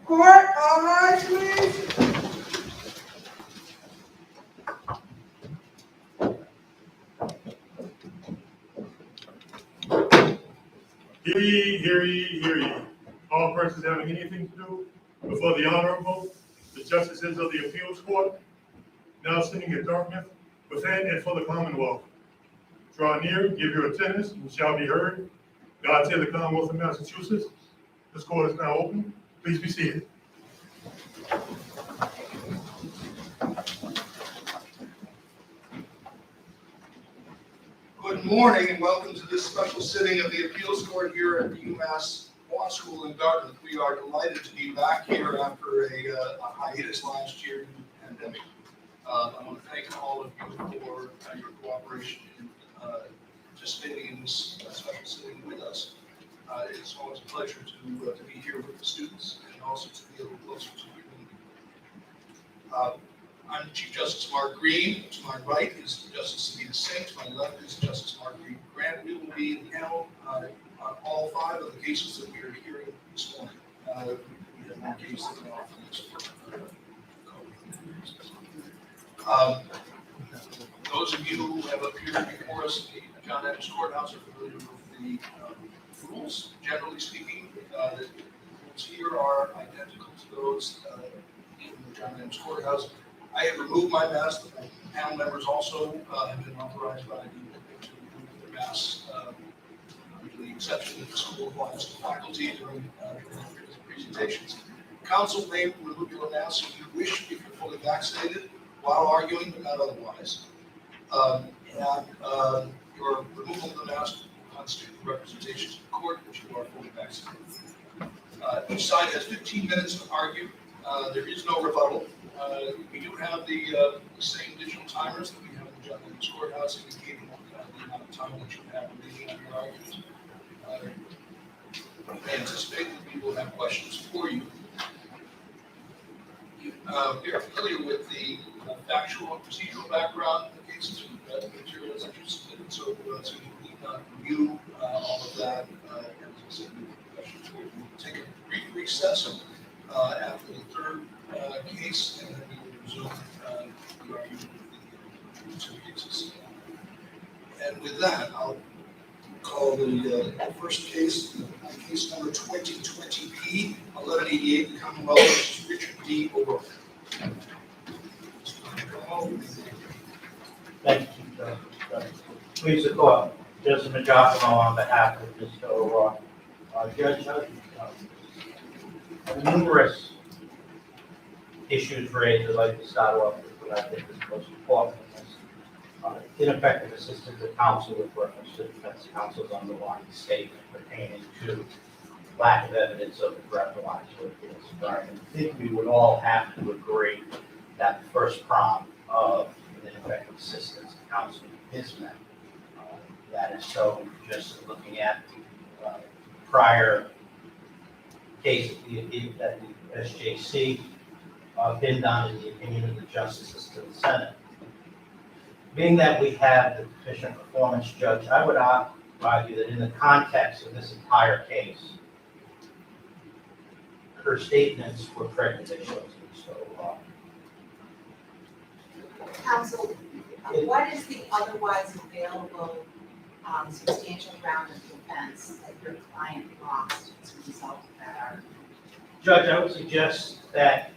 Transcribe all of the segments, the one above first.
Court, all rise, please. Hear ye, hear ye, hear ye. All persons having anything to do before the Honorable, the Justices of the Appeals Court, now sitting in Dartmouth, within and for the Commonwealth. Draw near, give your attendance, and shall be heard. God save the Commonwealth of Massachusetts. This court is now open. Please be seated. Good morning and welcome to this special sitting of the Appeals Court here at the UMass Law School in Dartmouth. We are delighted to be back here after a hiatus last year due to the pandemic. I want to thank all of you for your cooperation in participating in this special sitting with us. It's always a pleasure to be here with the students and also to be a little closer to the community. I'm Chief Justice Mark Green. To my right is Justice Anita Singh. To my left is Justice Marguerite Grant. We will be in panel on all 5 of the cases that we are hearing this morning. We have more cases than often. Those of you who have appeared before us in the John Adams Courthouse are familiar with the rules. Generally speaking, the rules here are identical to those in the John Adams Courthouse. I have removed my mask, but my panel members also have been authorized by the to remove their masks, with the exception that the school applies to faculty during presentations. Counsel may remove your mask if you wish, if you're fully vaccinated, while arguing, but not otherwise. Your removal of the mask will constitute representation to the court, which you are fully vaccinated. Each side has 15 minutes to argue. There is no rebuttal. We do have the same digital timers that we have in the John Adams Courthouse, indicating the amount of time that you have remaining on your argument. I anticipate that we will have questions for you. We are familiar with the factual and procedural background of the cases. We've read the materials that you submitted, so you need not review all of that. As I said, we will have questions for you. We'll take a brief recess after the third case, and then we will resume the argument with the 2 cases. And with that, I'll call the first case, case number 2020P 1188, the Commonwealth v. Richard D. O'Rourke. Thank you, Judge. Please support Justice Giacomo on behalf of Mr. O'Rourke. Judge, numerous issues raised. I'd like to start off with what I think is most important. Ineffective assistance of counsel with reference to defense counsel's underlying statement pertaining to lack of evidence of the breathalyzer abuse. I think we would all have to agree that the first prong of ineffective assistance of counsel is met. That is so just looking at prior cases that the SJC been done in the opinion of the justices to the Senate. Being that we have the deficient performance judge, I would argue that in the context of this entire case, her statements were prejudicial. So, Counsel, what is the otherwise available substantial ground of defense that your client lost as a result of that argument? Judge, I would suggest that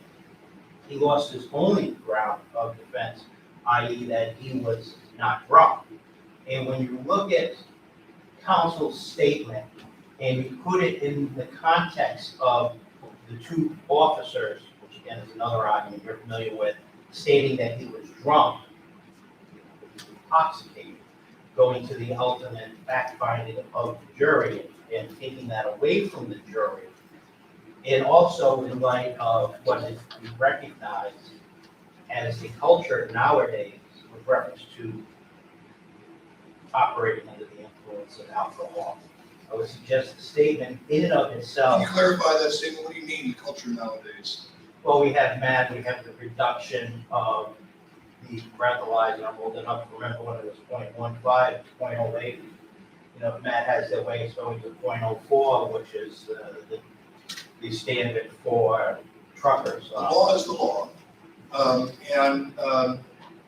he lost his only ground of defense, i.e. that he was not drunk. And when you look at counsel's statement and you put it in the context of the 2 officers, which again is another argument you're familiar with, stating that he was drunk, intoxicated, going to the ultimate fact-finding of the jury and taking that away from the jury, and also in light of what is recognized as the culture nowadays with reference to operating under the influence of alcohol. I would suggest the statement in and of itself. Can you clarify that statement? What do you mean, the culture nowadays? Well, we have the reduction of the breathalyzer. I'm old enough to remember when it was 0.15, 0.08. You know, Matt has their way, so it's a 0.04, which is the the standard for truckers. The law is the law.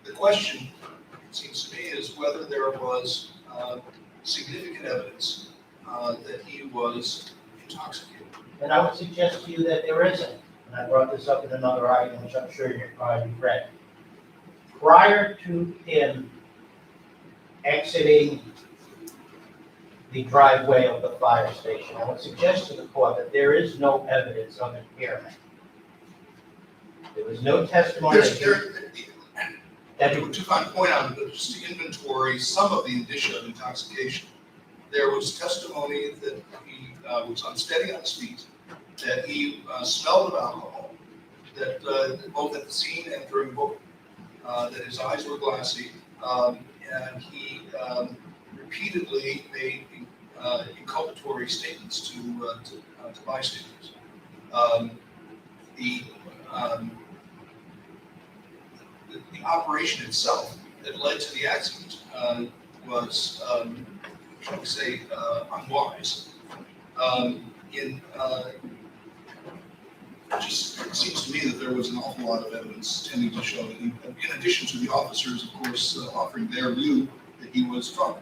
The question, it seems to me, is whether there was significant evidence that he was intoxicated. And I would suggest to you that there isn't. And I brought this up in another item, which I'm sure you've probably read. Prior to him exiting the driveway of the fire station, I would suggest to the court that there is no evidence of impairment. There was no testimony that To find point out, just to inventory some of the indicia of intoxication, there was testimony that he was unsteady on his feet, that he smelled of alcohol, that both at the scene and during booking, that his eyes were glassy, and he repeatedly made inculpatory statements to bystanders. The operation itself that led to the accident was, shall we say, unwise. It just seems to me that there was an awful lot of evidence tending to show that in addition to the officers, of course, offering their view that he was drunk.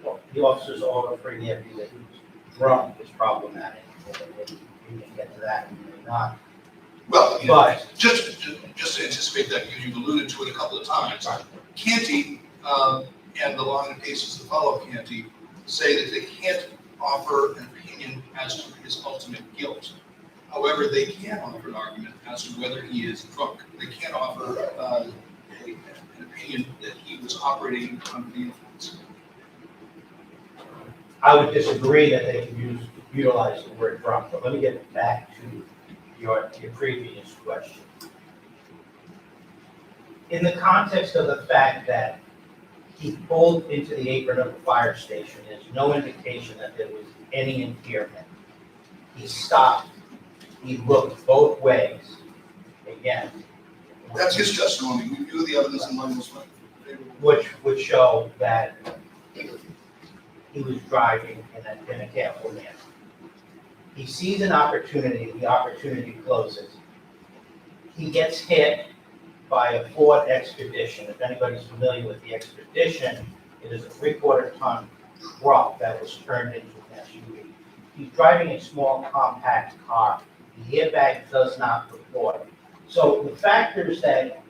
well, the officers all offering their view that he was drunk is problematic. We can get to that and maybe not. Well, But just to anticipate that, because you've alluded to it a couple of times, Canty and the line of cases that follow Canty say that they can't offer an opinion as to his ultimate guilt. However, they can offer an argument as to whether he is drunk. They can't offer an opinion that he was operating under the influence. I would disagree that they can utilize the word drunk, but let me get back to your previous question. In the context of the fact that he pulled into the apron of the fire station, there's no indication that there was any impairment. He stopped, he looked both ways. Again, That's his testimony. We view the evidence in light of his life. which would show that he was driving in a careful manner. He sees an opportunity, the opportunity closes. He gets hit by a Ford Expedition. If anybody's familiar with the Expedition, it is a 3/4-ton truck that was turned into an SUV. He's driving a small compact car. The airbag does not report. So the factors that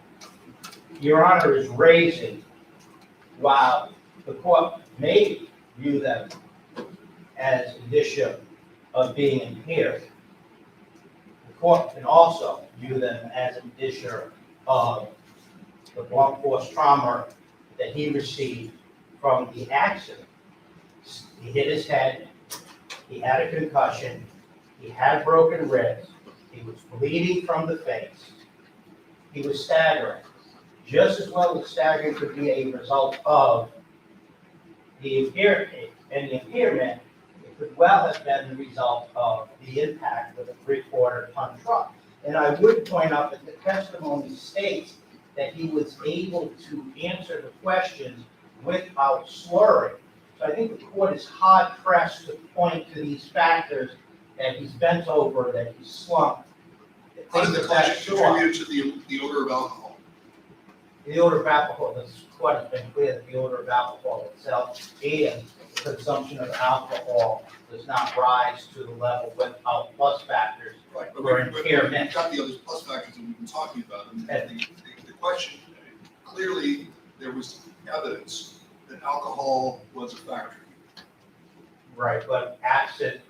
Your Honor is raising, while the court may view them as indicia of being impaired, the court can also view them as indicia of the blunt force trauma that he received from the accident. He hit his head, he had a concussion, he had broken ribs, he was bleeding from the face, he was staggering. Just as well as staggering could be a result of the impairment, and the impairment, it could well have been the result of the impact of the 3/4-ton truck. And I would point out that the testimony states that he was able to answer the questions without slurring. So I think the court is hard pressed to point to these factors, that he's bent over, that he's slumped. How did the question contribute to the odor of alcohol? The odor of alcohol, the court has been clear that the odor of alcohol itself and the consumption of alcohol does not rise to the level without plus factors Right, or impairment. We've got the other plus factors that we've been talking about. And the question, clearly, there was evidence that alcohol was a factor. Right, but absent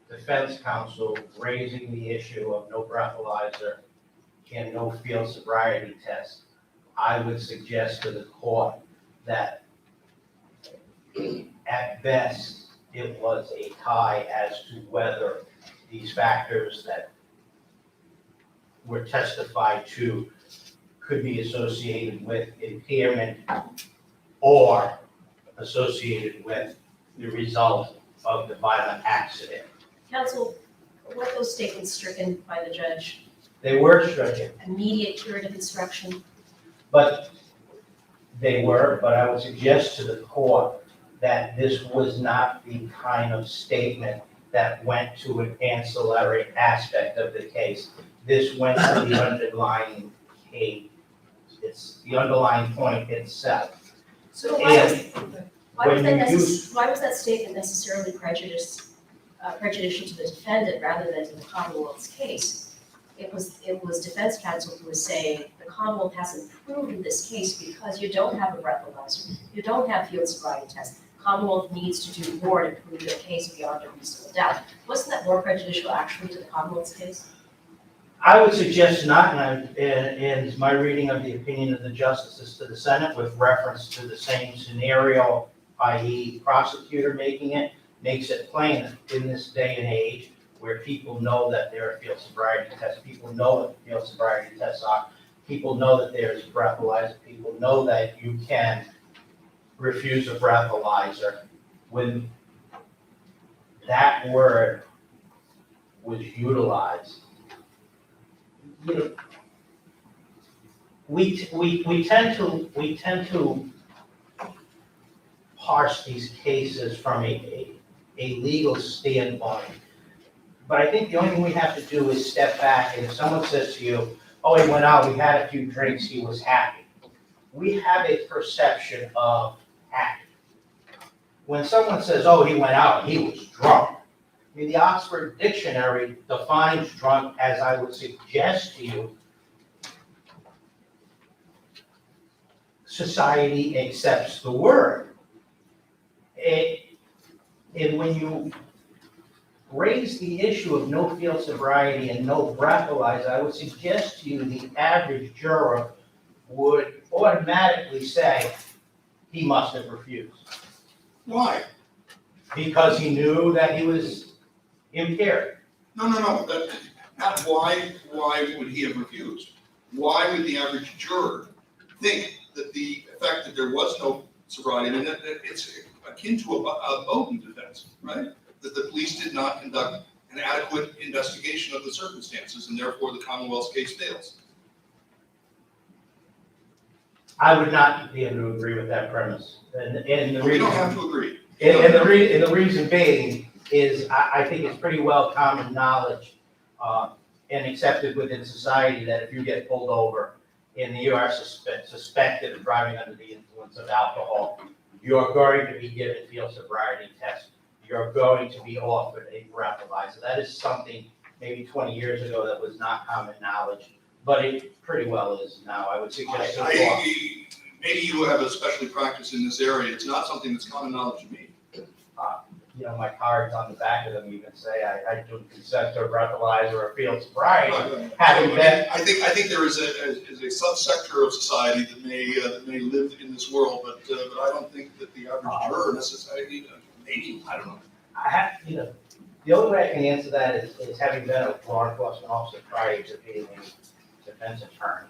defense counsel raising the issue of no breathalyzer and no field sobriety test, I would suggest to the court that at best, it was a tie as to whether these factors that were testified to could be associated with impairment or associated with the result of the violent accident. Counsel, were those statements stricken by the judge? They were stricken, Immediate curative instruction? but I would suggest to the court that this was not the kind of statement that went to an ancillary aspect of the case. This went to the underlying case. It's the underlying point itself. So And why was when that you use- why was that statement necessarily prejudicial to the defendant rather than to the Commonwealth's case? It was defense counsel who was saying, the Commonwealth hasn't proven this case because you don't have a breathalyzer, you don't have field sobriety tests. Commonwealth needs to do more to prove their case beyond a reasonable doubt. Wasn't that more prejudicial actually to the Commonwealth's case? I would suggest not, and my reading of the opinion of the justices to the Senate with reference to the same scenario, i.e. prosecutor making it, makes it plain that in this day and age where people know that there are field sobriety tests, people know what field sobriety tests are, people know that there's a breathalyzer, people know that you can refuse a breathalyzer. When that word was utilized, you know, we tend to parse these cases from a legal standpoint. But I think the only thing we have to do is step back, and if someone says to you, oh, he went out, we had a few drinks, he was happy. We have a perception of happy. When someone says, oh, he went out, he was drunk. I mean, the Oxford Dictionary defines drunk as I would suggest to you, society accepts the word. And when you raise the issue of no field sobriety and no breathalyzer, I would suggest to you the average juror would automatically say he must have refused. Why? Because he knew that he was impaired. No, not why would he have refused? Why would the average juror think that the fact that there was no sobriety, and that it's akin to a Bowden defense, right? That the police did not conduct an adequate investigation of the circumstances, and therefore the Commonwealth's case fails. I would not be able to agree with that premise. And the We reason, don't have to agree. and the reason being is I think it's pretty well common knowledge and accepted within society that if you get pulled over and you are suspected of driving under the influence of alcohol, you're going to be given field sobriety tests. You're going to be offered a breathalyzer. That is something maybe 20 years ago that was not common knowledge, but it pretty well is now. I would suggest. Maybe you have a specialty practice in this area. It's not something that's common knowledge to me. You know, my cards on the back of them even say I do consent to a breathalyzer or field sobriety. Having been, I think there is a subsector of society that may live in this world, but I don't think that the average juror necessarily, maybe, I don't know. the only way I can answer that is having been a law enforcement officer prior to being a defense attorney.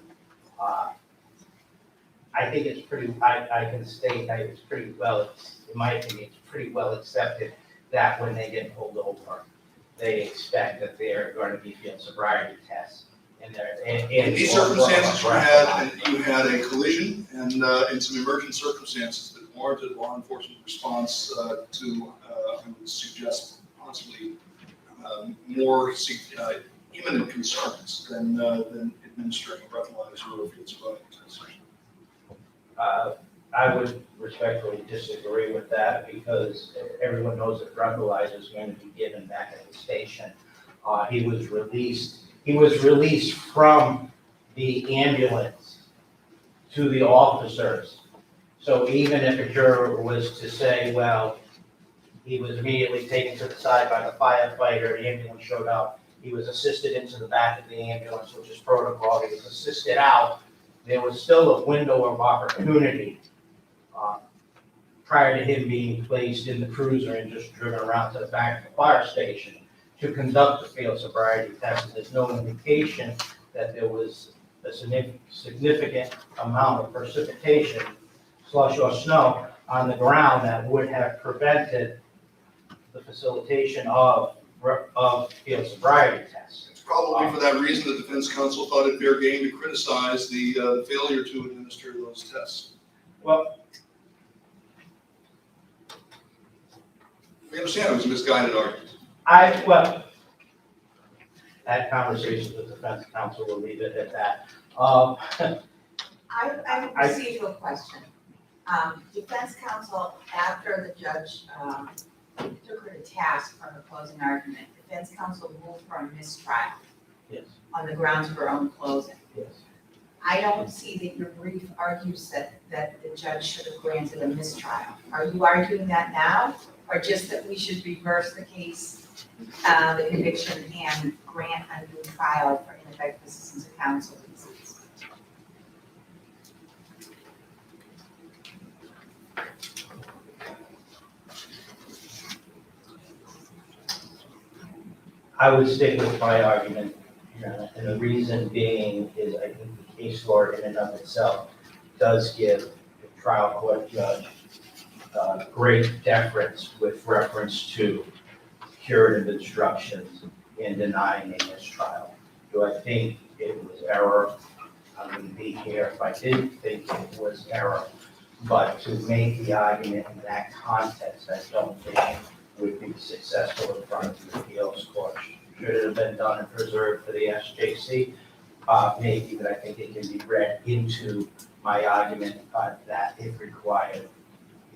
I think it's pretty, I can state that it's pretty well, in my opinion, it's pretty well accepted that when they get pulled over, they expect that they're going to be field sobriety tests. In these circumstances, you had a collision and in some emergent circumstances that warranted law enforcement response to, I would suggest, possibly more imminent concerns than administering a breathalyzer or a field sobriety test. I would respectfully disagree with that because everyone knows that breathalyzer is going to be given back at the station. He was released from the ambulance to the officers. So even if a juror was to say, well, he was immediately taken to the side by the firefighter, the ambulance showed up, he was assisted into the back of the ambulance, which is protocol, he was assisted out, there was still a window of opportunity prior to him being placed in the cruiser and just driven around to the back of the fire station to conduct the field sobriety test. There's no indication that there was a significant amount of precipitation, slush or snow, on the ground that would have prevented the facilitation of field sobriety tests. It's probably for that reason the defense counsel thought it fair game to criticize the failure to administer those tests. Well, We understand it was a misguided argument. Well, had conversations with defense counsel, we'll leave it at that. I have a procedural question. Defense counsel, after the judge took her to task for her closing argument, defense counsel moved for a mistrial Yes, on the grounds of her own closing. yes. I don't see that your brief argues that the judge should have granted a mistrial. Are you arguing that now, or just that we should reverse the case, the conviction, and grant a new trial for ineffective assistance of counsel reasons? I would stick with my argument, and the reason being is I think the case law in and of itself does give the trial court judge great deference with reference to curative instructions in denying a mistrial. Do I think it was error? I wouldn't be here if I didn't think it was error. But to make the argument in that context, I don't think would be successful in front of the appeals court. Should it have been done and preserved for the SJC? Maybe, but I think it can be read into my argument that it required,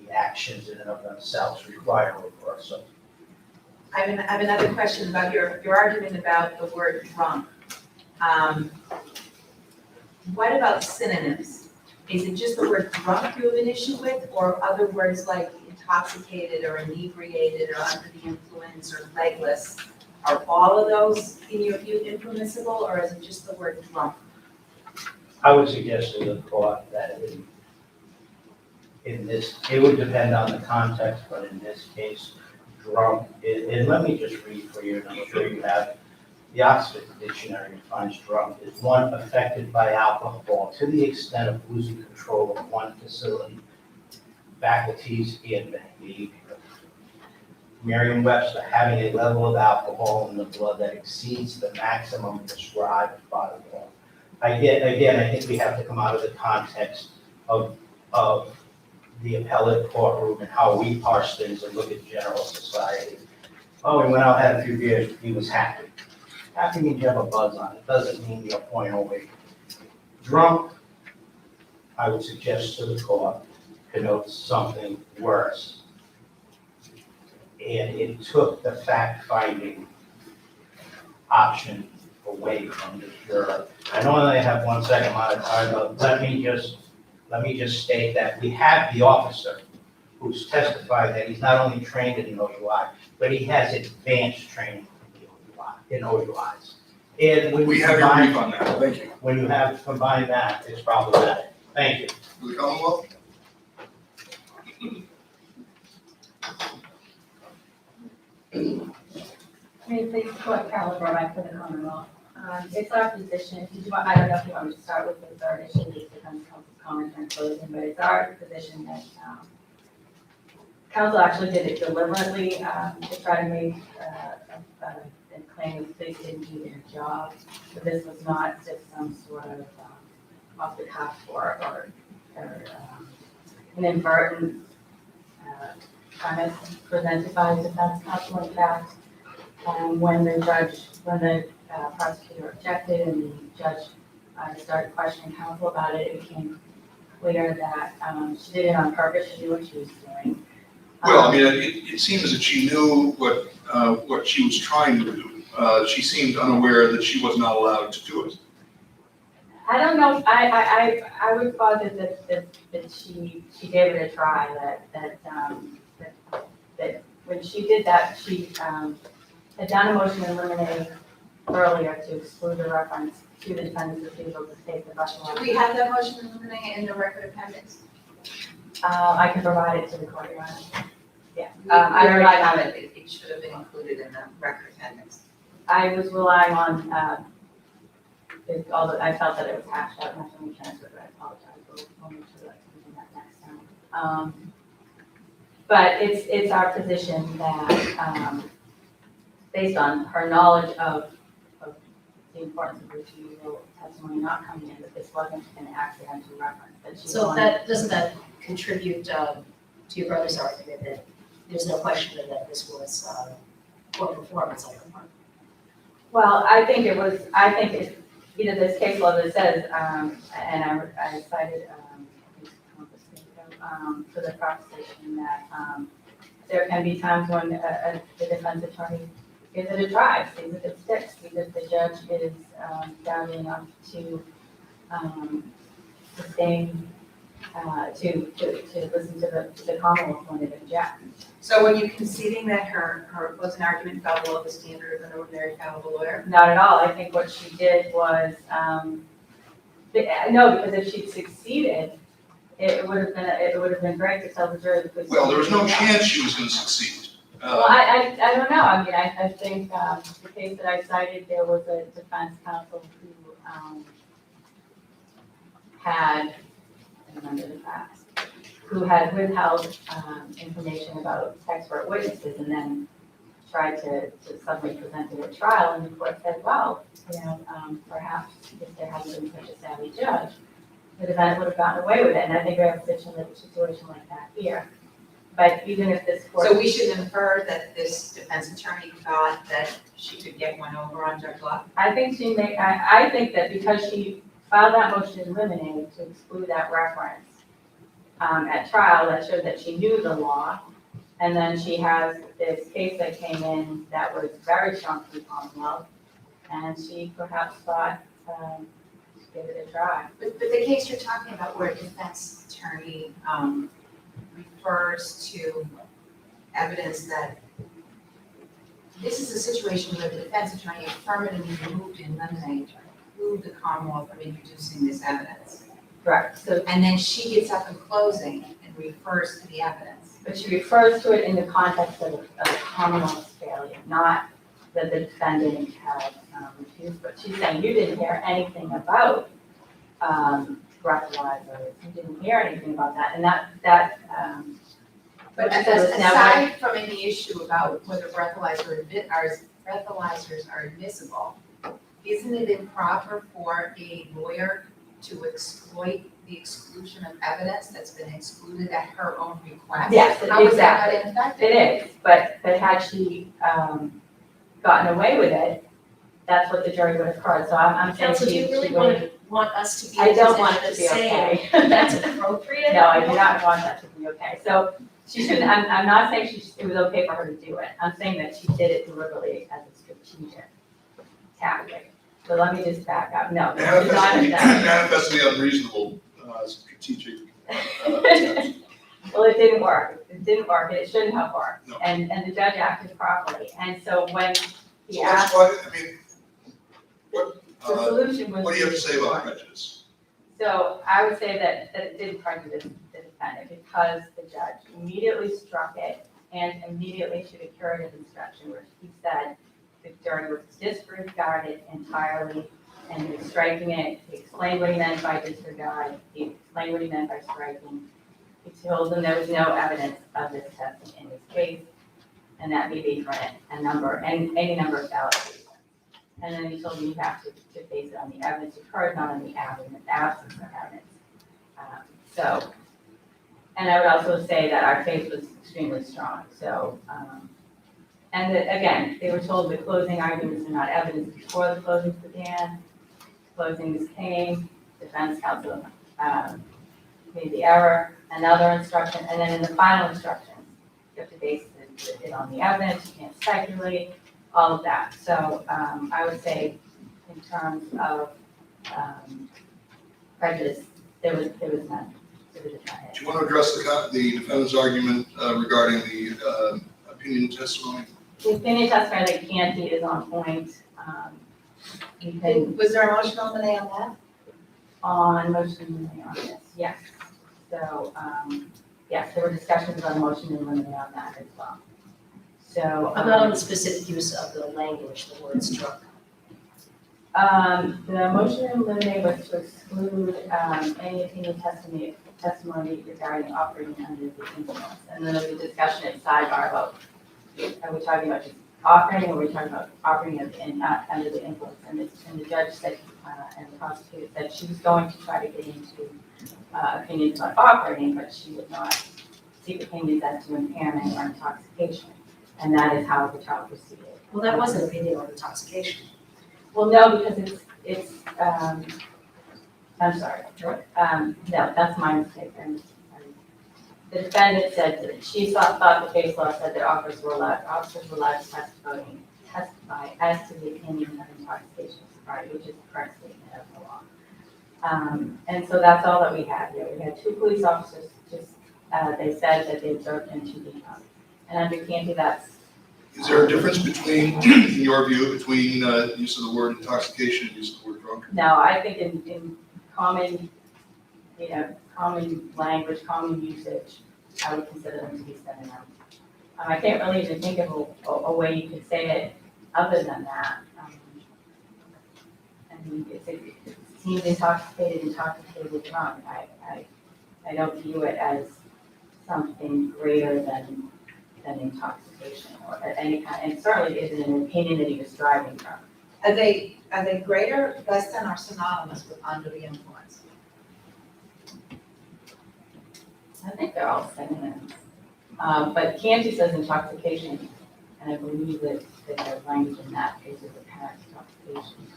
the actions in and of themselves require reversal. I have another question about your argument about the word drunk. What about synonyms? Is it just the word drunk you have an issue with, or other words like intoxicated or inebriated or under the influence or legless? Are all of those, in your view, impermissible, or is it just the word drunk? I would suggest to the court that in this, it would depend on the context, but in this case, drunk, and let me just read for you, and I'm sure you have, the Oxford Dictionary defines drunk as one affected by alcohol to the extent of losing control of one facility, faculties, and behavior. Merriam-Webster, having a level of alcohol in the blood that exceeds the maximum prescribed by the law. Again, I think we have to come out of the context of the appellate courtroom and how we parse things and look at general society. Oh, he went out, had a few beers, he was happy. Happy means you have a buzz on it, doesn't mean you're point away. Drunk, I would suggest to the court, connotes something worse. And it took the fact-finding option away from the juror. I know I have 1 second amount of time, but let me just state that we have the officer who's testified that he's not only trained in OUI, but he has advanced training in OUIs. And when We you have your combine, brief on that, thank you. when you have combined that, it's problematic. Thank you. For the Commonwealth? May please support Carol Burbank for the Commonwealth. It's our position, I don't know if you want me to start with the third issue, the defense counsel's comment and closing, but it's our position that counsel actually did it deliberately to try to make a claim that they didn't do their job. So this was not just some sort of off the cuff or an inadvertent comment presented by the defense counsel. In fact, when the prosecutor objected and the judge started questioning counsel about it, it became clear that she did it on purpose. She knew what she was doing. Well, I mean, it seems that she knew what she was trying to do. She seemed unaware that she was not allowed to do it. I don't know. I would posit that she gave it a try. That when she did that, she had done a motion in limine earlier to exclude the reference to the defendant's refusal to take the Buffalo. Do we have that motion in limine in the record appendix? I can provide it to the court, Your Honor. Yeah. I relied on it. It should have been included in the record appendix. I was relying on, although I felt that it was hashed out, not to make sense, but I apologize. We'll make sure that we do that next time. But it's our position that, based on her knowledge of the importance of refusal testimony not coming in, that this wasn't an accidental reference, that she So wanted. doesn't that contribute to your brother's argument that there's no question that this was poor performance on her part. Well, I think it's, this case law that says, and I cited, for the proposition that, there can be times when the defense attorney gives it a try, sees if it sticks, because the judge is, savvy enough to, sustain, to listen to the Commonwealth when it objects. So were you conceding that her closing argument fell below the standard of an ordinary fallible lawyer? Not at all. I think what she did was, no, because if she'd succeeded, it would have been great to tell the jury. Well, there was no chance she was gonna succeed. Well, I don't know. I mean, I think, the case that I cited, there was a defense counsel who, had, I remember the facts, who had withheld, information about expert witnesses and then tried to suddenly present it at trial, and the court said, well, perhaps if there hadn't been such a savvy judge, the defendant would have gotten away with it, and I think we have a situation like that here. But even if this court. So we should infer that this defense attorney thought that she could get one over on Judge Locke? I think I think that because she filed that motion in limine to exclude that reference, at trial, that showed that she knew the law. And then she has this case that came in that was very strong for the Commonwealth, and she perhaps thought, give it a try. But the case you're talking about where a defense attorney refers to evidence that, this is a situation where the defense attorney affirmatively moved in limine to preclude the Commonwealth from introducing this evidence. Correct. So, And then she gets up in closing and refers to the evidence. but she refers to it in the context of Commonwealth's failure, not that the defendant had refused. But she's saying you didn't hear anything about breathalyzers. You didn't hear anything about that, and that. But aside from any issue about whether breathalyzers are admissible, isn't it improper for a lawyer to exploit the exclusion of evidence that's been excluded at her own request? Yes, How is that exactly. ineffective? It is, but had she gotten away with it, that's what the jury would have heard. So I'm saying Counsel, do you she really would. want us to be I in a don't want it position to be of saying okay. that's appropriate? No, I do not want that to be okay. So she shouldn't, I'm not saying it was okay for her to do it. I'm saying that she did it deliberately as a strategic tactic. So let me just back up. No, she did not have that. Manifestly unreasonable, strategic, attempt. Well, it didn't work. It didn't work, and it shouldn't have worked. No. And the judge acted properly. And so when he So that's asked, why, I mean, what, the solution was. what do you have to say about prejudice? So I would say that it didn't prejudice the defendant because the judge immediately struck it and immediately issued a curative instruction where he said the jury was disregarded entirely and he was striking it. He explained what he meant by disregard. He explained what he meant by striking. He told them there was no evidence of this testing in this case and that may be for any number of valid reasons. And then he told me you have to base it on the evidence you've heard, not on the absence of evidence. And I would also say that our case was extremely strong. So, and that, again, they were told the closing arguments are not evidence before the closings began. Closings came, defense counsel made the error, another instruction, and then in the final instructions, you have to base it on the evidence, you can't speculate, all of that. So I would say in terms of prejudice, there was none. Do you want to address the defendant's argument regarding the opinion testimony? The opinion testimony that Canty is on point. You can, Was there a motion on the nail on on motion in limine on this, yes. So, yes, there were discussions on motion in limine on that as well. So. I'm not on the specific use of the language, the word struck. The motion in limine was to exclude any opinion testimony regarding operating under the influence. And then there was a discussion at sidebar about, are we talking about just operating or are we talking about operating under the influence? And the judge said, and the prosecutor said she was going to try to get into opinions about operating, but she would not seek opinions as to impairment or intoxication. And that is how the child proceeded. Well, that wasn't a video of intoxication. Well, no, because I'm sorry. Sure. No, that's my mistake. The defendant said that she thought the case law said that officers were allowed to testify as to the opinion of intoxication of sobriety, which is the correct statement of the law. And so that's all that we had here. We had two police officers, they said that they observed him to be drunk. And under Canty, Is there a difference between, in your view, between use of the word intoxication and use of the word drunk? no, I think in common, common language, common usage, I would consider them to be synonyms. I can't really even think of a way you could say it other than that. I mean, it seems intoxicated, drunk. I don't view it as something greater than intoxication or any kind, and certainly isn't an opinion that he was driving from. Are they greater, less than, or synonymous with under the influence? I think they're all synonyms. But Canty says intoxication, and I believe that the language in that is apparent intoxication.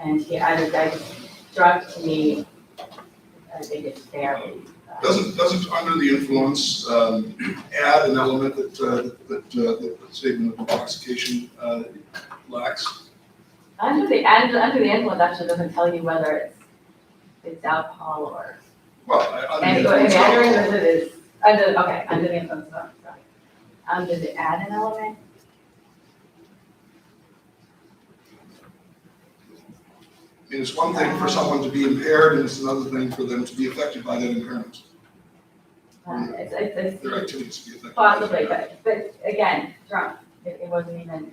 And I just drunk to me, I think it's fairly. Doesn't under the influence add an element that the statement of intoxication lacks? Under the influence actually doesn't tell you whether it's alcohol or. Well, under the influence Under of influence it is, under the influence, sorry. Under the add an element. I mean, it's one thing for someone to be impaired, and it's another thing for them to be affected by that impairment. It's Their activities to be affected. by that possibly, impairment. but again, drunk, it wasn't even,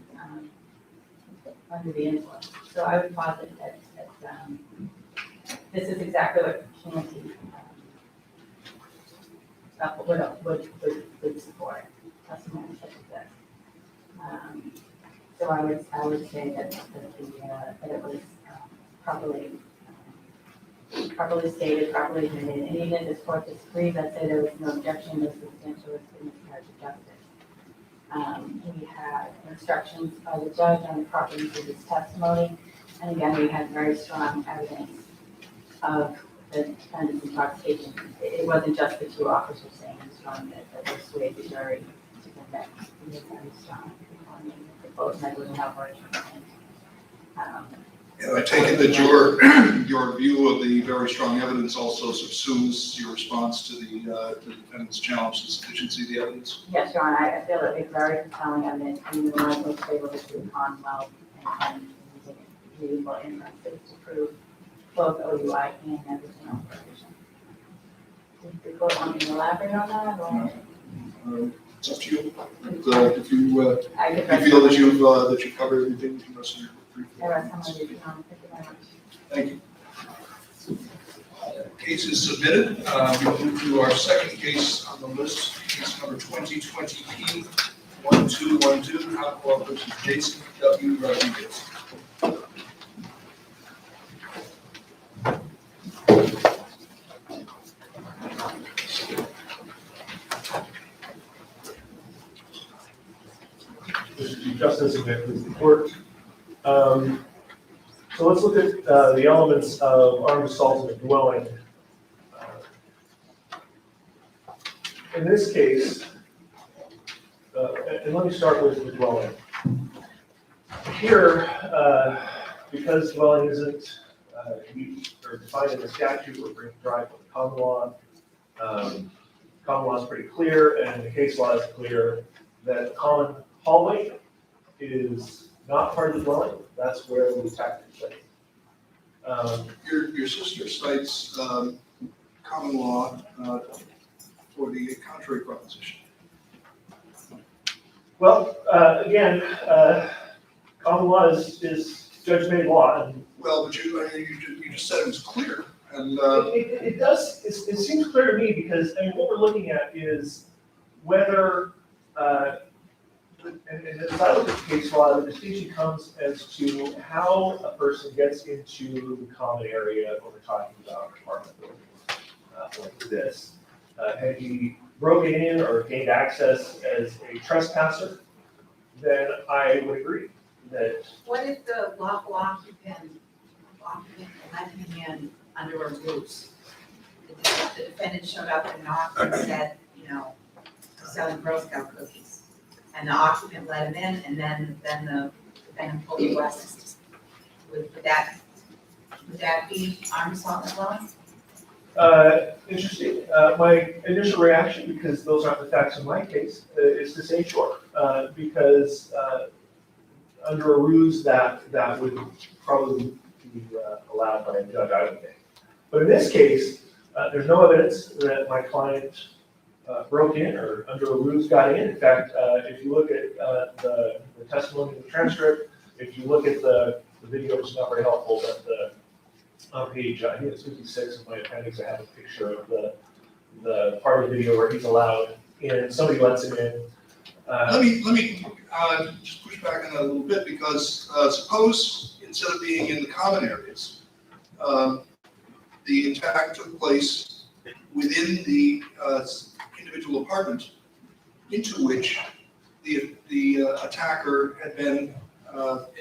under the influence. So I would posit that, this is exactly what Canty, would support, testimony such as this. So I would say that it was, properly stated, properly admitted, and even if this court disagrees, I'd say there was no objection, no substantial risk of miscarriage of justice. We had instructions by the judge on the proper use of his testimony, and again, we had very strong evidence of the defendant's intoxication. It wasn't just the two officers saying he was drunk that persuaded the jury to convict. He was very strong, both negligent operation And I take it that your view of the very strong evidence also subsumes your response to the defendant's challenge to the sufficiency of the evidence? Yes, Your Honor, I feel it was very compelling evidence, and the one most favorable to the Commonwealth, and using reasonable inferences to prove both OUI and negligent operation. Does the court want me to elaborate on that, or? It's up to you. If you I could feel that you've covered everything, you rest on your brief. I rest on my duty, Your Honor. Thank you very much. Thank you. Case is submitted. We move to our second case on the list, case number 2020P 1212, Alcohol versus Jason W. Rodriguez. Mr. Chief Justice, and may it please the court. So let's look at the elements of armed assault in a dwelling. In this case, and let me start with the dwelling. Here, because dwelling isn't used or defined in the statute, we're bringing drive from the common law. Common law is pretty clear, and the case law is clear that the common hallway is not part of the dwelling. That's where the attack takes place. Your sister cites common law for the contrary proposition. Well, again, common law is judge-made law, and Well, but you just said it was clear, and it does. It seems clear to me because I mean, what we're looking at is whether. And as I look at the case law, the distinction comes as to how a person gets into the common area when we're talking about apartment buildings like this. Had he broken in or gained access as a trespasser, then I would agree that, What if the lawful occupant let him in under a ruse? The defendant showed up and knocked and said, you know, selling Girl Scout cookies. And the occupant let him in, and then the defendant pulled the license. Would that be armed assault as well? interesting. My initial reaction, because those aren't the facts in my case, is to say sure. Because under a ruse that would probably be allowed by a judge, I would think. But in this case, there's no evidence that my client broke in or under a ruse got in. In fact, if you look at the testimony in the transcript, if you look at the video, which is not very helpful, but on page, I think it's 56 of my appendix, I have a picture of the part of the video where he's allowed in, somebody lets him in. Let me just push back on that a little bit, because suppose instead of being in the common areas, the attack took place within the individual apartment into which the attacker had been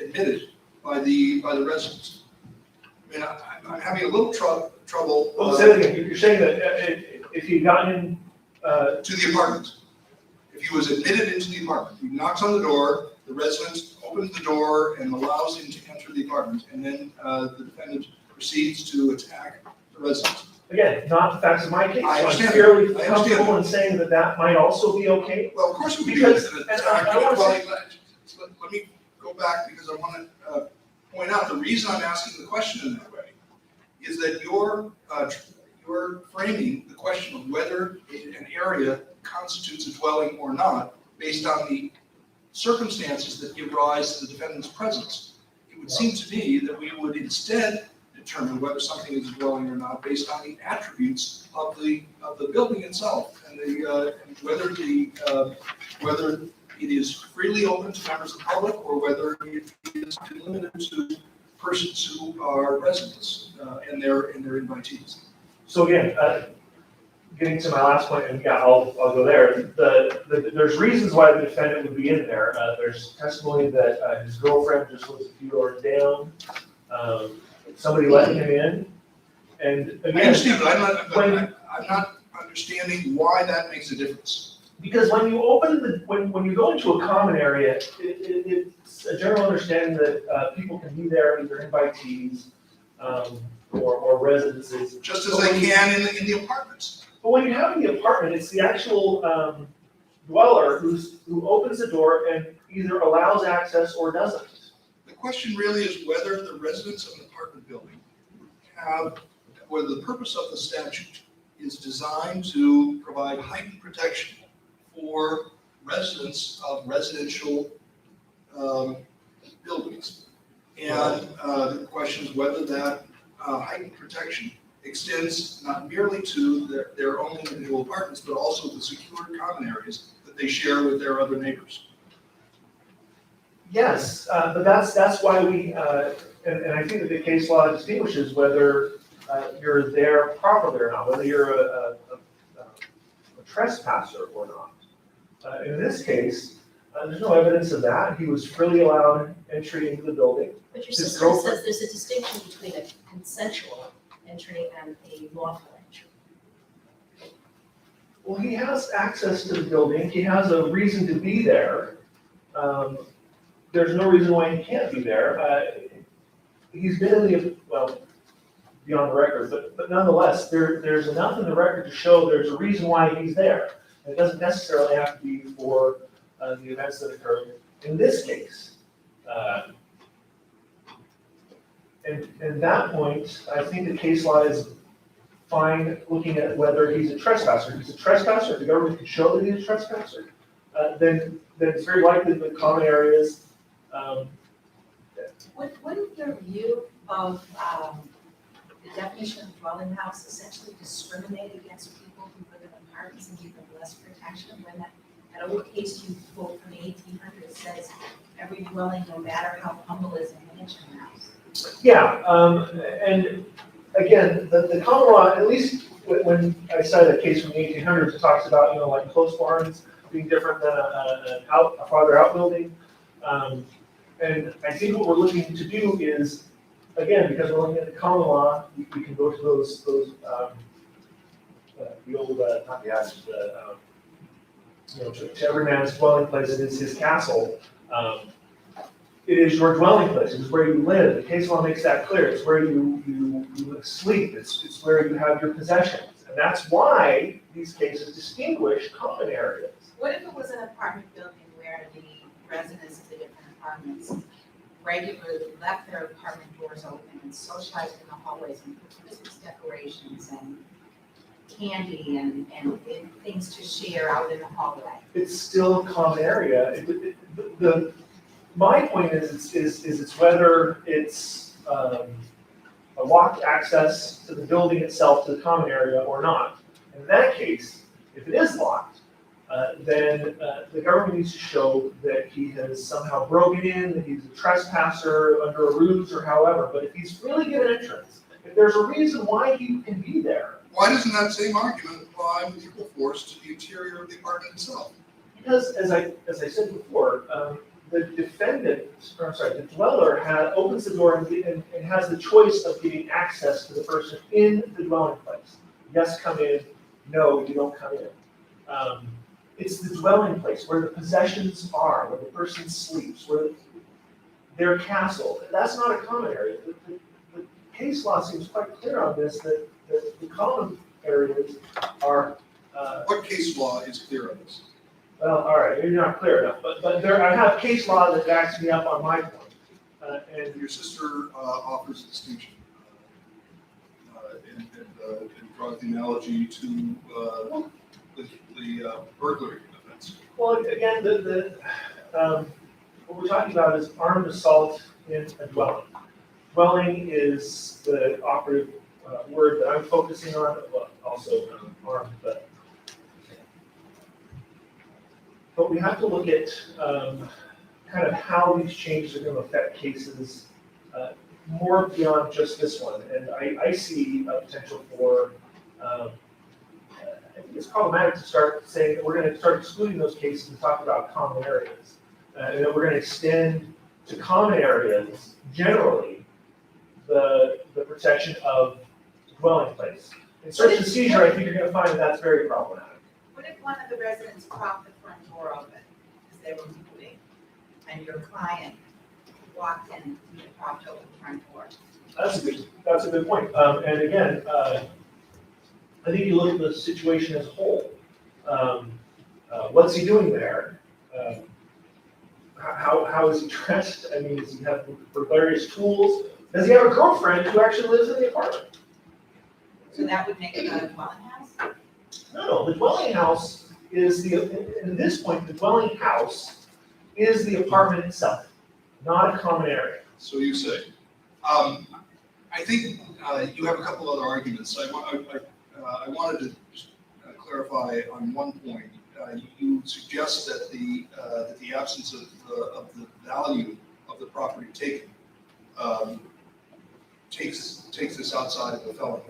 admitted by the residents. I mean, I'm having a little trouble. Well, say that again. You're saying that if he'd gotten in To the apartment. If he was admitted into the apartment, he knocks on the door, the resident opens the door and allows him to enter the apartment, and then the defendant proceeds to attack the resident. again, not the facts of my case. I understand. I'm fairly I understand. comfortable in saying that might also be okay. Well, of course it would be Because- an and attack. I wanna say- Let me go back, because I want to point out, the reason I'm asking the question in that way is that you're framing the question of whether an area constitutes a dwelling or not based on the circumstances that give rise to the defendant's presence. It would seem to me that we would instead determine whether something is a dwelling or not based on the attributes of the building itself, and and whether it is freely open to members of the public, or whether it is limited to persons who are residents and their invitees. So again, getting to my last point, and yeah, I'll go there. There's reasons why the defendant would be in there. There's testimony that his girlfriend just was a few doors down. Somebody letting him in, and I again, understand, but I'm not understanding why that makes a difference. because when you when you go into a common area, it's a general understanding that people can be there, either invitees or residences. Just as they can in the apartments. But when you have in the apartment, it's the actual dweller who opens the door and either allows access or doesn't. The question really is whether the residents of an apartment building whether the purpose of the statute is designed to provide heightened protection for residents of residential buildings. And the question is whether that heightened protection extends not merely to their own individual apartments, but also the secure common areas that they share with their other neighbors. Yes, but that's why we, and I think that the case law distinguishes whether you're there properly or not, whether you're a trespasser or not. In this case, there's no evidence of that. He was freely allowed entry into the building. But your His sister girlfriend- says there's a distinction between a consensual entry and a lawful entry. Well, he has access to the building. He has a reason to be there. There's no reason why he can't be there. He's been in beyond the record, but nonetheless, there's enough in the record to show there's a reason why he's there. And it doesn't necessarily have to be for the events that occurred in this case. And that point, I think the case law is fine looking at whether he's a trespasser. If he's a trespasser, if the government can show that he's a trespasser, then it's very likely that common areas. Wouldn't your view of the definition of dwelling house essentially discriminate against people who live in apartments and give them less protection when that old case you quote from the 1800s says every dwelling, no matter how humble, is a mansion house? Yeah, and again, the common law, at least when I cited a case from the 1800s, it talks about, like close barns being different than a farther out building. And I think what we're looking to do is, again, because we're looking at the common law, we can go to those the old, not the adage, to every man's dwelling place, it is his castle. It is your dwelling place, it is where you live. The case law makes that clear. It's where you sleep, it's where you have your possessions. And that's why these cases distinguish common areas. What if it was an apartment building where the residents of the different apartments regularly left their apartment doors open and socialized in the hallways and put Christmas decorations and candy and things to share out in the hallway? It's still a common area. My point is it's whether it's a locked access to the building itself, to the common area, or not. In that case, if it is locked, then the government needs to show that he has somehow broken in, that he's a trespasser under a ruse or however. But if he's really given entrance, if there's a reason why he can be there. Why doesn't that same argument apply with equal force to the interior of the apartment itself? Because as I said before, the dweller opens the door and has the choice of getting access to the person in the dwelling place. Yes, come in. No, you don't come in. It's the dwelling place where the possessions are, where the person sleeps, where their castle. That's not a common area. The case law seems quite clear on this, that the common areas are. What case law is clear on this? Well, all right, you're not clear enough, but I have case law that backs me up on my point. And your sister offers a distinction and draws the analogy to the burglary offense. Well, again, what we're talking about is armed assault in a dwelling. Dwelling is the operative word that I'm focusing on, well, also armed, but we have to look at kind of how these changes are going to affect cases more beyond just this one. And I see a potential for, I think it's problematic to start saying that we're going to start excluding those cases and talk about common areas. And that we're going to extend to common areas, generally, the protection of dwelling place. In search and seizure, I think you're going to find that that's very problematic. What if one of the residents propped the front door open as they were moving, and your client walked in and propped open the front door? That's a good point. And again, I think you look at the situation as a whole. What's he doing there? How is he dressed? I mean, does he have various tools? Does he have a girlfriend who actually lives in the apartment? So that would make it a dwelling house? No, the dwelling house is at this point, the dwelling house is the apartment itself, not a common area. So you say. I think you have a couple other arguments. I wanted to just clarify on one point. You suggest that the absence of the value of the property taken takes this outside of the felony.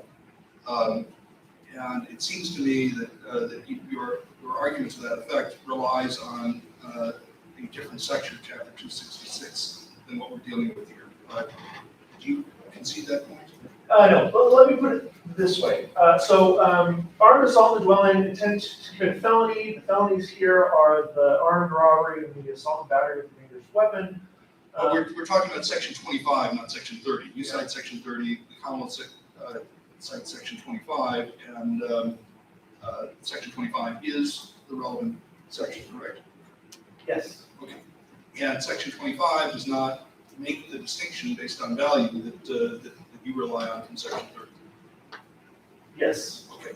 And it seems to me that your argument to that effect relies on a different section of Chapter 266 than what we're dealing with here. Do you concede that point? No, but let me put it this way. Armed assault in the dwelling, intent to commit felony. The felonies here are the armed robbery and the assault and battery with a dangerous weapon. We're talking about Section 25, not Section 30. You cite Section 30, the Commonwealth cites Section 25, and Section 25 is the relevant section, correct? Yes. Okay. And Section 25 does not make the distinction based on value that you rely on from Section 30. Yes. Okay.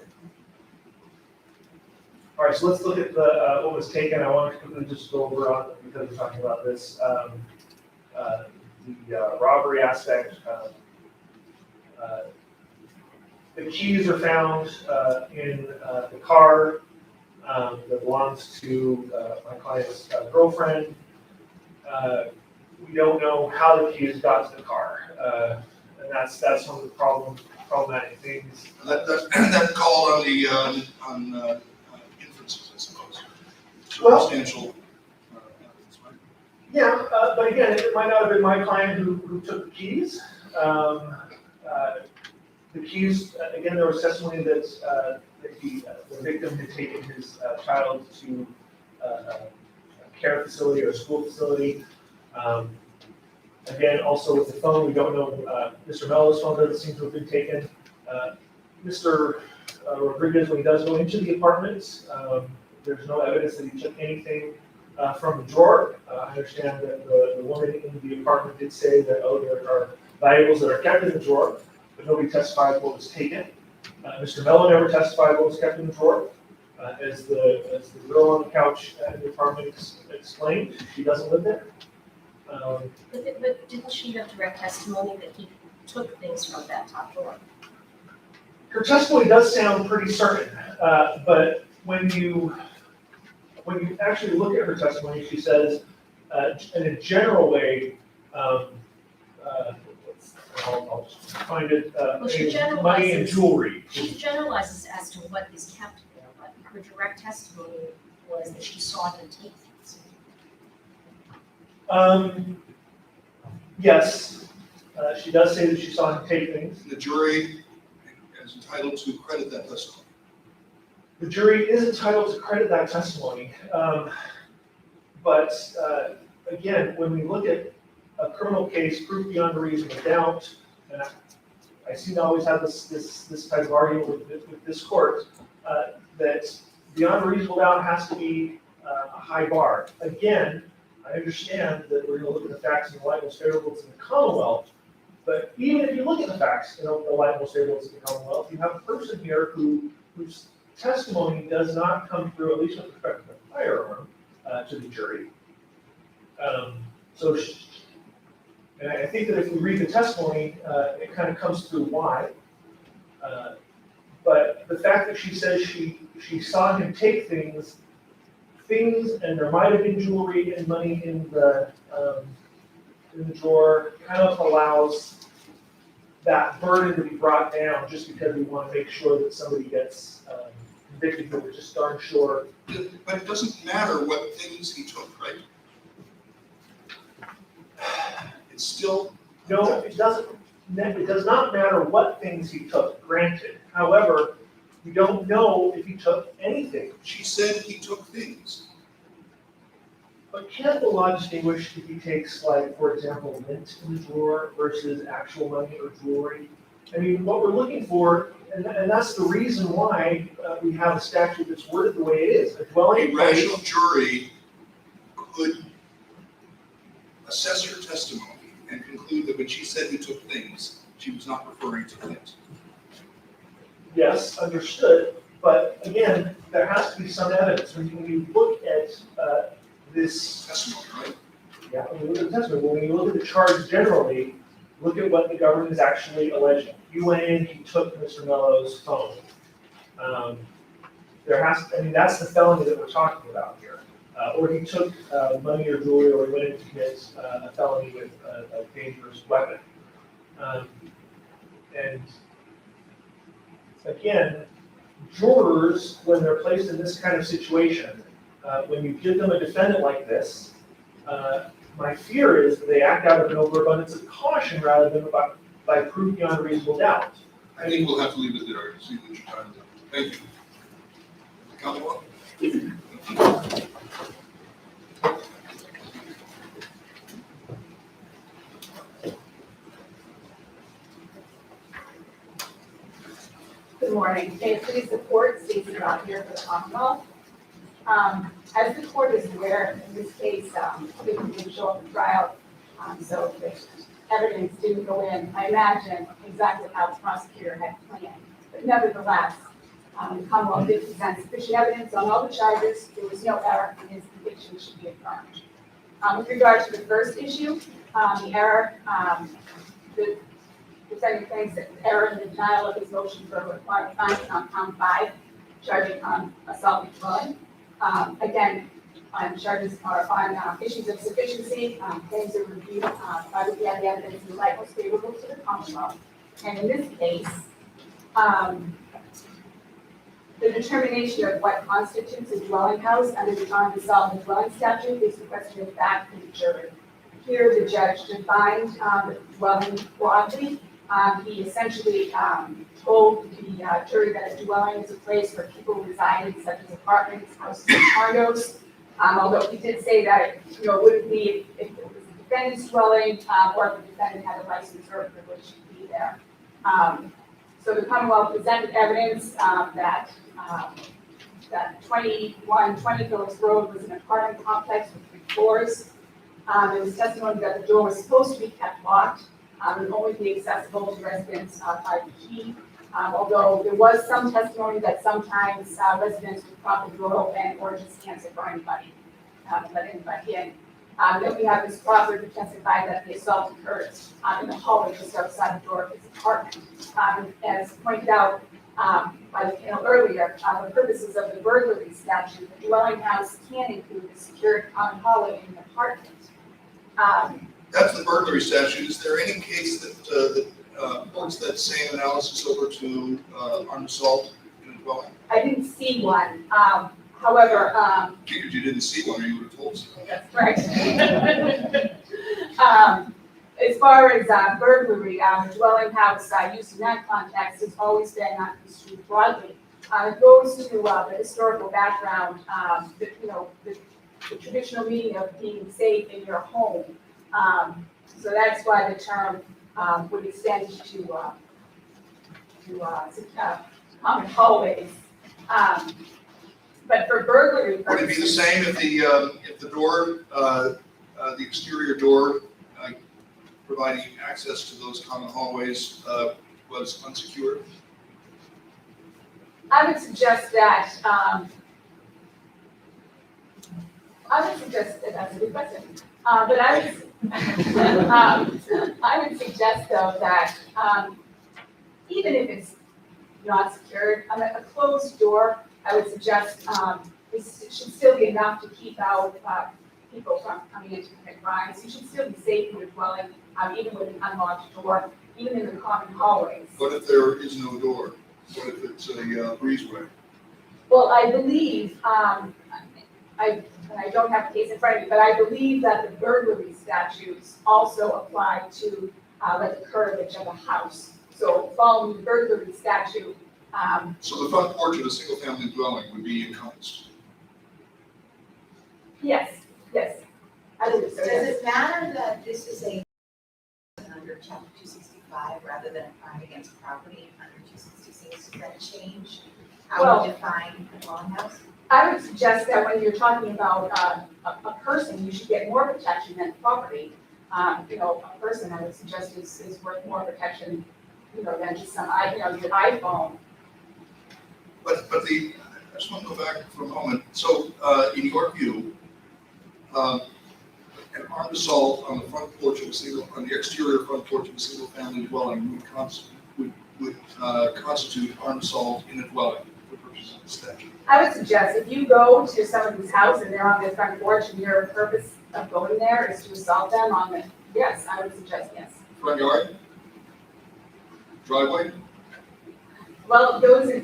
All right, so let's look at what was taken. I want to quickly just go over on, because we're talking about this, the robbery aspect. The keys are found in the car that belongs to my client's girlfriend. We don't know how the keys got to the car, and that's one of the problems problematic things. That called on the, inferences, I suppose. Well- Substantial evidence, right? Yeah, but again, it might not have been my client who took the keys. The keys, again, there was testimony that the victim had taken his child to a care facility or a school facility. Again, also with the phone, we don't know, Mr. Mello's phone doesn't seem to have been taken. Mr. Rodriguez, when he does go into the apartment, there's no evidence that he took anything from the drawer. I understand that the woman in the apartment did say that, oh, there are valuables that are kept in the drawer, but nobody testified what was taken. Mr. Mello never testified what was kept in the drawer. As the girl on the couch in the apartment explained, she doesn't live there. But didn't she have direct testimony that he took things from that top drawer? Her testimony does sound pretty certain, but when you actually look at her testimony, she says, in a general way, I'll just find it, Well, she money and generalizes. jewelry. She generalizes as to what is kept there, but her direct testimony was that she saw him take things. Yes, she does say that she saw him take things. The jury is entitled to credit that testimony. The jury is entitled to credit that testimony, but again, when we look at a criminal case, proof beyond a reasonable doubt, and I seem to always have this type of argument with this court, that beyond a reasonable doubt has to be a high bar. Again, I understand that we're going to look at the facts in the light most favorable to the Commonwealth, but even if you look at the facts in the light most favorable to the Commonwealth, you have a person here whose testimony does not come through, at least with respect to the firearm, to the jury. And I think that if we read the testimony, it kind of comes through why. But the fact that she says she saw him take things, and there might have been jewelry and money in the drawer, kind of allows that burden to be brought down just because we want to make sure that somebody gets convicted, but we're just darn sure. But it doesn't matter what things he took, right? It's still. No, it doesn't. It does not matter what things he took, granted. However, we don't know if he took anything. She said he took things. But can't the law distinguish if he takes, like, for example, lint in the drawer versus actual money or jewelry? I mean, what we're looking for, and that's the reason why we have a statute that's worded the way it is. A dwelling A rational jury could assess her testimony and conclude that when she said he took things, she was not referring to things. Yes, understood, but again, there has to be some evidence. When you look at this Testimony, right? Yeah, when you look at the testimony, when you look at the charge generally, look at what the government is actually alleging. You went in, you took Mr. Mello's phone. That's the felony that we're talking about here. Or he took money or jewelry, or he went in to commit a felony with a dangerous weapon. And again, jurors, when they're placed in this kind of situation, when you give them a defendant like this, my fear is that they act out of an overabundance of caution rather than by proof beyond a reasonable doubt. I think we'll have to leave it there to see what your time is up. Thank you. Commonwealth? Good morning. May it please the court, Stacey Rock here for the Commonwealth. As the court is aware, in this case, we didn't show up at trial, so the evidence didn't go in. I imagine exactly how the prosecutor had planned. But nevertheless, the Commonwealth did present sufficient evidence on all the charges. There was no error, and his conviction should be affirmed. With regard to the first issue, the error, the defendant claims that error in the denial of his motion for a required finding on count 5, charging on assault with blood. Again, charges are on issues of sufficiency, claims are reviewed by the evidence in the light most favorable to the Commonwealth. And in this case, The determination of what constitutes a dwelling house under the Untitled Dwelling Statute is requested back to the jury. Here, the judge defined the dwelling broadly. He essentially told the jury that a dwelling is a place where people reside, such as apartments, houses, and condos. Although he did say that it wouldn't be if it was a defendant's dwelling or if the defendant had a license or a privilege to be there. So the Commonwealth presented evidence that 2120 Phillips Road was an apartment complex with 3 floors. There was testimony that the door was supposed to be kept locked and only be accessible to residents by the key. Although there was some testimony that sometimes residents would prop the door open or just answer for anybody, let anybody in. Then we have this Crawford who testified that the assault occurred in the hallway just outside the door of his apartment. As pointed out by the panel earlier, the purposes of the burglary statute, the dwelling house can include a secured common hallway in an apartment. That's the burglary statute. Is there any case that ports that same analysis over to armed assault in a dwelling? I didn't see one. However, Because you didn't see one, or you would have told us. that's right. As far as burglary, the dwelling house used in that context has always been construed broadly. It goes to the historical background, the traditional meaning of being safe in your home. So that's why the term would extend to common hallways. But for burglary purposes, Would it be the same if the door, the exterior door providing access to those common hallways was unsecured? I would suggest that. That's a good question. But I would suggest though that even if it's not secured, a closed door, I would suggest it should still be enough to keep out people from coming in to commit crimes. You should still be safe in your dwelling, even with an unlocked door, even in the common hallways. What if there is no door? What if it's a breezeway? Well, I believe, I don't have the case in front of me, but I believe that the burglary statutes also apply to like the curtilage of a house. So following the burglary statute. So the front porch of a single-family dwelling would be encompassed? Yes, I believe so. Does Yes. it matter that this is under chapter 265 rather than a crime against property under 266? Does that change how we define a dwelling house? I would suggest that when you're talking about a person, you should get more protection than property. A person I would suggest is worth more protection, than just your iPhone. But I just want to go back for a moment. So in your view, an armed assault on the front porch of on the exterior front porch of a single-family dwelling would constitute armed assault in a dwelling for purposes of the statute? I would suggest if you go to somebody's house and they're on their front porch and your purpose of going there is to assault them yes, I would suggest yes. Front yard? Driveway? Well, those are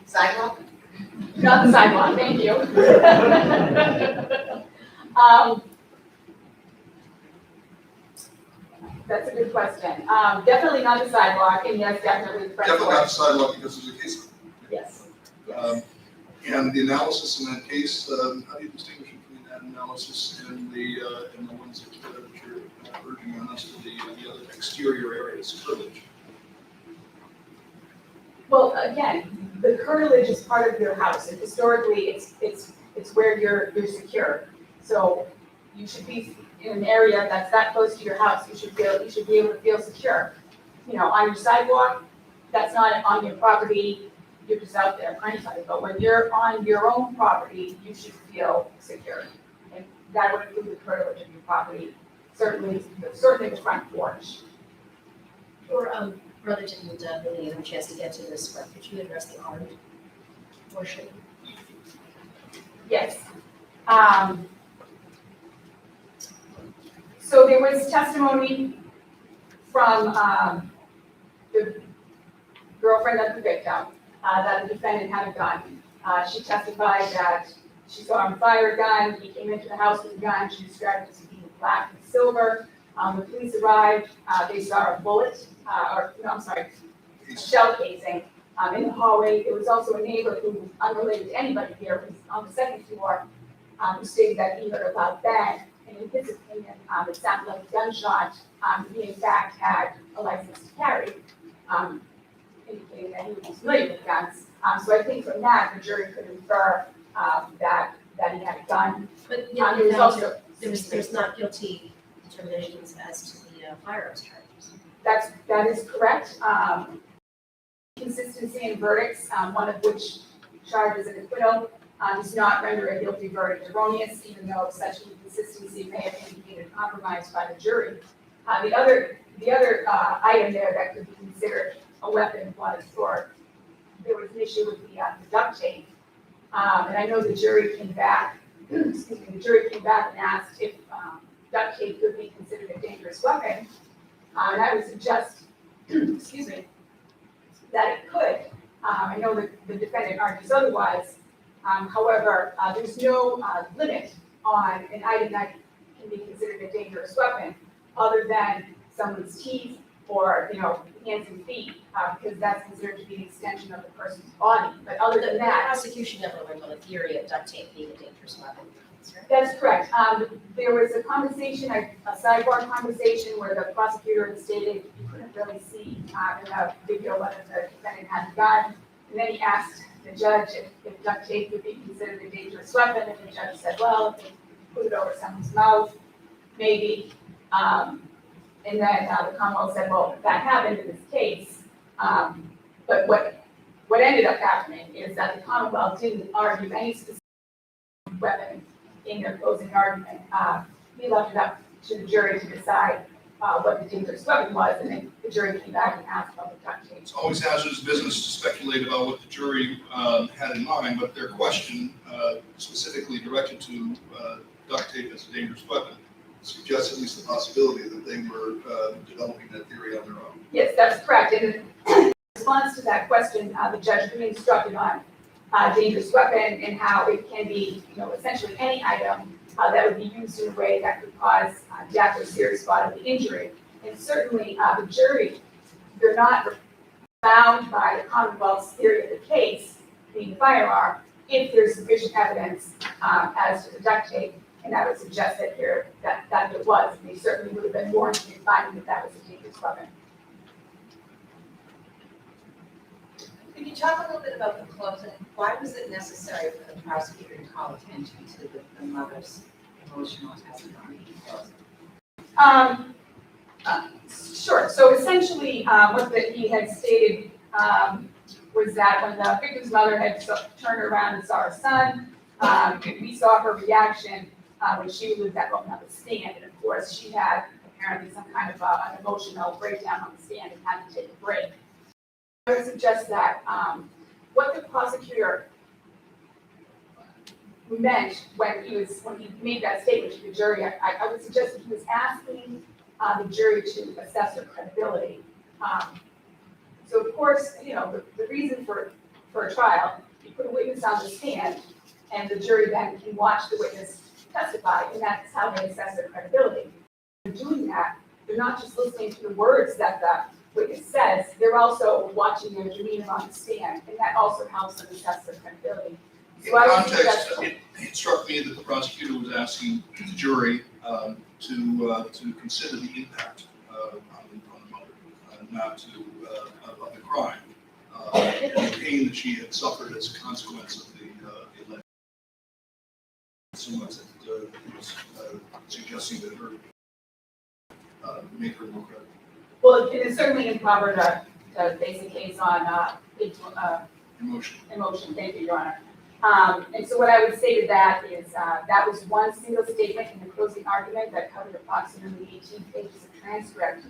Sidewalk? not the sidewalk, thank you. That's a good question. Definitely not the sidewalk, and yes, definitely the front Definitely not the porch. sidewalk because there's a case. Yes. And the analysis in that case, how do you distinguish between that analysis and the ones that you're urging on us to the other exterior areas, curtilage? Well, again, the curtilage is part of your house, and historically, it's where you're secure. So you should be in an area that's that close to your house. You should be able to feel secure. On your sidewalk, that's not on your property. You're just out there anybody. But when you're on your own property, you should feel secure, and that would include the curtilage of your property. Certainly the front porch. Your brother didn't really have a chance to get to this, but could you address the armed portion? Yes. So there was testimony from the girlfriend of the victim, that the defendant had a gun. She testified that she saw him fire a gun, he came into the house with a gun, she described it as being black and silver. The police arrived, they saw a bullet, a shell casing in the hallway. There was also a neighbor who was unrelated to anybody here, who was on the second floor, who stated that he heard a loud bang, and in his opinion, it sounded like a gunshot. He in fact had a license to carry, indicating that he was familiar with guns. So I think from that, the jury could infer that he had a gun. But There was also, there's not guilty determinations as to the firearms charges. that is correct. Consistency in verdicts, one of which charges an acquittal, does not render a guilty verdict erroneous, even though such inconsistency may have indicated compromise by the jury. The other item there that could be considered a weapon was, or there was an issue with the duct tape. And I know the jury came back, and asked if duct tape could be considered a dangerous weapon. And I would suggest, that it could. I know that the defendant argues otherwise. However, there's no limit on an item that can be considered a dangerous weapon other than someone's teeth or, hands and feet, because that's considered to be an extension of the person's body. But other than The that, prosecution never went on the theory of duct tape being a dangerous weapon. that's correct. There was a conversation, a sidebar conversation where the prosecutor had stated you couldn't really see in the video whether the defendant had a gun. And then he asked the judge if duct tape would be considered a dangerous weapon, and the judge said, well, if you put it over someone's mouth, maybe. And then the Commonwealth said, well, that happened in this case. But what ended up happening is that the Commonwealth didn't argue any specific weapon in their closing argument. We left it up to the jury to decide what the dangerous weapon was, and then the jury came back and asked about the duct tape. It's always hazardous business to speculate about what the jury had in mind, but their question specifically directed to duct tape as a dangerous weapon suggests at least the possibility that they were developing that theory on their own. Yes, that's correct. And in response to that question, the judge instructed on dangerous weapon and how it can be, essentially any item that would be used in a way that could cause death or serious bodily injury. And certainly the jury, they're not bound by the Commonwealth's theory of the case, being the firearm, if there's sufficient evidence as to the duct tape. And I would suggest that here that it was. They certainly would have been warranted in finding that was a dangerous weapon. Could you talk a little bit about the closing? Why was it necessary for the prosecutor to call attention to the mother's emotional testimony in closing? Sure. So essentially, what he had stated was that when the victim's mother had turned around and saw her son, we saw her reaction when she was at on the stand. And of course, she had apparently some kind of an emotional breakdown on the stand and had to take a break. I would suggest that what the prosecutor meant when he made that statement to the jury, I would suggest that he was asking the jury to assess their credibility. So of course, the reason for a trial, you put a witness on the stand, and the jury then can watch the witness testify, and that's how they assess their credibility. In doing that, they're not just listening to the words that the witness says, they're also watching their demeanor on the stand, and that also helps them assess their credibility. In So I would context, suggest- it struck me that the prosecutor was asking the jury to consider the impact on the mother, not to of the crime, and the pain that she had suffered as a consequence of the alleged. So much that it was suggesting that her make her more credible. Well, it is certainly improper to base a case on Emotion. Thank you, Your Honor. And so what I would say to that is that was one single statement in the closing argument that covered approximately 18 pages of transcript.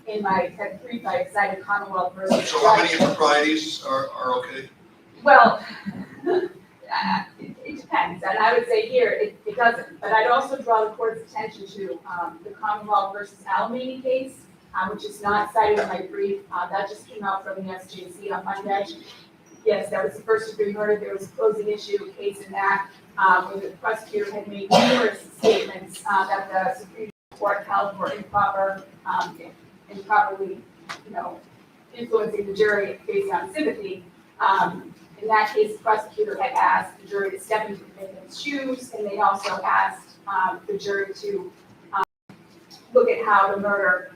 In my brief, I cited Commonwealth versus. So how many improprieties are okay? Well, it depends, and I would say here it doesn't. But I'd also draw the court's attention to the Commonwealth versus Alamany case. which is not cited in my brief. That just came out from the SJC on Monday. Yes, that was the first degree murder. There was a closing issue case in that, where the prosecutor had made numerous statements that the Supreme Court held were improper, improperly, influencing the jury based on sympathy. In that case, the prosecutor had asked the jury to step into the victim's shoes, and they also asked the jury to look at how the murder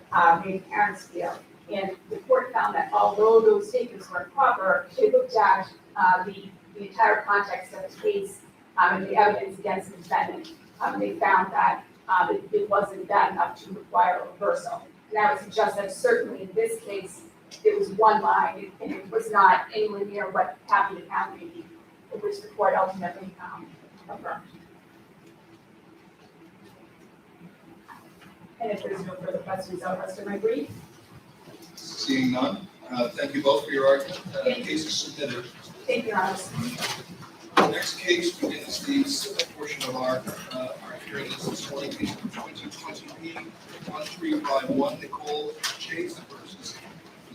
made parents feel. And the court found that although those statements were improper, they looked at the entire context of the case and the evidence against the defendant. They found that it wasn't bad enough to require a reversal. And I would suggest that certainly in this case, it was one line, and it was not anywhere near what happened in County, which the court ultimately affirmed. And if there's no further questions, I'll rest of my brief. Seeing none, thank you both for your argument. The case is submitted. Thank you, Your Honor. The next case begins the civil portion of our hearing. This is 2020 1351 Nicole Chase versus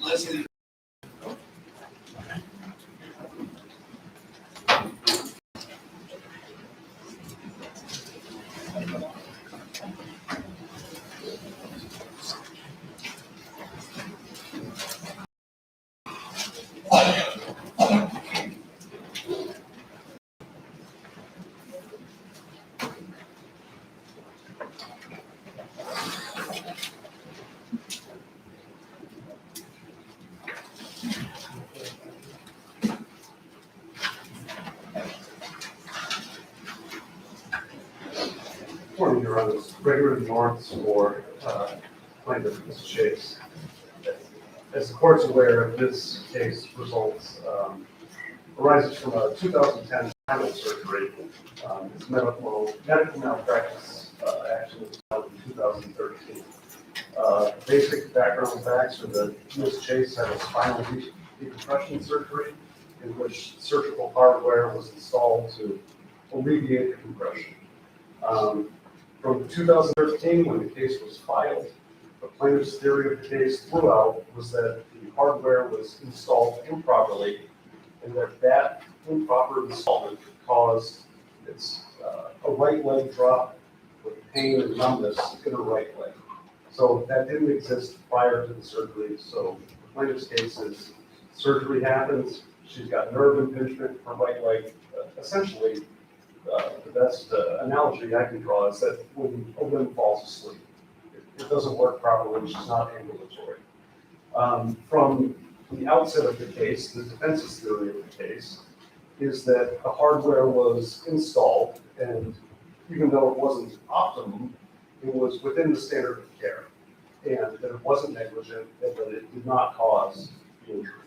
Leslie. Morning, Your Honor. Gregory Lawrence for plaintiff, Ms. Chase. As the court's aware, this case results arises from a 2010 spinal surgery. It's medical malpractice action that was filed in 2013. Basic background facts are that Ms. Chase had a spinal decompression surgery in which surgical hardware was installed to alleviate the compression. From 2013, when the case was filed, the plaintiff's theory of the case throughout was that the hardware was installed improperly and that improper installment caused a right leg drop with pain and numbness in her right leg. So that didn't exist prior to the surgery. So the plaintiff's case is surgery happens, she's got nerve impingement in her right leg. Essentially, the best analogy I can draw is that when a limb falls asleep, it doesn't work properly, she's not ambulatory. From the outset of the case, the defense's theory of the case is that the hardware was installed, and even though it wasn't optimum, it was within the standard of care, and that it wasn't negligent, and that it did not cause the injury.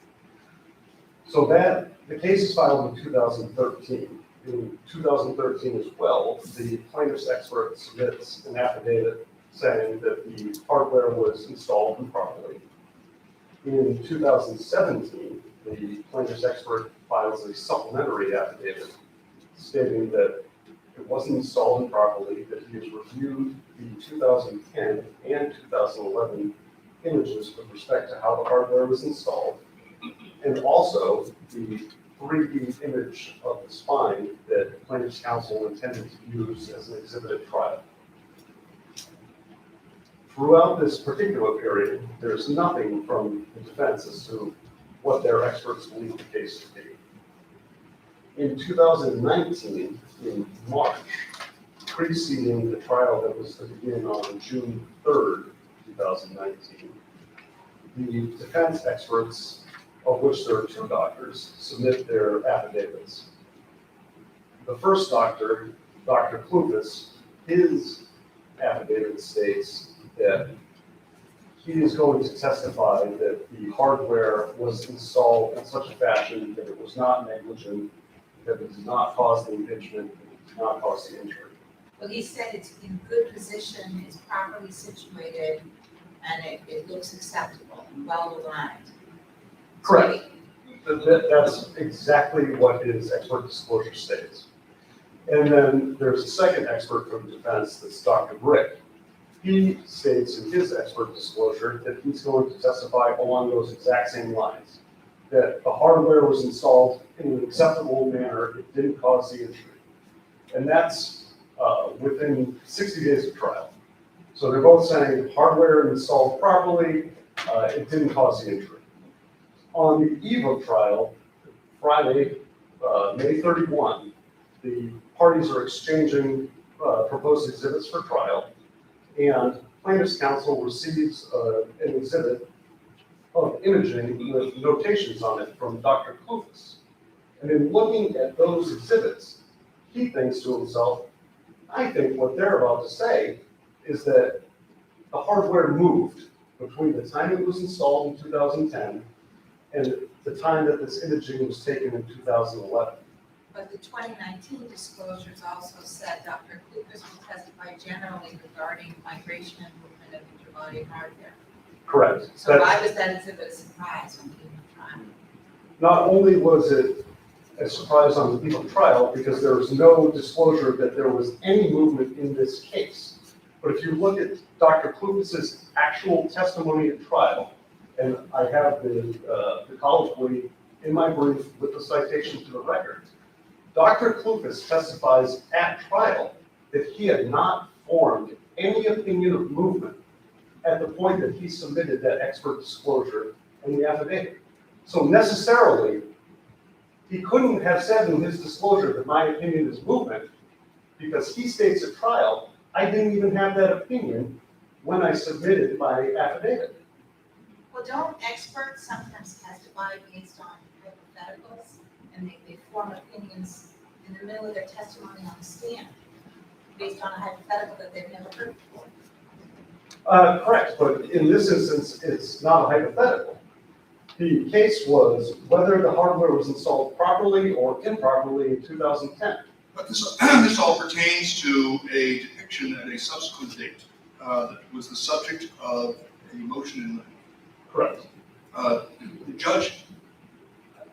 So the case is filed in 2013. In 2013 as well, the plaintiff's expert submits an affidavit saying that the hardware was installed improperly. In 2017, the plaintiff's expert files a supplementary affidavit stating that it wasn't installed improperly, that he has reviewed the 2010 and 2011 images with respect to how the hardware was installed, and also the 3D image of the spine that plaintiff's counsel intended to use as an exhibit at trial. Throughout this particular period, there's nothing from the defense as to what their experts believe the case to be. In 2019, in March, preceding the trial that was to begin on June 3rd, 2019, the defense experts, of which there are two doctors, submit their affidavits. The first doctor, Dr. Klufus, his affidavit states that he is going to testify that the hardware was installed in such a fashion that it was not negligent, that it did not cause the impingement, that it did not cause the injury. Well, he said it's in good position, it's properly situated, and it looks acceptable and well aligned. Correct. That's exactly what his expert disclosure states. And then there's a second expert from the defense, that's Dr. Brick. He states in his expert disclosure that he's going to testify along those exact same lines, that the hardware was installed in an acceptable manner, it didn't cause the injury. And that's within 60 days of trial. So they're both saying hardware installed properly, it didn't cause the injury. On the eve of trial, Friday, May 31, the parties are exchanging proposed exhibits for trial, and plaintiff's counsel receives an exhibit of imaging with notations on it from Dr. Klufus. And in looking at those exhibits, he thinks to himself, I think what they're about to say is that the hardware moved between the time it was installed in 2010 and the time that this imaging was taken in 2011. But the 2019 disclosures also said Dr. Klukas will testify generally regarding migration and movement of interbody hardware. Correct. So why was that exhibit a surprise when he was trying? Not only was it a surprise on the eve of trial, because there was no disclosure that there was any movement in this case, but if you look at Dr. Klufus's actual testimony at trial, and I have the colloquy in my brief with the citation to the record, Dr. Klufus testifies at trial that he had not formed any opinion of movement at the point that he submitted that expert disclosure in the affidavit. So necessarily, he couldn't have said in his disclosure that my opinion is movement, because he states at trial, I didn't even have that opinion when I submitted my affidavit. Well, don't experts sometimes testify based on hypotheticals, and they form opinions in the middle of their testimony on the stand, based on a hypothetical that they've never heard before? Correct, but in this instance, it's not a hypothetical. The case was whether the hardware was installed properly or improperly in 2010. But this all pertains to a depiction at a subsequent date that was the subject of a motion in limine. Correct. The judge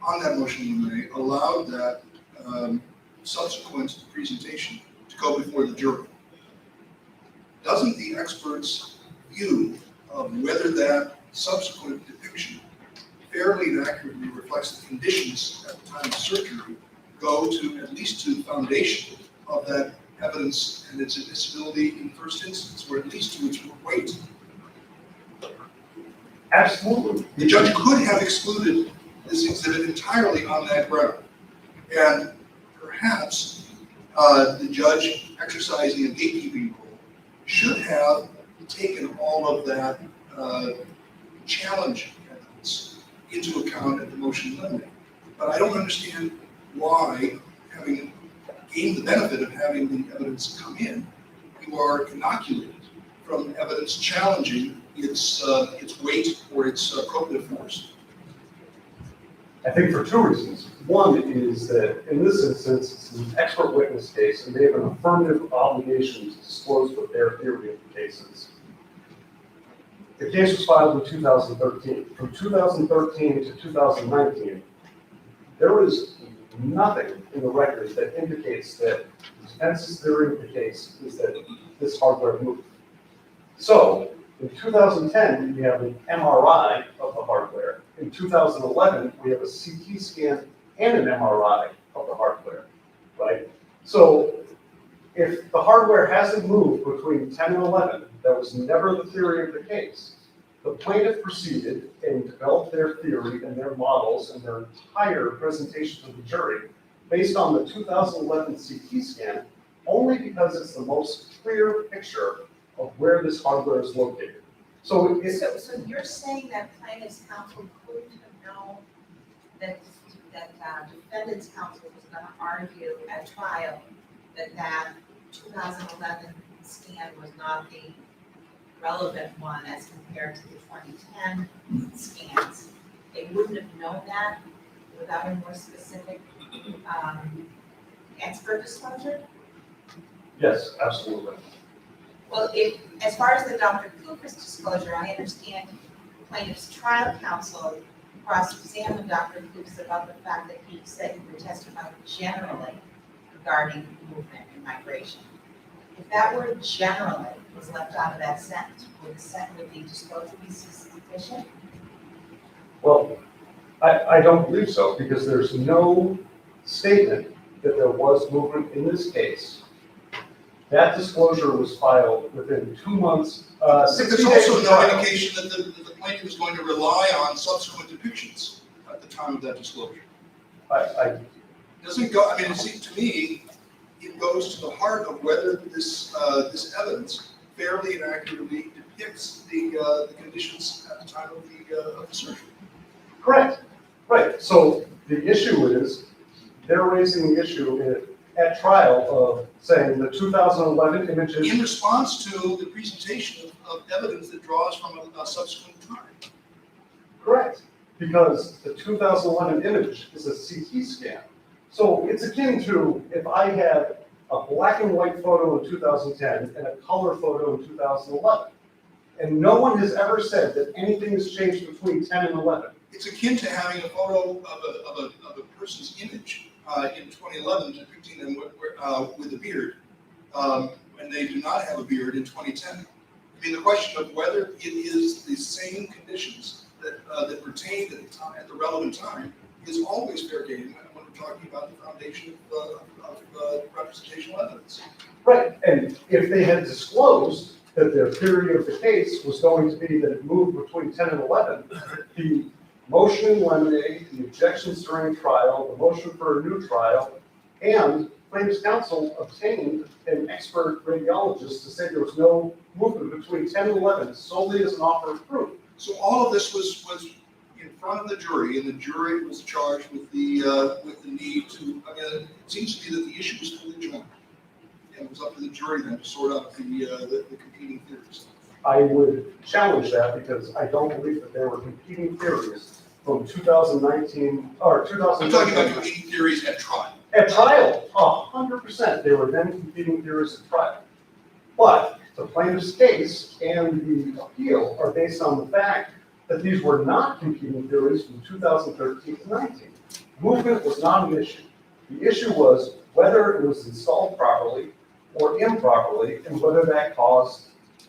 on that motion in limine allowed that subsequent presentation to go before the jury. Doesn't the expert's view of whether that subsequent depiction fairly and accurately reflects the conditions at the time of surgery go to at least to the foundation of that evidence and its admissibility in the first instance, or at least to its weight? Absolutely. The judge could have excluded this exhibit entirely on that ground. And perhaps the judge exercising a gatekeeping role should have taken all of that challenge evidence into account at the motion in limine. But I don't understand why, having gained the benefit of having the evidence come in, you are inoculated from evidence challenging its weight or its probative force. I think for two reasons. One is that in this instance, it's an expert witness case, and they have an affirmative obligation to disclose what their theory of the case is. The case was filed in 2013. From 2013 to 2019, there was nothing in the record that indicates that the defense's theory of the case is that this hardware moved. So, in 2010, we have an MRI of the hardware. In 2011, we have a CT scan and an MRI of the hardware, right? So, if the hardware hasn't moved between 10 and 11, that was never the theory of the case. The plaintiff proceeded and developed their theory and their models and their entire presentation to the jury based on the 2011 CT scan, only because it's the most clear picture of where this hardware is located. So you're saying that plaintiff's counsel couldn't have known that defendant's counsel was going to argue at trial that 2011 scan was not the relevant one as compared to the 2010 scans. They wouldn't have known that without a more specific expert disclosure? yes, absolutely. Well, as far as the Dr. Cooper's disclosure, I understand plaintiff's trial counsel cross-examined Dr. Cooper about the fact that he said he would testify generally regarding movement and migration. If that word generally was left out of that sentence? Would the disclosure be sufficient? Well, I don't believe so, because there's no statement that there was movement in this case. That disclosure was filed within 2 months, 60 There's days also of no trial. indication that the plaintiff is going to rely on subsequent depictions at the time of that disclosure. I Doesn't go, I mean, it seems to me, it goes to the heart of whether this evidence fairly and accurately depicts the conditions at the time of the surgery. Correct, right. So the issue is, they're raising the issue at trial of saying the 2011 images. In response to the presentation of evidence that draws from a subsequent time. Correct, because the 2011 image is a CT scan. So it's akin to if I had a black and white photo in 2010 and a color photo in 2011. And no one has ever said that anything has changed between 10 and 11. It's akin to having a photo of a person's image in 2011 depicting them with a beard, and they do not have a beard in 2010. I mean, the question of whether it is the same conditions that pertained at the relevant time is always fair game when we're talking about the foundation of representational evidence. Right, and if they had disclosed that their theory of the case was going to be that it moved between 10 and 11, the motion in limine, the objections during trial, the motion for a new trial, and plaintiff's counsel obtained an expert radiologist to say there was no movement between 10 and 11 solely as an offer of proof. So all of this was in front of the jury, and the jury was charged with the need to. I mean, it seems to me that the issue was fully joined, and it was up to the jury then to sort out the competing theories. I would challenge that because I don't believe that there were competing theories from 2019 or I'm talking about 2019. competing theories at trial. At trial, 100%, they were then competing theories at trial. But the plaintiff's case and the appeal are based on the fact that these were not competing theories from 2013 to 19. Movement was not an issue. The issue was whether it was installed properly or improperly and whether that caused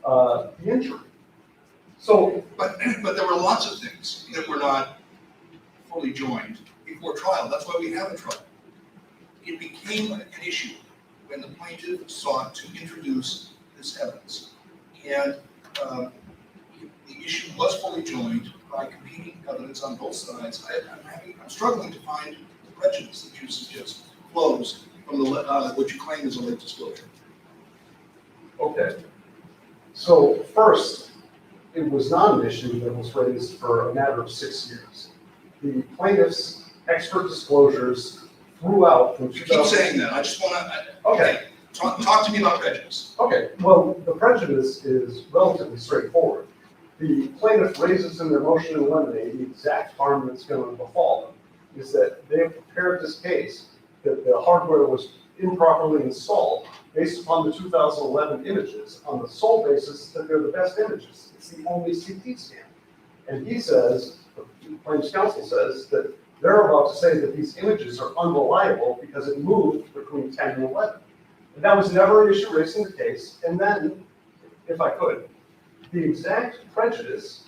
the injury. So, But there were lots of things that were not fully joined before trial. That's why we have a trial. It became an issue when the plaintiff sought to introduce this evidence. And the issue was fully joined by competing evidence on both sides. I'm struggling to find the prejudice that you suggest flows from what you claim is a late disclosure. okay. So first, it was not an issue that was raised for a matter of 6 years. The plaintiff's expert disclosures throughout from You 2000. keep saying that. I just want to. Okay. Talk to me about prejudice. Okay, well, the prejudice is relatively straightforward. The plaintiff raises in their motion to eliminate the exact harm that's going to befall them, is that they have prepared this case that the hardware was improperly installed based upon the 2011 images on the sole basis that they're the best images. It's the only CT scan. And he says, the plaintiff's counsel says, that they're about to say that these images are unreliable because it moved between 10 and 11. And that was never an issue raised in the case. And then, if I could, the exact prejudice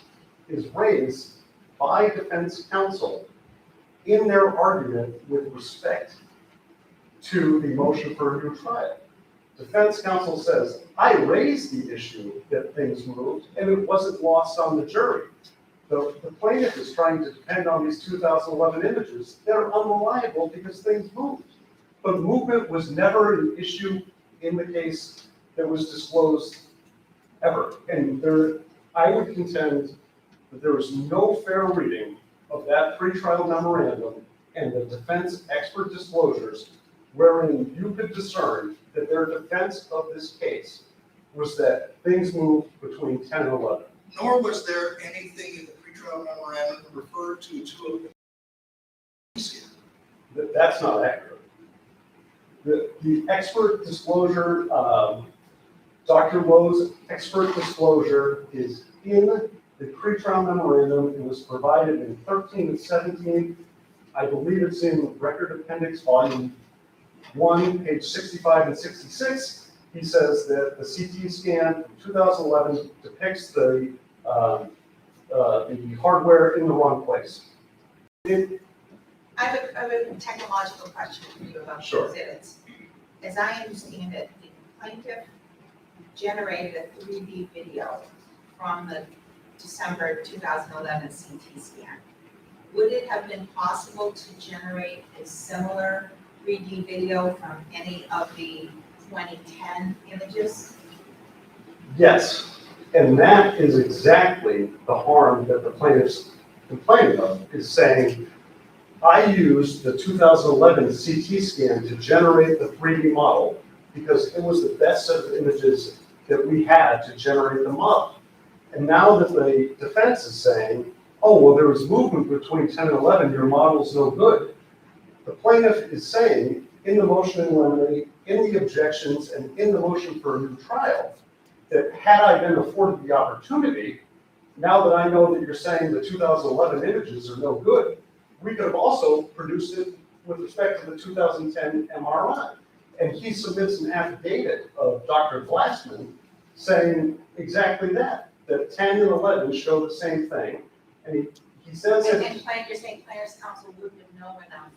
is raised by defense counsel in their argument with respect to the motion for a new trial. Defense counsel says, I raised the issue that things moved, and it wasn't lost on the jury. The plaintiff is trying to depend on these 2011 images that are unreliable because things moved. But movement was never an issue in the case that was disclosed ever. And I would contend that there was no fair reading of that pretrial memorandum and the defense expert disclosures wherein you could discern that their defense of this case was that things moved between 10 and 11. Nor was there anything in the pretrial memorandum that referred to That's not accurate. The expert disclosure, Dr. Lowe's expert disclosure is in the pretrial memorandum. It was provided in 13 and 17. I believe it's in Record Appendix Volume 1, page 65 and 66. he says that the CT scan from 2011 depicts the hardware in the wrong place. I have a technological question for you about Sure. the exhibits. As I understand it, the plaintiff generated a 3D video from the December 2011 CT scan. Would it have been possible to generate a similar 3D video from any of the 2010 images? Yes, and that is exactly the harm that the plaintiff's complaining of, is saying, I used the 2011 CT scan to generate the 3D model because it was the best set of images that we had to generate the model. And now that the defense is saying, oh, well, there was movement between 10 and 11, your model's no good. The plaintiff is saying, in the motion in limine, in the objections, and in the motion for a new trial, that had I been afforded the opportunity, now that I know that you're saying the 2011 images are no good, we could have also produced it with respect to the 2010 MRI. And he submits an affidavit of Dr. Glassman saying exactly that 10 and 11 show the same thing. And he says that. And you're saying plaintiff's counsel wouldn't have known enough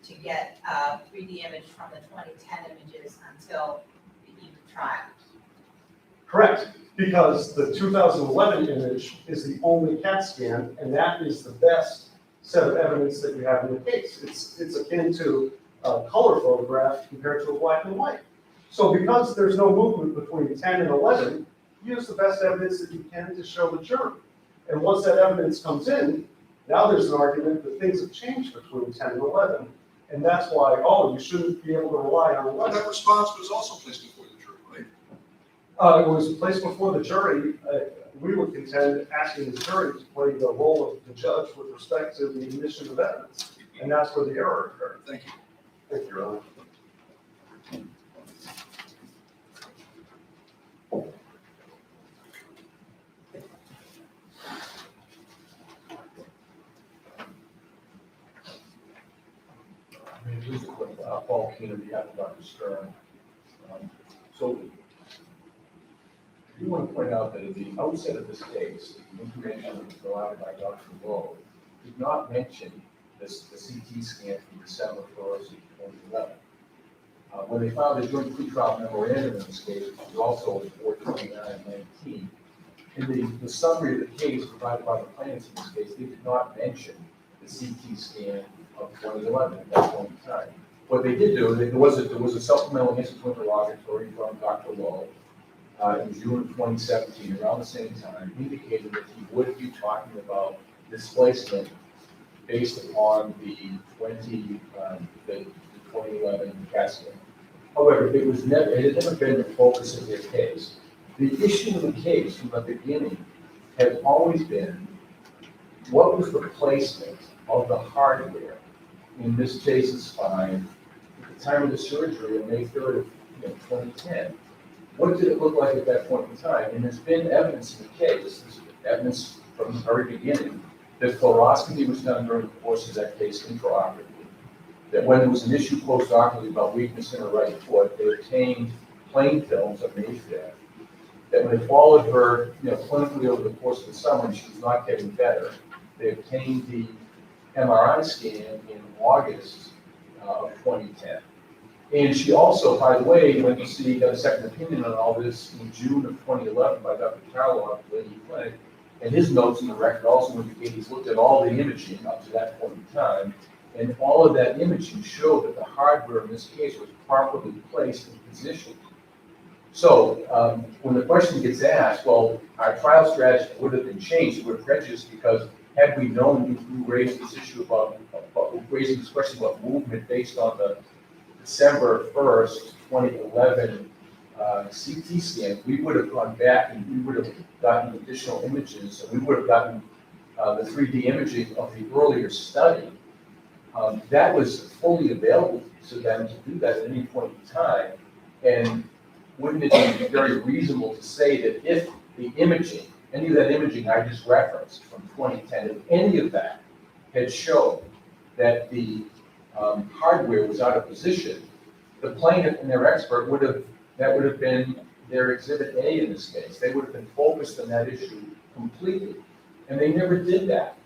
to get a 3D image from the 2010 images until the eve of trial? Correct, because the 2011 image is the only CAT scan, and that is the best set of evidence that you have in the case. It's akin to a color photograph compared to a black and white. So because there's no movement between 10 and 11, use the best evidence that you can to show the jury. And once that evidence comes in, now there's an argument that things have changed between 10 and 11, and that's why, oh, you shouldn't be able to rely on 11. That response was also placed before the jury, right? It was placed before the jury. We would contend asking the jury to play the role of the judge with respect to the admission of evidence, and that's where the error occurred. Thank you. Thank you, Your Honor. Just a quick, Paul Keenan, on behalf of Dr. Stern. So, I do want to point out that at the outset of this case, the information that was provided by Dr. Lowe did not mention the CT scan from December 1st, 2011. When they filed a joint pretrial memorandum in this case, which was also 429-19, in the summary of the case provided by the plaintiffs in this case, they did not mention the CT scan of 2011 at that point in time. What they did do, there was a supplemental answer to interrogatory from Dr. Lowe in June of 2017, around the same time, indicating that he would be talking about displacement based upon the 2011 CAT scan. However, it had never been the focus of their case. The issue of the case from the beginning has always been, what was the placement of the hardware in this case's spine at the time of the surgery on May 3rd of 2010? What did it look like at that point in time? And there's been evidence in the case, there's evidence from the very beginning, that fluoroscopy was done during the course of that case intraoperatively. That when there was an issue postoperatively about weakness in her right foot, they obtained plain films of May 5th. That when they followed her, clinically over the course of the summer, and she was not getting better, they obtained the MRI scan in August of 2010. And she also, by the way, went to see, got a second opinion on all this in June of 2011 by Dr. Carlo at the Lady Clinic. And his notes in the record also indicate he's looked at all the imaging up to that point in time. And all of that imaging showed that the hardware in this case was properly placed and positioned. So when the question gets asked, well, our trial strategy would have been changed, it would have prejudiced, because had we known you raised this issue about raising this question about movement based on the December 1st, 2011 CT scan, we would have gone back and we would have gotten additional images, and we would have gotten the 3D imaging of the earlier study. That was fully available to them to do that at any point in time. And wouldn't it be very reasonable to say that if the imaging, any of that imaging I just referenced from 2010, if any of that had shown that the hardware was out of position, the plaintiff and their expert would have That would have been their exhibit A in this case. They would have been focused on that issue completely. And they never did that.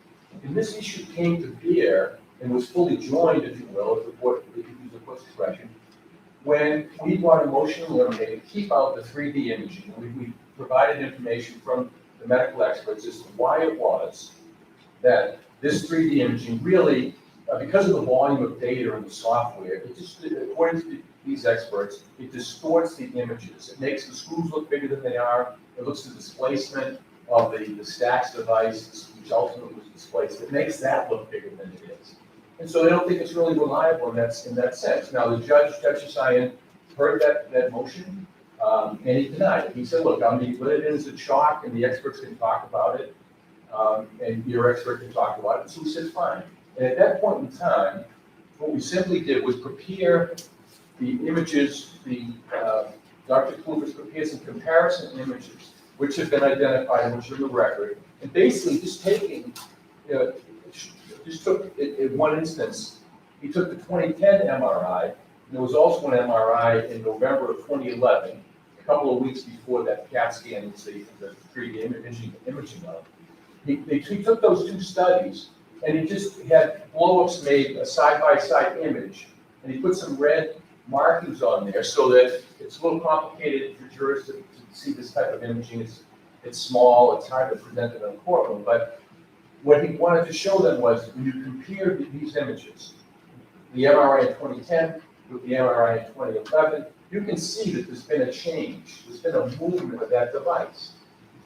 And this issue came to bear and was fully joined, if you will, if the court, if you use the court's expression, when we brought a motion to eliminate and keep out the 3D imaging. We provided information from the medical experts as to why it was that this 3D imaging really, because of the volume of data in the software, it just, according to these experts, it distorts the images. It makes the screws look bigger than they are. It looks at the displacement of the Stax device, which ultimately was displaced. It makes that look bigger than it is. And so they don't think it's really reliable in that sense. Now, the Judge Chassayan, heard that motion, and he denied it. He said, look, I'm going to put it in as a chalk, and the experts can talk about it, and your expert can talk about it. So he said, fine. And at that point in time, what we simply did was prepare the images, Dr. Kluver's prepared some comparison images, which have been identified, which are in the record, and basically just taking, just took, in one instance, he took the 2010 MRI, and there was also an MRI in November of 2011, a couple of weeks before that CAT scan, the 3D imaging of it. He took those two studies, and he just had blow-ups made, a side-by-side image, and he put some red markings on there so that it's a little complicated for jurors to see this type of imaging. It's small, it's hard to present it in a courtroom, but what he wanted to show them was when you compare these images, the MRI in 2010 with the MRI in 2011, you can see that there's been a change. There's been a movement of that device.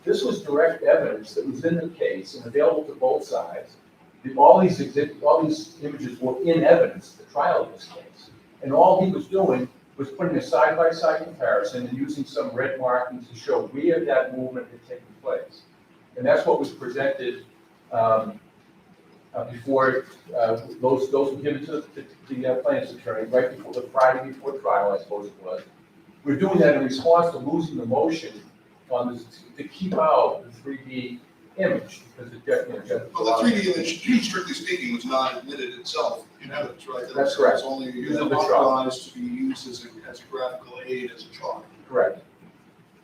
This was direct evidence that was in the case and available to both sides. All these images were in evidence at the trial of this case. And all he was doing was putting a side-by-side comparison and using some red markings to show where that movement had taken place. And that's what was presented before those were given to the plaintiff's attorney right before the Friday before trial, I suppose it was. We're doing that in response to losing the motion on this to keep out the 3D image because the Well, the 3D image, strictly speaking, was not admitted itself in evidence, right? That's correct. It's only Using the chart. authorized to be used as a graphical aid, as a chart. Correct.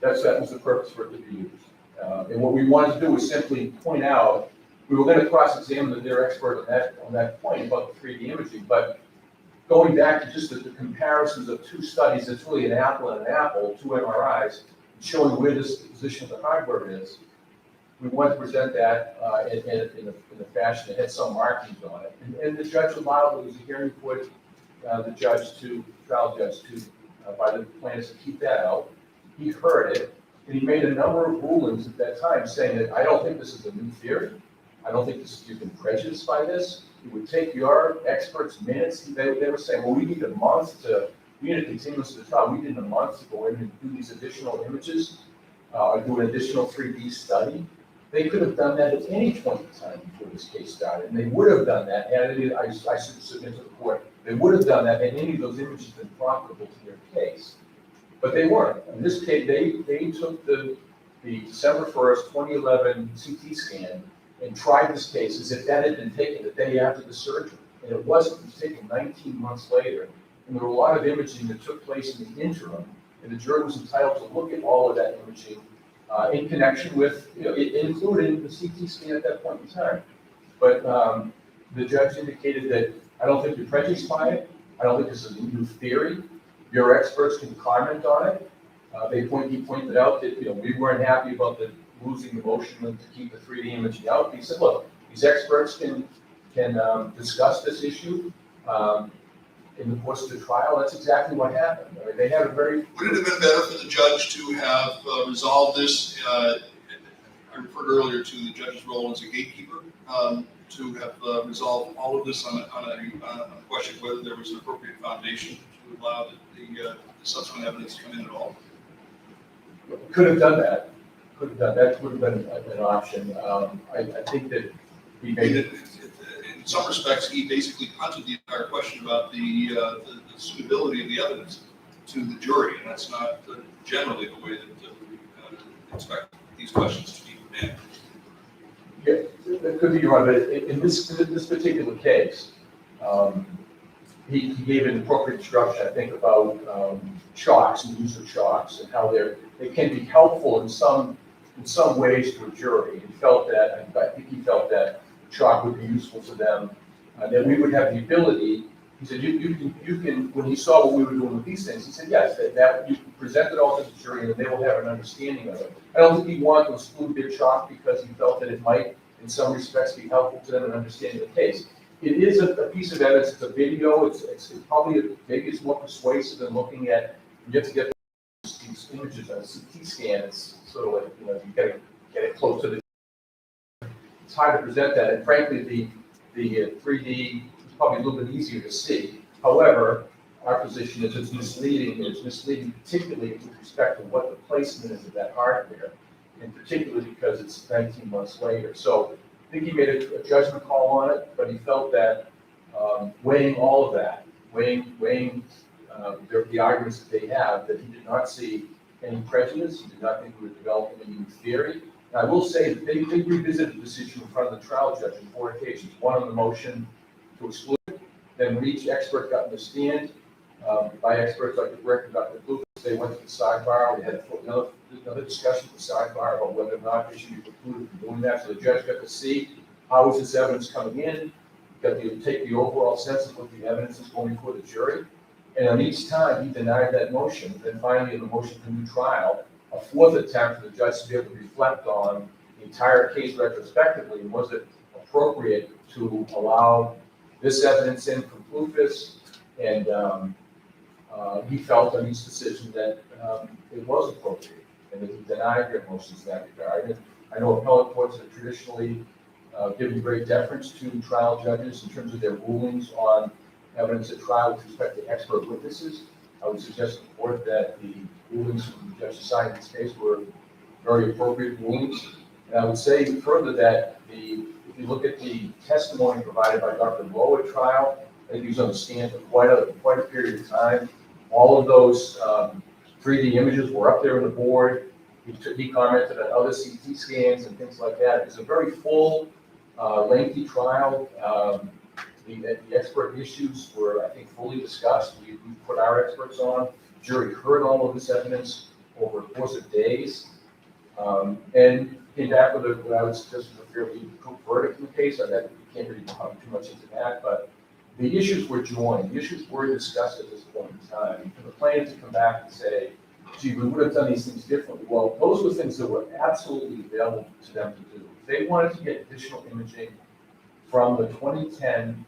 That was the purpose for it to be used. And what we wanted to do was simply point out, we were going to cross-examine their expert on that point about the 3D imaging, but going back to just the comparisons of two studies, it's really an apple and an apple, two MRIs, showing where this position of the hardware is. We wanted to present that in a fashion that had some markings on it. And the judge allowed, it was a hearing for the trial judge by the plaintiffs to keep that out. He heard it, and he made a number of rulings at that time saying that I don't think this is a new theory. I don't think you've been prejudiced by this. It would take your experts minutes. They were saying, well, we need a continuance to the trial. We need a month to go in and do these additional images, or do an additional 3D study. They could have done that at any point in time before this case started, and they would have done that had I submit to the court. They would have done that had any of those images been profitable to their case, but they weren't. In this case, they took the December 1st, 2011 CT scan and tried this case as if that had been taken the day after the surgery, and it wasn't. It was taken 19 months later, and there were a lot of imaging that took place in the interim, and the jury was entitled to look at all of that imaging in connection with, including the CT scan at that point in time. But the judge indicated that I don't think you're prejudiced by it. I don't think this is a new theory. Your experts can comment on it. He pointed out that we weren't happy about losing the motion to keep the 3D imaging out. He said, look, these experts can discuss this issue in the course of the trial. That's exactly what happened. I mean, they had a very... Would it have been better for the judge to have resolved this? I referred earlier to the judge's role as a gatekeeper, to have resolved all of this on a question of whether there was an appropriate foundation to allow the subsequent evidence to come in at all. Could have done that. Could have done that. Would have been an option. I think that he made it. In some respects, he basically punted the entire question about the suitability of the evidence to the jury, and that's not generally the way that we expect these questions to be managed. Yeah, that could be right, but in this particular case, he gave an appropriate instruction, I think, about shocks and use of shocks and how they can be helpful in some ways to a jury. He felt that, I think he felt that shock would be useful to them, that we would have the ability. He said, you can, when he saw what we were doing with these things, he said, yes, that you can present it all to the jury and then they will have an understanding of it. I don't think he wanted to exclude big shock because he felt that it might, in some respects, be helpful to them in understanding the case. It is a piece of evidence, it's a video, it's probably, maybe it's more persuasive than looking at, you have to get these images on a CT scan, it's sort of like, you gotta get it close to the, it's hard to present that, and frankly, the 3D is probably a little bit easier to see. However, our position is it's misleading particularly with respect to what the placement is of that hardware, and particularly because it's 19 months later. So I think he made a judgment call on it, but he felt that weighing all of that, weighing the arguments that they have, that he did not see any prejudice, he did not think we were developing a new theory. And I will say that they revisited this issue in front of the trial judge on 4 occasions, one on the motion to exclude, then when each expert got in the stand, by experts like the director, Dr. Lucas, they went to the sidebar, we had another discussion at the sidebar about whether or not they should be precluded from doing that, so the judge got to see how is this evidence coming in, got to take the overall sense of what the evidence is going before the jury, and on each time he denied that motion. Then finally in the motion for new trial, a 4th attempt for the judge to be able to reflect on the entire case retrospectively, and was it appropriate to allow this evidence in from Clufus, and he felt on each decision that it was appropriate, and that he denied their motions in that regard. And I know appellate courts have traditionally given great deference to trial judges in terms of their rulings on evidence at trial with respect to expert witnesses. I would suggest to the court that the rulings from Judge Desai in this case were very appropriate rulings. And I would say further that if you look at the testimony provided by Dr. Lowe at trial, I think he was on the stand for quite a period of time. All of those 3D images were up there on the board. He commented on other CT scans and things like that. It was a very full, lengthy trial. The expert issues were, I think, fully discussed. We put our experts on. The jury heard all of this evidence over the course of days. And came back with what I would suggest was a fairly true verdict in the case. I can't really talk too much into that, but the issues were joined. The issues were discussed at this point in time. For the plaintiff to come back and say, gee, we would have done these things differently. Well, those were things that were absolutely available to them to do. If they wanted to get additional imaging from the 2010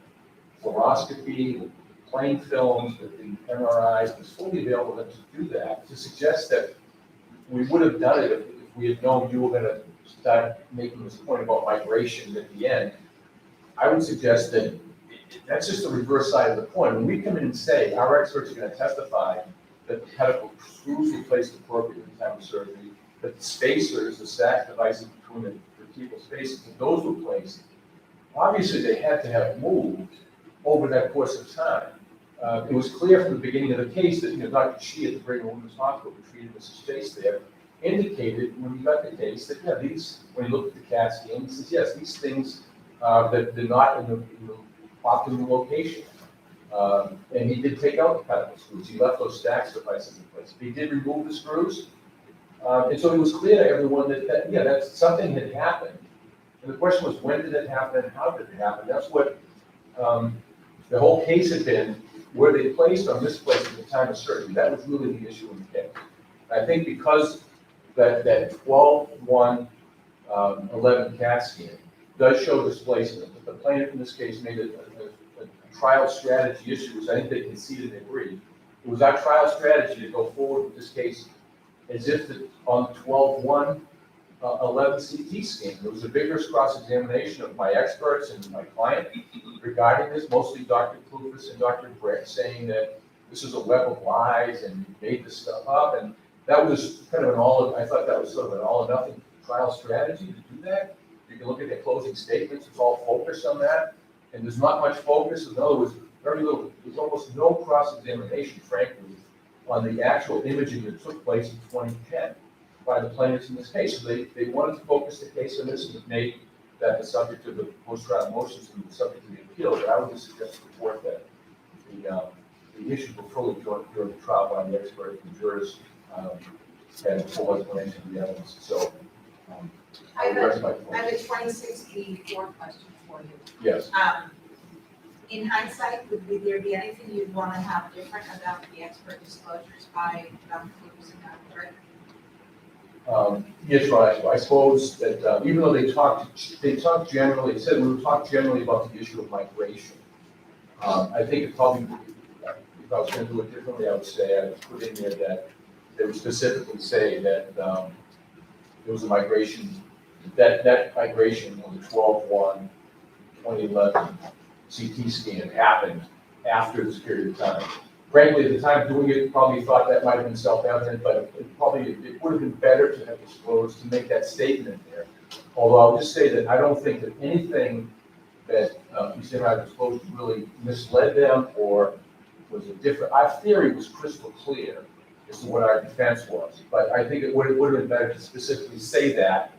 fluoroscopy, the plain films, the MRIs, it was fully available to them to do that. To suggest that we would have done it if we had known you were going to start making this point about migration at the end, I would suggest that that's just the reverse side of the coin. When we come in and say our experts are going to testify that the pedicle screws were placed appropriately at the time of surgery, that the spacers, the sac devices between the vertebral spaces, that those were placed, obviously they had to have moved over that course of time. It was clear from the beginning of the case that Dr. Shi at the Brigham and Women's Hospital, who treated Mrs. Chase there, indicated when we got the case that, when he looked at the CAT scan, he says, yes, these things that they're not in the optimal location. And he did take out the pedicle screws. He left those stack devices in place. He did remove the screws. And so it was clear to everyone that something had happened. And the question was, when did it happen and how did it happen? That's what the whole case had been. Were they placed or misplaced at the time of surgery? That was really the issue in the case. I think because that 12/1/11 CAT scan does show displacement, but the plaintiff in this case made a trial strategy issue, which I think they conceded and agreed. It was our trial strategy to go forward with this case as if on 12/1/11 CT scan. There was a vigorous cross-examination of my experts and my client regarding this, mostly Dr. Clufus and Dr. Brick, saying that this is a web of lies and you made this stuff up. And that was kind of I thought that was sort of an all or nothing trial strategy to do that. You can look at their closing statements, it's all focused on that. And there's not much focus. In other words, very little, there's almost no cross-examination, frankly, on the actual imaging that took place in 2010 by the plaintiffs in this case. So they wanted to focus the case on this and have made that the subject of the post-trial motions and the subject of the appeal. But I would just suggest to the court that the issues were fully during the trial by the expert, the jurors had full explanation of the evidence, so. I have rest my a point. 26B4 question for you. Yes. In hindsight, would there be anything you'd want to have different about the expert disclosures by Cruz and Alfred? Yes, right. I suppose that even though they talked generally, it said we would talk generally about the issue of migration. I think it probably, if I was going to do it differently, I would say I would put in there that they would specifically say that there was a migration, that migration on the 12/1/2011 CT scan happened after this period of time. Frankly, at the time doing it, probably thought that might have been self-evident, but it would have been better to have disclosed, to make that statement there. Although I'll just say that I don't think that anything that Mr. and I disclosed really misled them or was a different, our theory was crystal clear as to what our defense was. But I think it would have been better to specifically say that.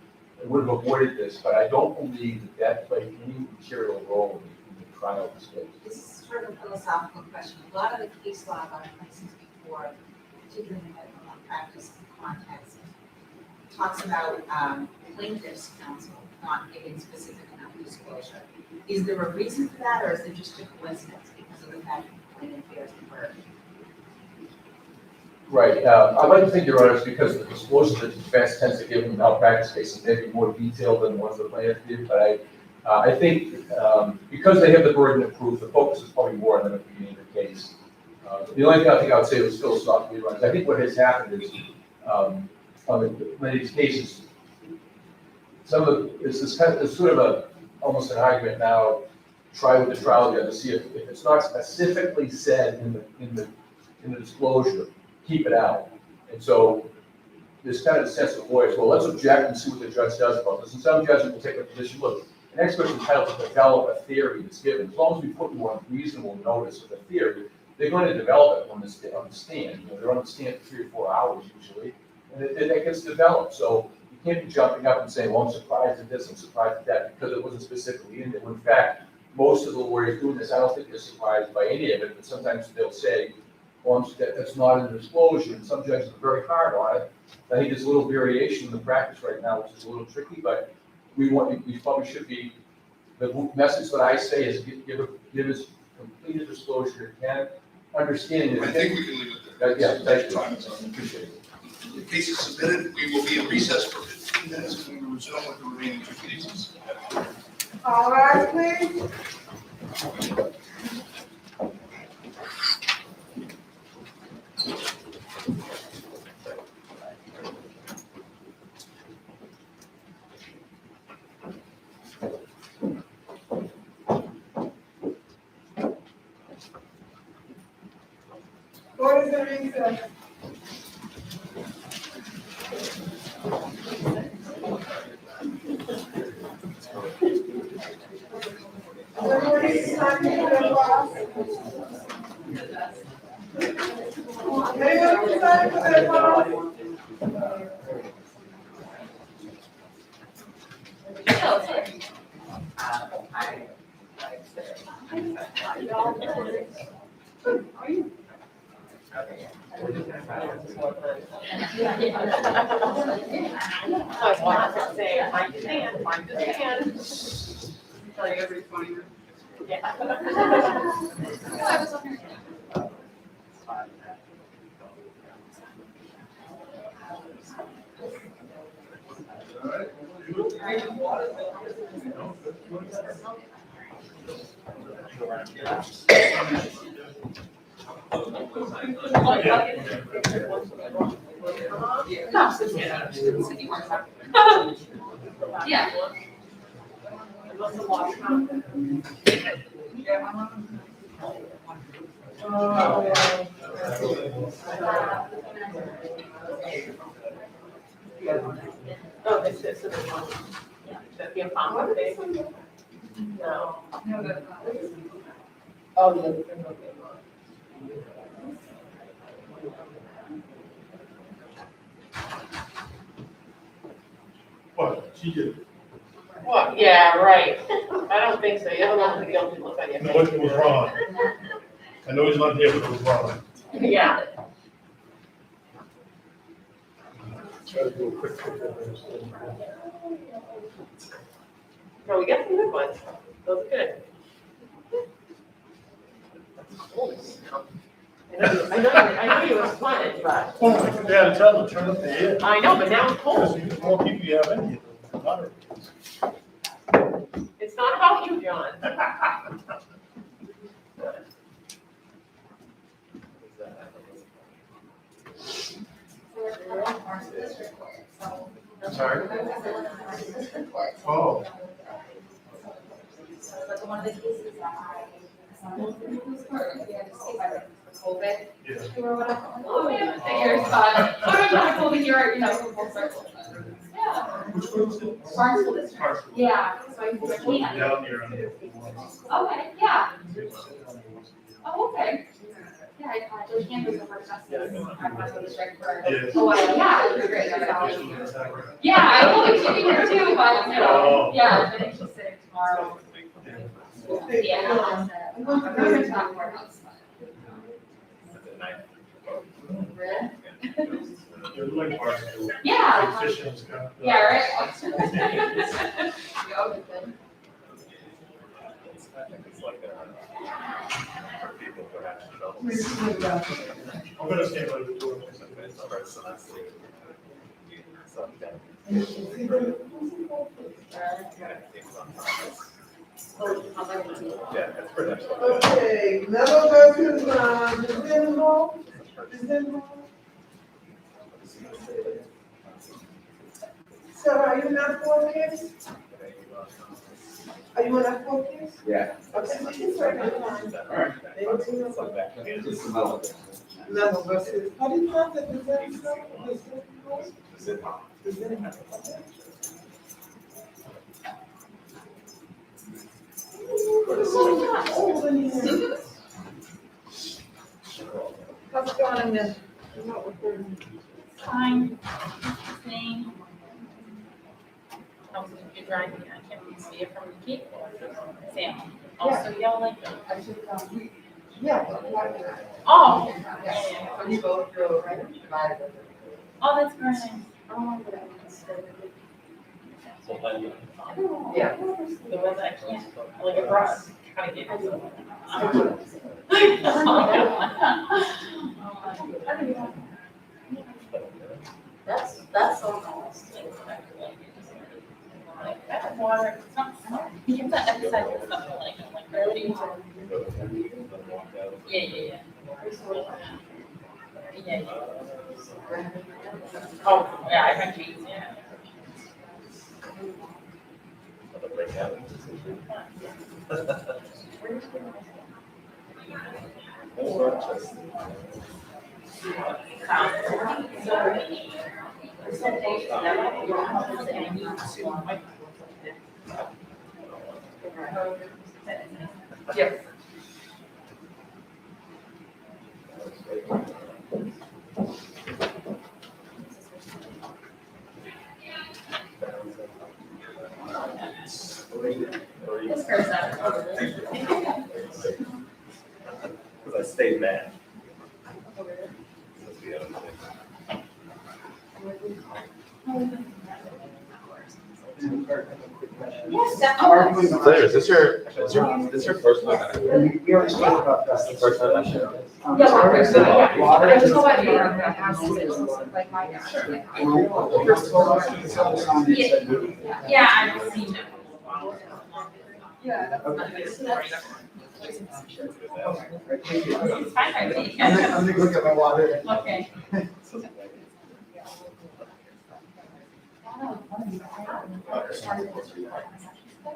It would have avoided this, but I don't believe that that played any material role in the trial of this case. This is sort of a philosophical question. A lot of the case law about places before, particularly in the medical malpractice context, talks about plaintiff's counsel not giving specific enough disclosure. Is there a reason for that, or is it just a coincidence because of the fact that the plaintiff bears the burden? Right. I'd like to think, Your Honor, it's because the disclosure that the defense tends to give in malpractice cases may be more detailed than the ones the plaintiff did, but I think because they have the burden of proof, the focus is probably more on them at the beginning of the case. The only thing I think I would say was philosophically, Your Honor, I think what has happened is on many of these cases, it's sort of almost an argument now. Try with the trial judge to see if it's not specifically said in the disclosure, keep it out. And so there's kind of a sense of voice, well, let's object and see what the judge does about this. And some judges will take a position, look, an expert's entitled to develop a theory that's given. As long as we put you on reasonable notice of the theory, they're going to develop it on the stand. You know, they're on the stand for 3 or 4 hours usually, and it gets developed. So you can't be jumping up and saying, well, I'm surprised at this, I'm surprised at that, because it wasn't specifically in there. When in fact, most of the lawyers doing this, I don't think they're surprised by any of it, but sometimes they'll say, well, that's not in the disclosure, and some judges are very hard on it. I think there's a little variation in the practice right now, which is a little tricky, but we probably should be, the message that I say is give as complete a disclosure you can, understanding that. I think we can leave it there. Yeah, thank you. Time is up. Appreciate it. The case is submitted. We will be in recess for 15 minutes and we will resume with the remaining 2 cases. All right, please. What is the recess? Everybody's talking to their boss. Everybody's talking to their boss. I want to say, find the hand, find the hand. Tell you every 20 minutes. Yeah. Yeah. Oh, this is the one. Yeah, that the Apollo thing. No. Oh, the other thing, okay. What? She did. What? Yeah, right. I don't think so. You don't want the guilty look on your No, face. what was wrong? I know he's not here for those one. Yeah. Try to do a quick. No, we got some good ones. Those are good. I know you were smiling, but. Yeah, tell them, turn up the air. I know, but now it's cold. Because the more people you have in here, the hotter it is. It's not about you, John. I'm sorry? Oh, Like one of the cases that I assigned for COVID, yeah. or whatever. Oh, yeah, figures, but, oh, no, COVID, you're, you know, full circle. Yeah. Which one is it? Barnstable District. Barnstable. Yeah, so I It's can, yeah. down here on the. Okay, yeah. Oh, okay. Yeah, the campus of our I want to go to strike for. Yeah. Oh, yeah, it was great. Yeah, I will be keeping her too, but, you know, yeah, I think she's sitting tomorrow. Yeah. I'm going to talk more about stuff. Really? You're like Barnstable. Yeah. Efficient's got- Yeah, right. I'm gonna stand by the door. Okay, another person, is involved? Is involved? Sarah, are you not for this? Are you not for this? Yeah. Okay, so it's right now. Level versus, how do you have the design? How's it going in there? Fine. Same. I was you're driving, I can't really see it from the keyboard. Sam, also yelling. Yeah. Oh. Yeah, so you both go right, divided. Oh, that's very nice. Oh, Yeah. the ones I can't, like a brush, trying to get it. That's so nice. Like, I have water, it's not, you have to emphasize something like early. Yeah. Yeah. Oh, yeah, I had cheese, yeah. Yes. This person. Because I stayed mad. Yes, definitely. Claire, is this your first time? We already spoke about that. That's the first time I showed. Yeah, I just go by your, like my. Yeah, I've seen it. Yeah. It's fine, I think. I'm gonna look at my water. Okay.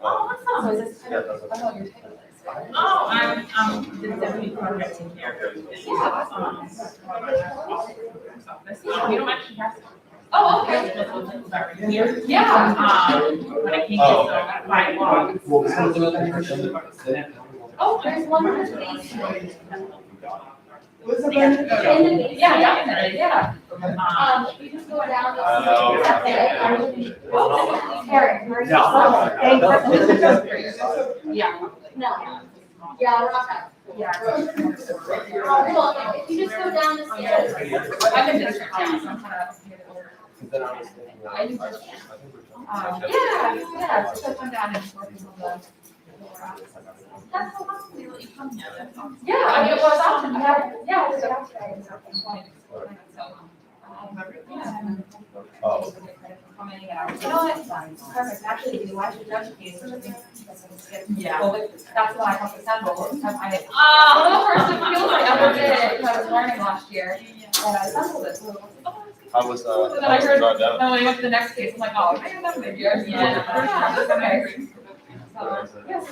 Oh, awesome. Oh, I'm the deputy project engineer. We don't actually have. Oh, okay. Yeah, when I came to by law. Oh, there's one in the basement. What's the Yeah, benefit? definitely, yeah. You just go down. Eric, Yeah. No. Yeah, we're not that. Yeah. Well, if you just go down the stairs. I'm in district now, so I'm kind of. Then I was thinking, I think we're. Yeah, so come down and work on the. That's so awesome, they let you come here, that's awesome. Yeah, I mean, it was awesome, yeah, it was awesome. So, Oh. coming out. You know what? Perfect, actually, if you watch the judge case, which I think Yeah. well, that's what I have to send, but I the first appeals I ever did, because I was learning last year, and I assembled it, so. I was, So then I heard, brought down. then when we went to the next case, I'm like, oh, I got that video. Yeah. Okay. So, yes.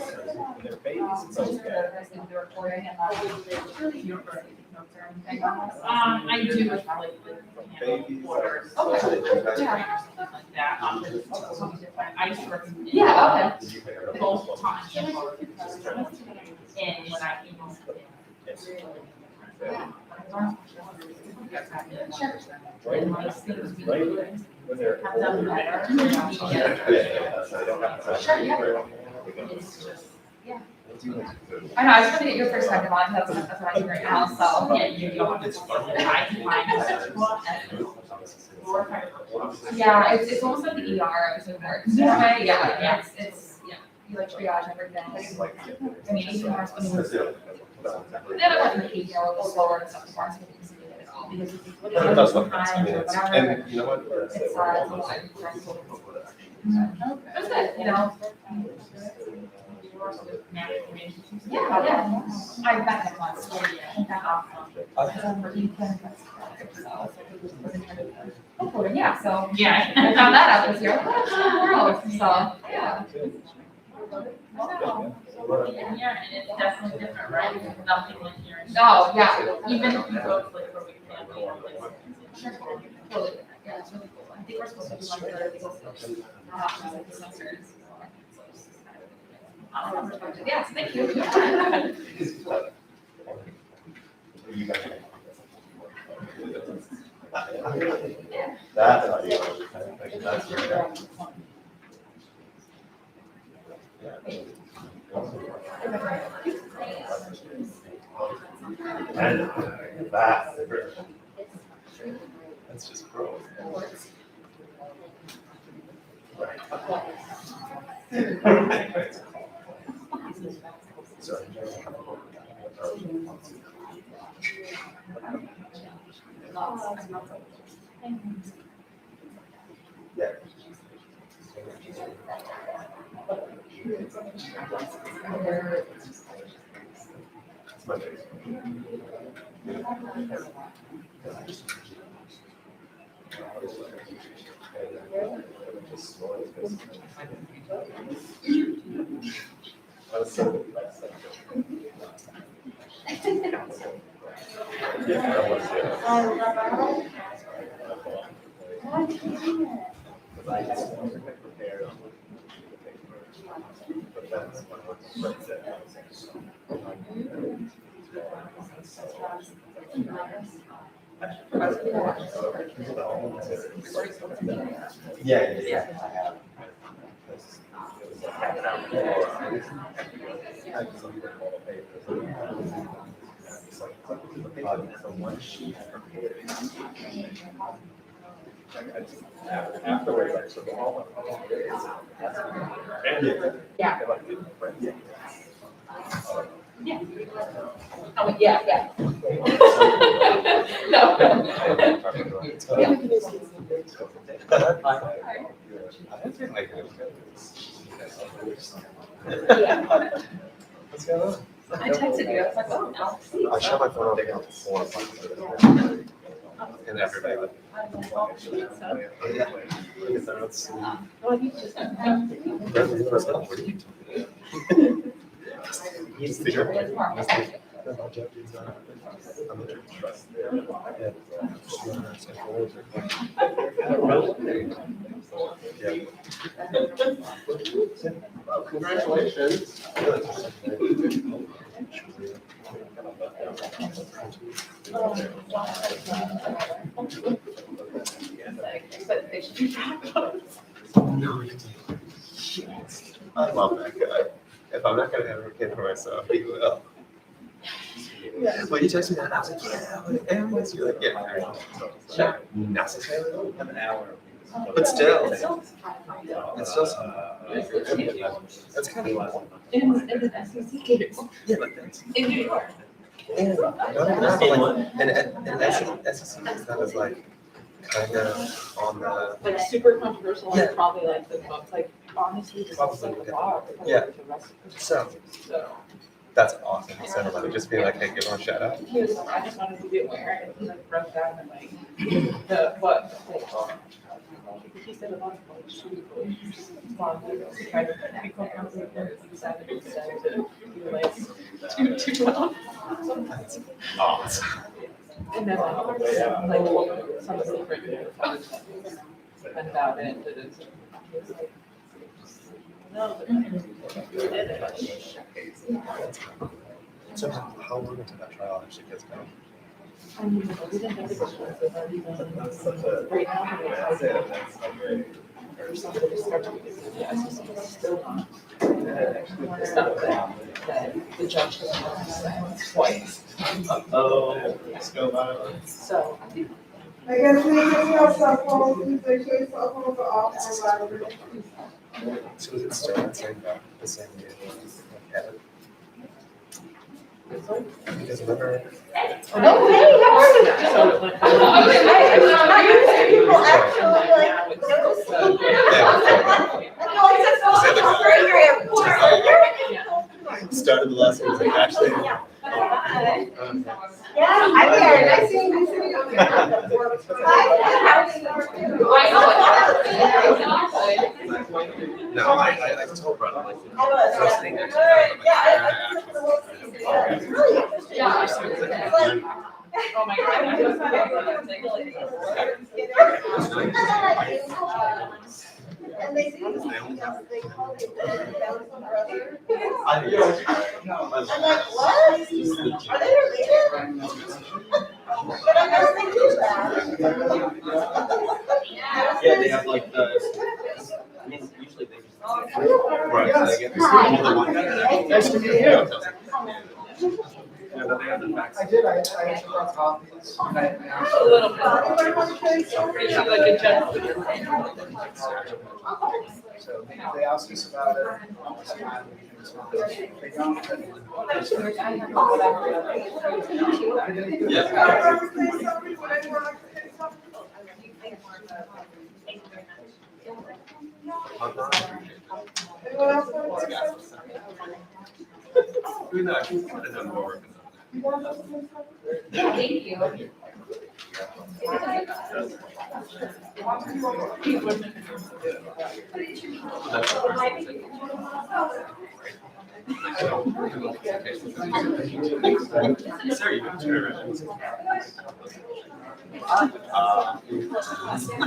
They're babies, so it's good. The recording and you don't really take notes or anything. I do with like Babies. orders. Okay. Yeah. Like that, I used to work in. Yeah, Did you pick it up? Both times. And when I came home. And my students be good. When they're. Have done better. I don't have to. Sure, yeah. It's just. I know, I was trying to get your perspective on it, that's what I do right now, so. Yeah, you don't have to. I can find. Yeah, it's almost like the ER of the work. Yeah, it's, you like triage everything. I mean, even more spending. Then I work in the ER a little slower and stuff, the pharmacy is it all, because if you look at It it does over look nice, I time mean, or it's, whatever. and you know what? It's That's good, you know? Yeah. I bet it was, that's awesome. Yeah, so. Yeah. I found that out this year, oh, it's the world, so, yeah. Yeah, and it's definitely different, right? Nothing like here. Oh, yeah. Even if you go to like for week family or like. Totally, yeah, it's really cool. I think we're supposed to do like the legal skills, like the sensors. Yes, thank you. That's how you. That's your. And that's just gross. Sorry. Yeah. It's my face. Yeah. I have. Afterwards, I took all Yeah. Yeah. Oh, yeah. No. What's going on? I texted you, I was like, oh, no. I shut my phone off at 4 o'clock. And everybody left. Yeah. Because I don't sleep. What are you doing? He's the jerk. I'm the trust. Well, congratulations. I love that guy. If I'm not gonna have a kid for myself, he will. Well, you texted me that, and I was like, yeah, and what's you like, yeah, all right. Not necessarily an hour, but still, it's still something. That's kind of cool. In the SEC case. Yeah, but that's. In New York. And not even that, but like, and SEC is that was like kind of on the. Like super controversial Yeah. and probably like the most, like honestly, just Probably like the good. bar. Yeah. So So that's awesome. Instead of like just being like, hey, give them a shout out. he was like, I just wanted to be aware and he like broke down and like the what like he said a lot of like shitty things. Kind of people comes with them instead to be like too well. That's awesome. And then like some of the different about it that it's like no, but you did it. So how long until that trial actually gets going? I mean, we didn't have the questions that are even right now. Or something to start to get the SEC is still not. It's not that the judge has twice. Let's go by. So. I guess we can have cell phones, use their case cell phones are off or whatever. So is it still the same year like Kevin? Because remember. Oh, hey, how are you? People actually like, Started the last one, like actually. yeah, I'm here, nice seeing you. No, I told brother like. Oh my God. And they say, they call it brother. I think it's. I'm like, what? Are they related? But I guess they do that. Yeah, they have like the. I mean, usually they just. Right. They get this other one. Nice to meet you. Yeah, but they have the facts. I did, I actually got copies. A little bit. Like a general. So they asked us about it. They don't. We know, she's kind of done more work. Thank you. Sir, you can turn around.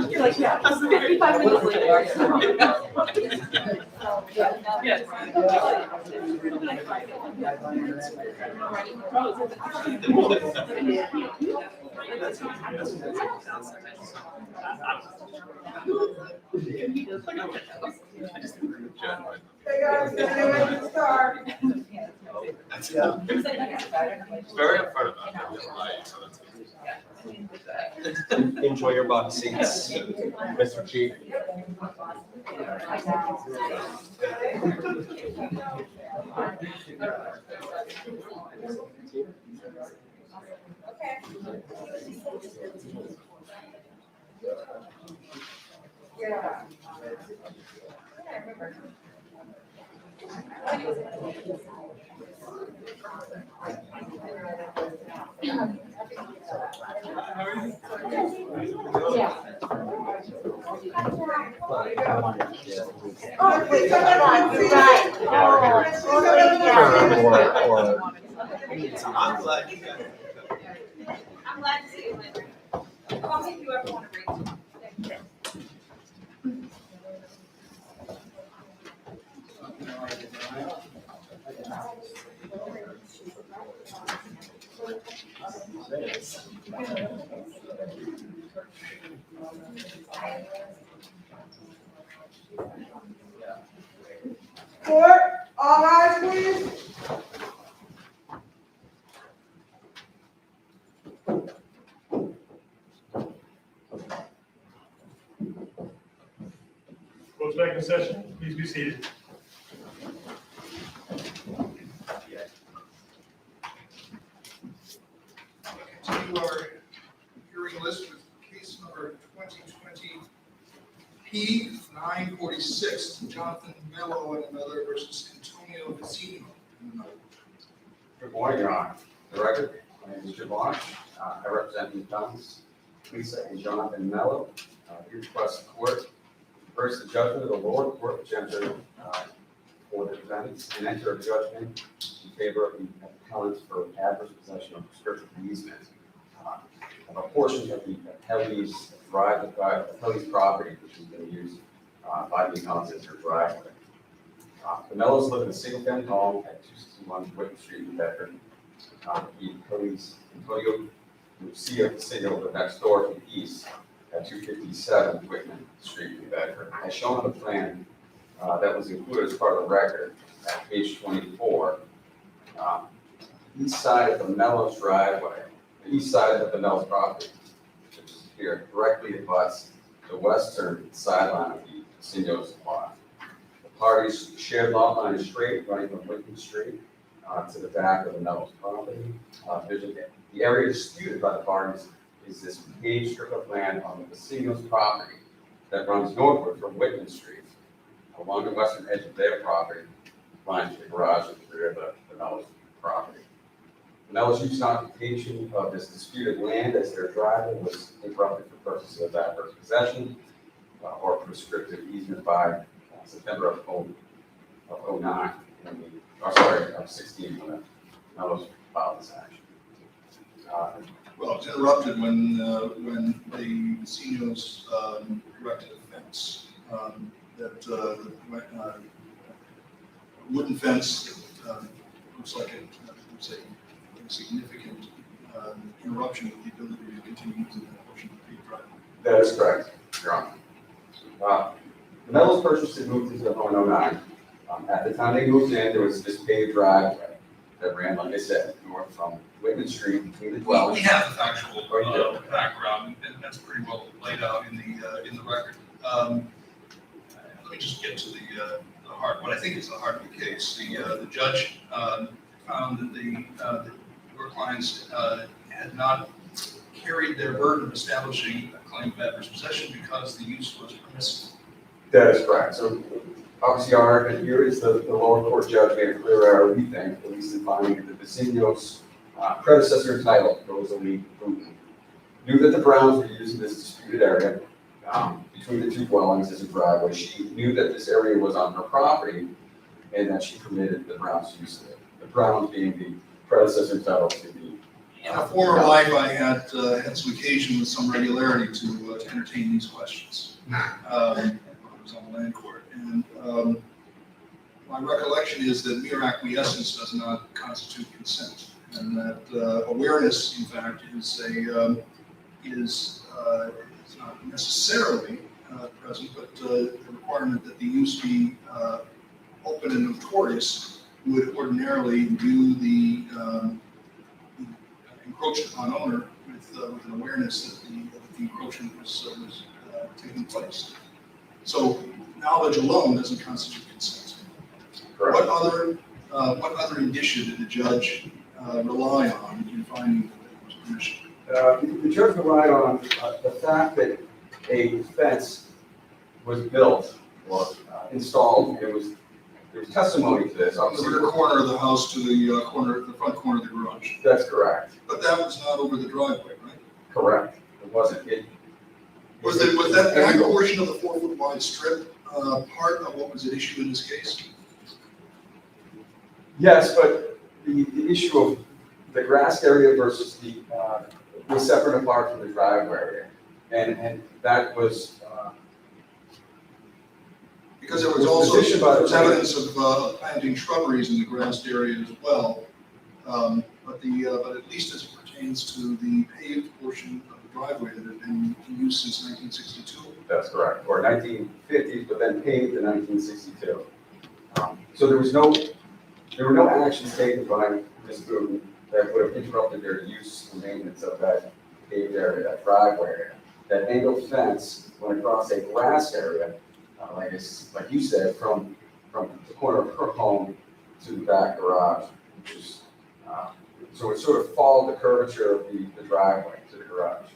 You're like, yeah, 55 minutes later. Yes. They got to start. It's very upfront about it, so that's good. Enjoy your box seats, Mr. Chief. Yeah. Oh, wait, I'm glad you got it. I'm glad to see you later. Call me if you ever want to read. Court, all eyes please. session. Please be seated. Continue our hearing list with case number 2020 P946, Jonathan Mello and another versus Antonio Vecino and another. Good morning, Your Honor. For the record, my name is Javon. I represent the appellants, Lisa and Jonathan Mello. We request the court to reverse the judgment of the lower court, which entered for the defendants, and enter a judgment in favor of the appellants for adverse possession of prescriptive easement of a portion of the appellee's property, which has been used by the appellants as their driveway. The Mellos live in a single-family home at 261 Whitman Street in Bedford. The appellee's Antonio Vecino live next door to the east at 257 Whitman Street in Bedford. As shown on the plan that was included as part of the record at page 24, east side of the Mellos driveway, the east side of the Mellos property, which is here, directly abuts the western sideline of the Vecino's lot. The parties' shared lot line is straight, running from Whitman Street to the back of the Mellos property. The area disputed by the parties is this paved strip of land on the Vecino's property that runs northward from Whitman Street along the western edge of their property, lines to the garage at the rear of the Mellos property. The Mellos used occupation of this disputed land as their driveway was interrupted for purposes of adverse possession or prescriptive easement by September of 09, of 16, when the Mellos filed this action. Well, it was interrupted when the Vecinos erected a fence. Wooden fence that looks like it's a significant interruption of the ability to continue using that portion of the driveway. That is correct, Your Honor. The Mellos purchased and moved into the home in 09. At the time they moved in, there was this paved driveway that ran, like I said, north from Whitman Street between the dwellings. We have the factual background, and that's pretty well laid out in the record. Let me just get to the heart, what I think is the heart of the case. The judge found that your clients had not carried their burden of establishing a claim of adverse possession because the use was permissible. That is correct. So obviously our argument here is the lower court judge made a clear error, we think, at least in finding that the Vecino's predecessor title, Rosalie Bruton, knew that the Browns were using this disputed area between the two dwellings as a driveway. She knew that this area was on her property and that she permitted the Browns' use of it. The Browns being the predecessor title to the. In a former life, I had some occasion with some regularity to entertain these questions. I was on the land court, and my recollection is that mere acquiescence does not constitute consent, and that awareness, in fact, is not necessarily present, but the requirement that the use be open and notorious would ordinarily do the encroachment on owner with an awareness that the encroachment was taking place. So knowledge alone doesn't constitute consent. Correct. What other indicia did the judge rely on in finding that there was permission? The judge relied on the fact that a fence was built or installed. There was testimony to this. From the rear corner of the house to the front corner of the garage. That's correct. But that was not over the driveway, right? Correct. It wasn't. Was that back portion of the 4-foot wide strip part of what was at issue in this case? Yes, but the issue of the grass area versus the was separate and apart from the driveway area, and that was because there was also evidence of planting shrubberies in the grassed area as well, but at least as it pertains to the paved portion of the driveway that had been in use since 1962. That's correct, or 1950s, but then paved in 1962. So there were no actions taken by Ms. Bruton that would have interrupted their use and maintenance of that paved area, that driveway area. That angled fence went across a grass area like you said, from the corner of her home to the back garage, which is, so it sort of followed the curvature of the driveway to the garage.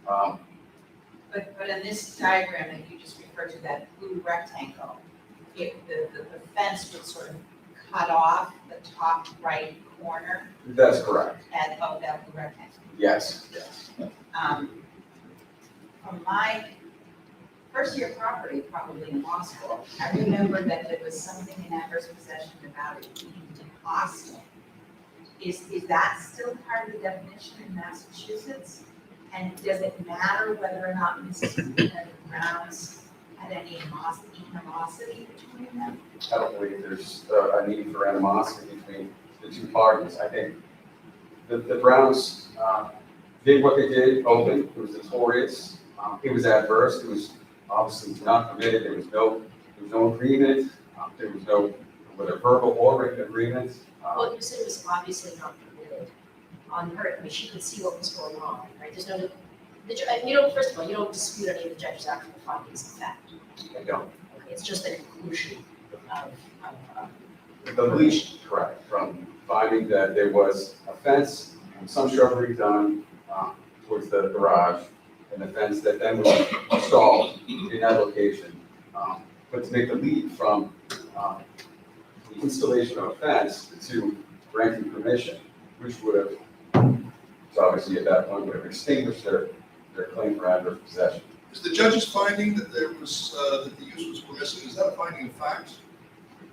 But in this diagram that you just referred to, that blue rectangle, the fence would sort of cut off the top right corner That's correct. of that blue rectangle. Yes. From my first year property, probably in law school, I remember that there was something in adverse possession about it being hostile. Is that still part of the definition in Massachusetts? And does it matter whether or not Mrs. and Brown's had any animosity between them? I don't believe there's a need for animosity between the two parties. I think the Browns did what they did, open, it was notorious, it was adverse, it was obviously not permitted, there was no agreement, there was no, whether verbal or written agreement. Well, you said it was obviously not permitted on her, I mean, she could see what was going on, right? There's no, first of all, you don't dispute any of the judge's actual findings of fact. I don't. Okay, it's just a conclusion of The least correct, from finding that there was a fence and some shrubbery done towards the garage, and the fence that then was installed in that location. But to make the leap from the installation of a fence to granting permission, which would have, so obviously at that point, would have extinguished their claim for adverse possession. Is the judge's finding that there was, that the use was permissive, is that a finding of fact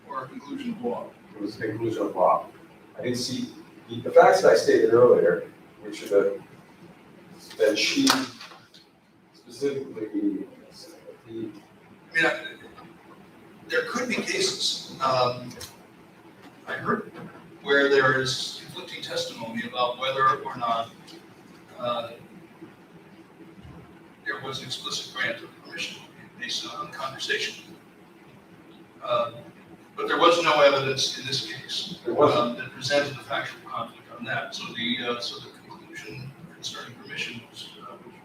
or a conclusion of law? It was a conclusion of law. I didn't see, the facts that I stated earlier, which are that she specifically, There could be cases, I heard, where there is conflicting testimony about whether or not there was an explicit grant of permission based on conversation. But there was no evidence in this case that presented a factual conflict on that. So the conclusion concerning permission was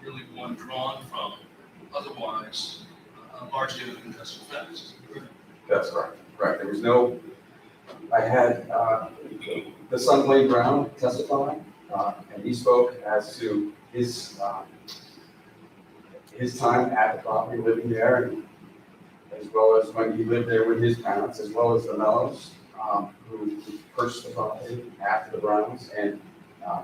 really one drawn from otherwise largely uncontested facts. that's right, right. There was no, I had the son Blaine Brown testify, and he spoke as to his time at the property, living there, and as well as when he lived there with his parents, as well as the Mellows, who purchased the property after the Browns, and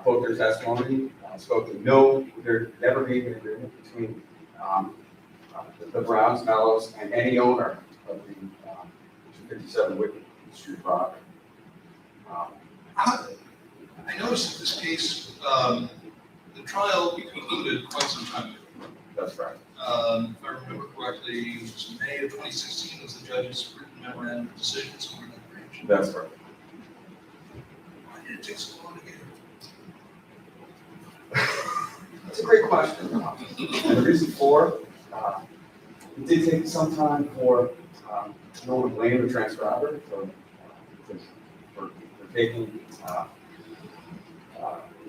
both their testimony spoke to there never being an agreement between the Browns, Mellows, and any owner of the 257 Whitney Street property. I noticed in this case, the trial concluded quite some time ago. That's right. If I remember correctly, it was May of 2016 was the judge's written memorandum of decision, somewhere in that range. That's right. Why did it take so long to get That's a great question. And the reason for it did take some time for no one blame the transcriber for taking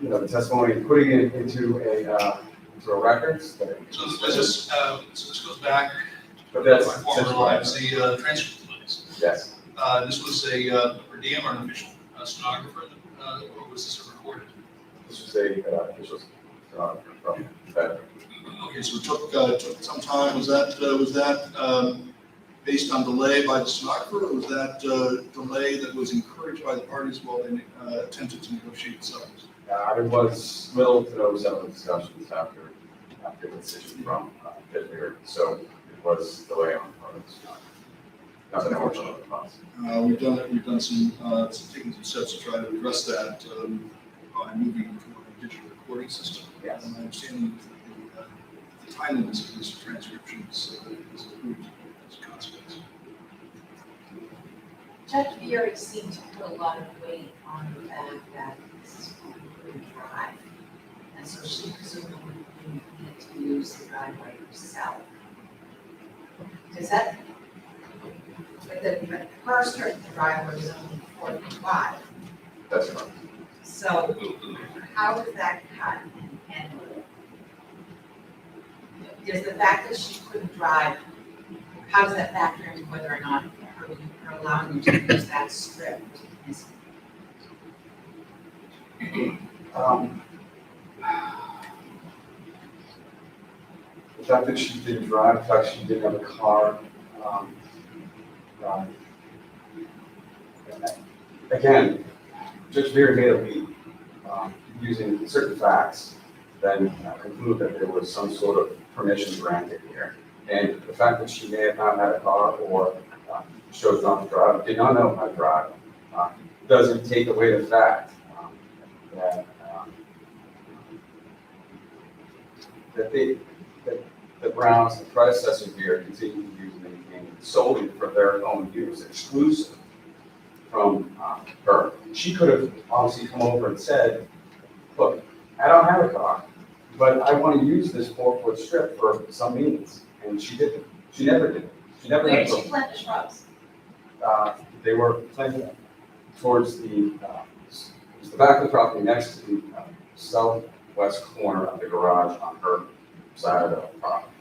the testimony and putting it into a records. So this goes back But to that's my former lives, the transcript delays. yes. This was a per diem or an official stenographer, or was this a recorded? This was a official from that. Okay, so it took some time. Was that based on delay by the stenographer, or was that delay that was encouraged by the parties while they attempted to negotiate settlements? There was little to no settlement discussions after the decision from Judge Beard, so it was delay on the part of the stenographer. Nothing unfortunate about it. We've done some taking some steps to try to address that by moving to a digital recording system. Yes. And I understand that the timeliness of this transcription is improved as a consequence. Judge Beery seemed to put a lot of weight on the fact that this is going to drive, and so she presumably needed to use the driveway herself. Does that, but the first driveway was only 4 feet wide, That's right. so how is that cut? And does the fact that she couldn't drive how does that factor into whether or not you're allowing them to use that strip? The fact that she didn't drive, the fact she didn't have a car, again, Judge Beer made a leap, using certain facts, then conclude that there was some sort of permission granted here. And the fact that she may have not had a car or chose not to drive, did not know how to drive, doesn't take away the fact that the Browns, the predecessor here, continued to use and maintain solely for their own use, exclusive from her. She could have obviously come over and said, look, I don't have a car, but I want to use this 4-foot strip for some means. And she didn't. She never did. She never Where had did to. she plant the shrubs? They were planted towards the back of the property next to the southwest corner of the garage on her side of the property.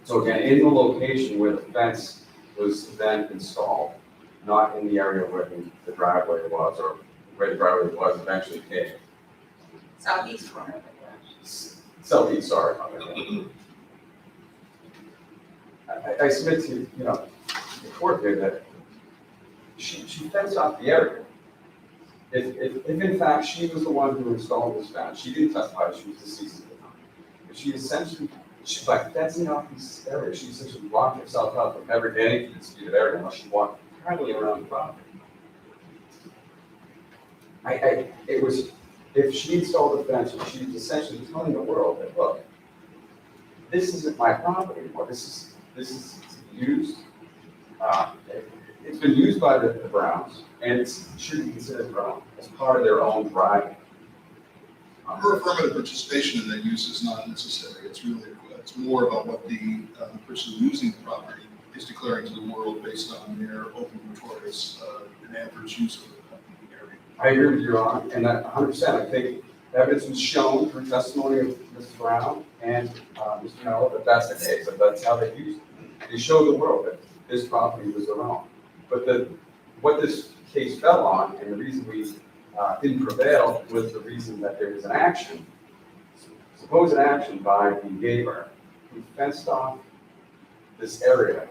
So again, in the location where the fence was then installed, not in the area where the driveway was or where the driveway was eventually paved. Southeast corner of the garage. Southeast, sorry. I submit to, the court here that she fenced off the area. If in fact she was the one who installed this fence, she didn't testify, she was deceased at the time. But she essentially, by fencing off this area, she essentially blocked herself out from ever getting to the disputed area unless she walked entirely around the property. It was, if she installed the fence, she was essentially telling the world that, look, this isn't my property anymore, this is used. It's been used by the Browns, and it should be considered Brown as part of their own driveway. Her affirmative participation in that use is not necessary. It's more about what the person using the property is declaring to the world based on their open, notorious, and adverse use of the area. I agree with you, Your Honor, and that 100%. I think evidence was shown through testimony of Mrs. Brown and Mr. Mello that that's the case, that that's how they used it. They showed the world that this property was their own. But what this case fell on, and the reason we didn't prevail, was the reason that there was an action, supposed action by the neighbor who fenced off this area,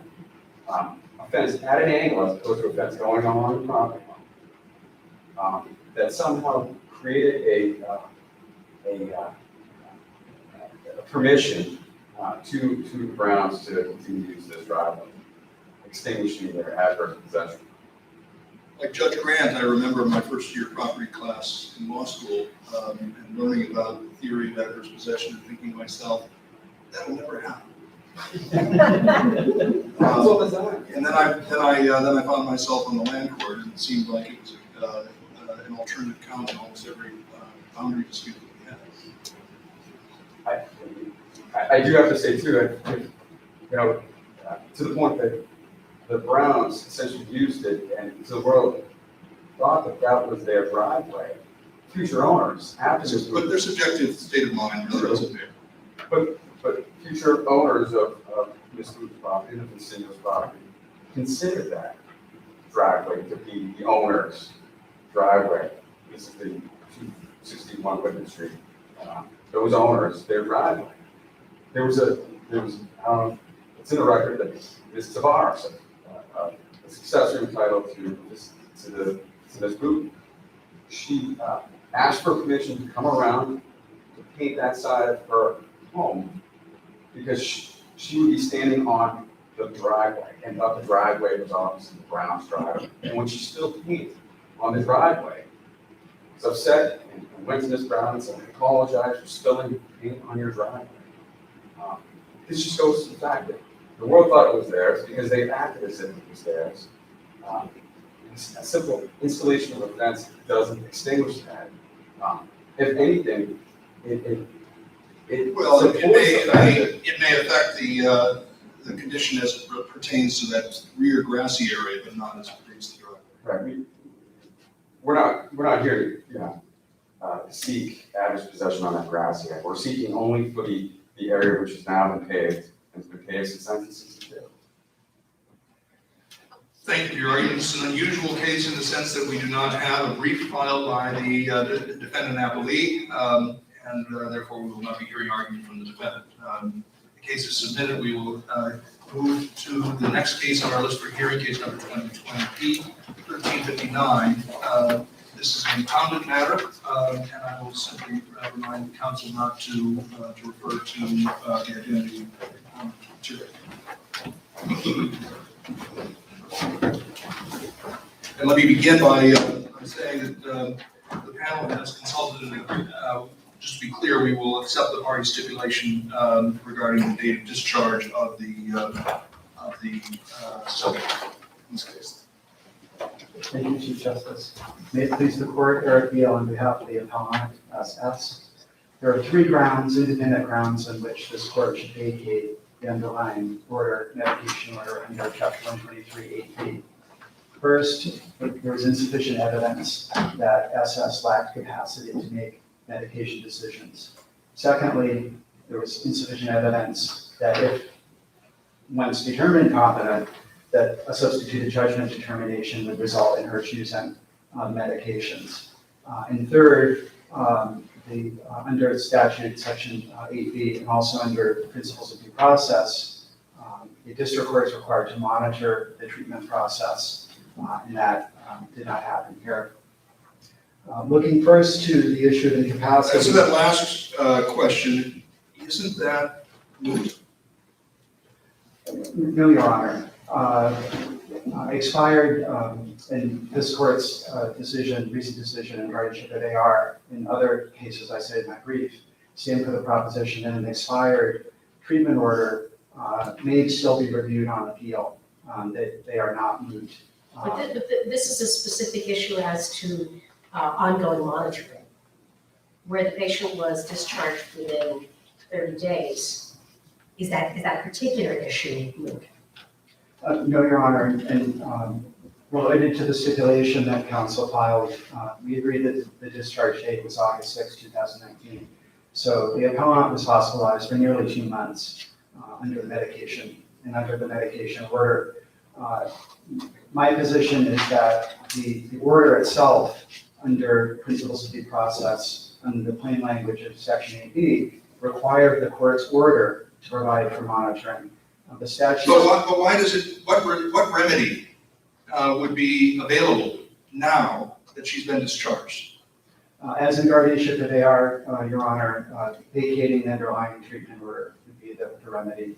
a fence at an angle as opposed to a fence going along the property line, that somehow created a permission to the Browns to continue to use this driveway, extinguishing their adverse possession. Like Judge Grant, I remember my first year property class in law school and learning about the theory of adverse possession and thinking to myself, that will never happen. And then I found myself on the land court, and it seemed like it was an alternative count in almost every boundary dispute that we had. I do have to say too, to the point that the Browns essentially used it, and the world thought that that was their driveway. Future owners, after this. But their subjective state of mind really doesn't matter. But future owners of Ms. Moot's property, the Vicinio's property, consider that driveway to be the owner's driveway. This is the 261 Whitman Street. Those owners, their driveway. It's in the record that Ms. Tavares, a successor entitled to Ms. Moot, she asked for permission to come around to paint that side of her home because she would be standing on the driveway, and thought the driveway was obviously the Brown's driveway. And when she spilled paint on the driveway, was upset and went to Ms. Brown and said, I apologize for spilling paint on your driveway. This just goes to the fact that the world thought it was theirs because they acted as if it was theirs. A simple installation of a fence doesn't extinguish that. If anything, it may affect the condition as it pertains to that rear grassy area, but not as it pertains to the driveway. Right. We're not here to seek adverse possession on that grassy area. We're seeking only for the area which has now been paved And for the case of sentences to do. Thank you for your argument. This is an unusual case in the sense that we do not have a brief filed by the defendant appellee, and therefore we will not be hearing argument from the defendant. The case is submitted. We will move to the next case on our list for hearing, case number 2020-1359. This is an impounded matter, and I will simply remind the council not to refer to the identity today. And let me begin by saying that the panel has consulted and agreed. Just to be clear, we will accept the party stipulation regarding the date of discharge of the subject in this case. Thank you, Chief Justice. May it please the court, Eric Beal on behalf of the appellant, SS. There are three grounds, independent grounds, on which this court should vacate the underlying medication order under Chapter 123(8)(b). First, there was insufficient evidence that SS lacked capacity to make medication decisions. Secondly, there was insufficient evidence that if once determined competent, that a substituted judgment determination would result in her choosing medications. And third, under statute section 8B and also under principles of due process, the district court is required to monitor the treatment process, and that did not happen here. Looking first to the issue of incapacity. So that last question, isn't that moot? No, Your Honor. Expired in this court's recent decision in Guardianship of AR, in other cases I said in my brief, stand for the proposition that an expired treatment order may still be reviewed on appeal, that they are not moot. But this is a specific issue as to ongoing monitoring, where the patient was discharged within 30 days. Is that particular issue moot? No, Your Honor, and related to the stipulation that counsel filed, we agreed that the discharge date was August 6, 2019. So the appellant was hospitalized for nearly 2 months under the medication order. My position is that the order itself, under principles of due process, under the plain language of Section 8B, required the court's order to provide for monitoring. The statute. But why does it? What remedy would be available now that she's been discharged? As in Guardianship of AR, Your Honor, vacating the underlying treatment order would be the remedy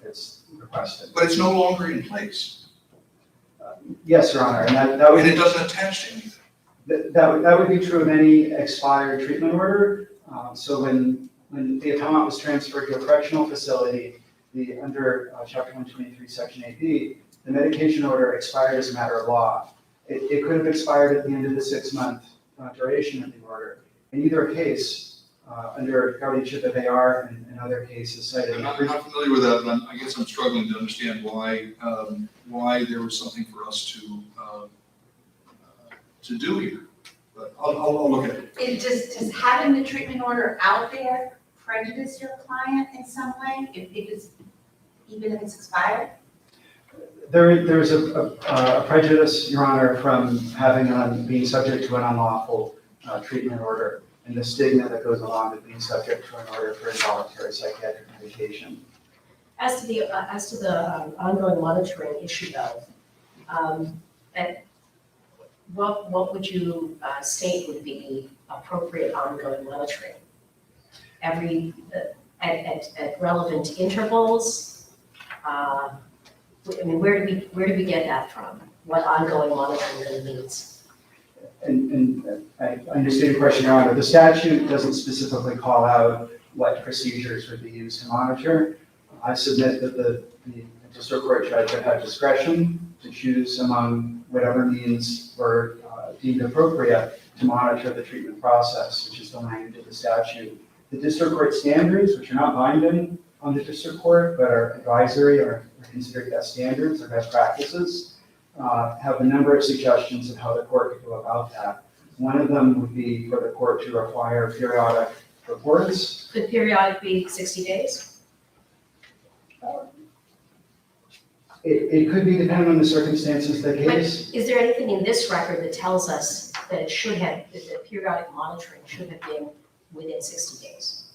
that's requested. But it's no longer in place. Yes, Your Honor, and that would. And it doesn't attach to anything. That would be true of any expired treatment order. So when the appellant was transferred to a correctional facility, under Chapter 123, Section 8B, the medication order expired as a matter of law. It could have expired at the end of the 6-month duration of the order. In either case, under Guardianship of AR and other cases cited. I'm not familiar with that, but I guess I'm struggling to understand why there was something for us to do here. But I'll look at it. Does having the treatment order out there prejudice your client in some way, even if it's expired? There's a prejudice, Your Honor, from being subject to an unlawful treatment order and the stigma that goes along with being subject to an order for involuntary psychiatric medication. As to the ongoing monitoring issue, though, what would you state would be appropriate ongoing monitoring? At relevant intervals? Where do we get that from? What ongoing monitoring really means? And I understand your question, Your Honor. The statute doesn't specifically call out what procedures would be used to monitor. I submit that the district court judge would have discretion to choose among whatever means were deemed appropriate to monitor the treatment process, which is the language of the statute. The district court standards, which are not binding on the district court, but are advisory or considered best standards or best practices, have a number of suggestions of how the court could go about that. One of them would be for the court to require periodic reports. Could periodic be 60 days? It could be depending on the circumstances of the case. Is there anything in this record that tells us that it should have, that the periodic monitoring should have been within 60 days?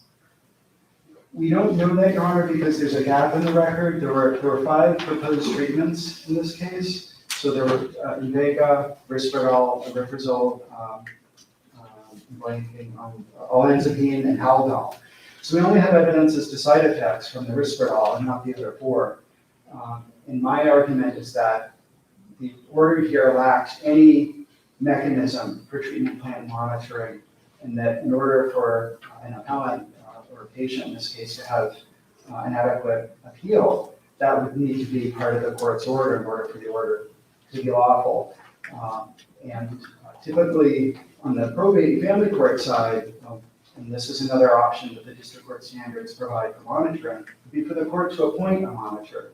We don't know that, Your Honor, because there's a gap in the record. There were 5 proposed treatments in this case. So there were Invega, Risperdal, Aripiprazole, blanking on olanzapine, and Haldol. So we only have evidence as to side effects from the Risperdal and not the other 4. And my argument is that the order here lacks any mechanism for treatment plan monitoring, and that in order for an appellant or a patient in this case to have an adequate appeal, that would need to be part of the court's order in order for the order to be lawful. And typically on the probate and family court side, and this is another option that the district court standards provide for monitoring, would be for the court to appoint a monitor.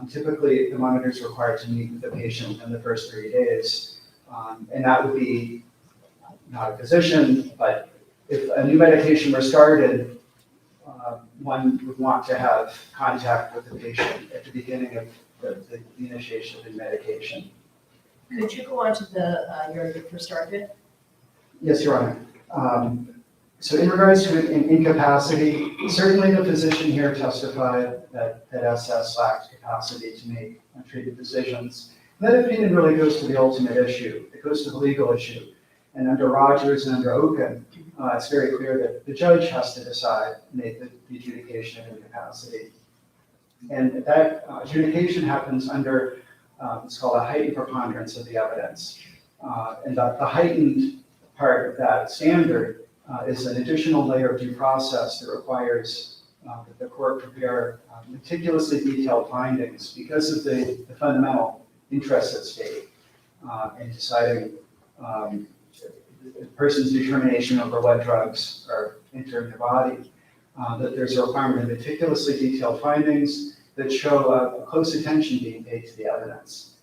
Typically, the monitor is required to meet with the patient in the first 30 days. And that would be not a physician, but if a new medication were started, one would want to have contact with the patient at the beginning of the initiation of the medication. Could you go on to your first argument? Yes, Your Honor. So in regards to incapacity, certainly the physician here testified that SS lacked capacity to make treatment decisions. And that opinion really goes to the ultimate issue. It goes to the legal issue. And under Rogers and under Oken, it's very clear that the judge has to decide, make the adjudication of incapacity. And that adjudication happens under, it's called a heightened preponderance of the evidence. And the heightened part of that standard is an additional layer of due process that requires that the court prepare meticulously detailed findings because of the fundamental interests at stake in deciding the person's determination over what drugs are entering the body. That there's a requirement of meticulously detailed findings that show a close attention being paid to the evidence.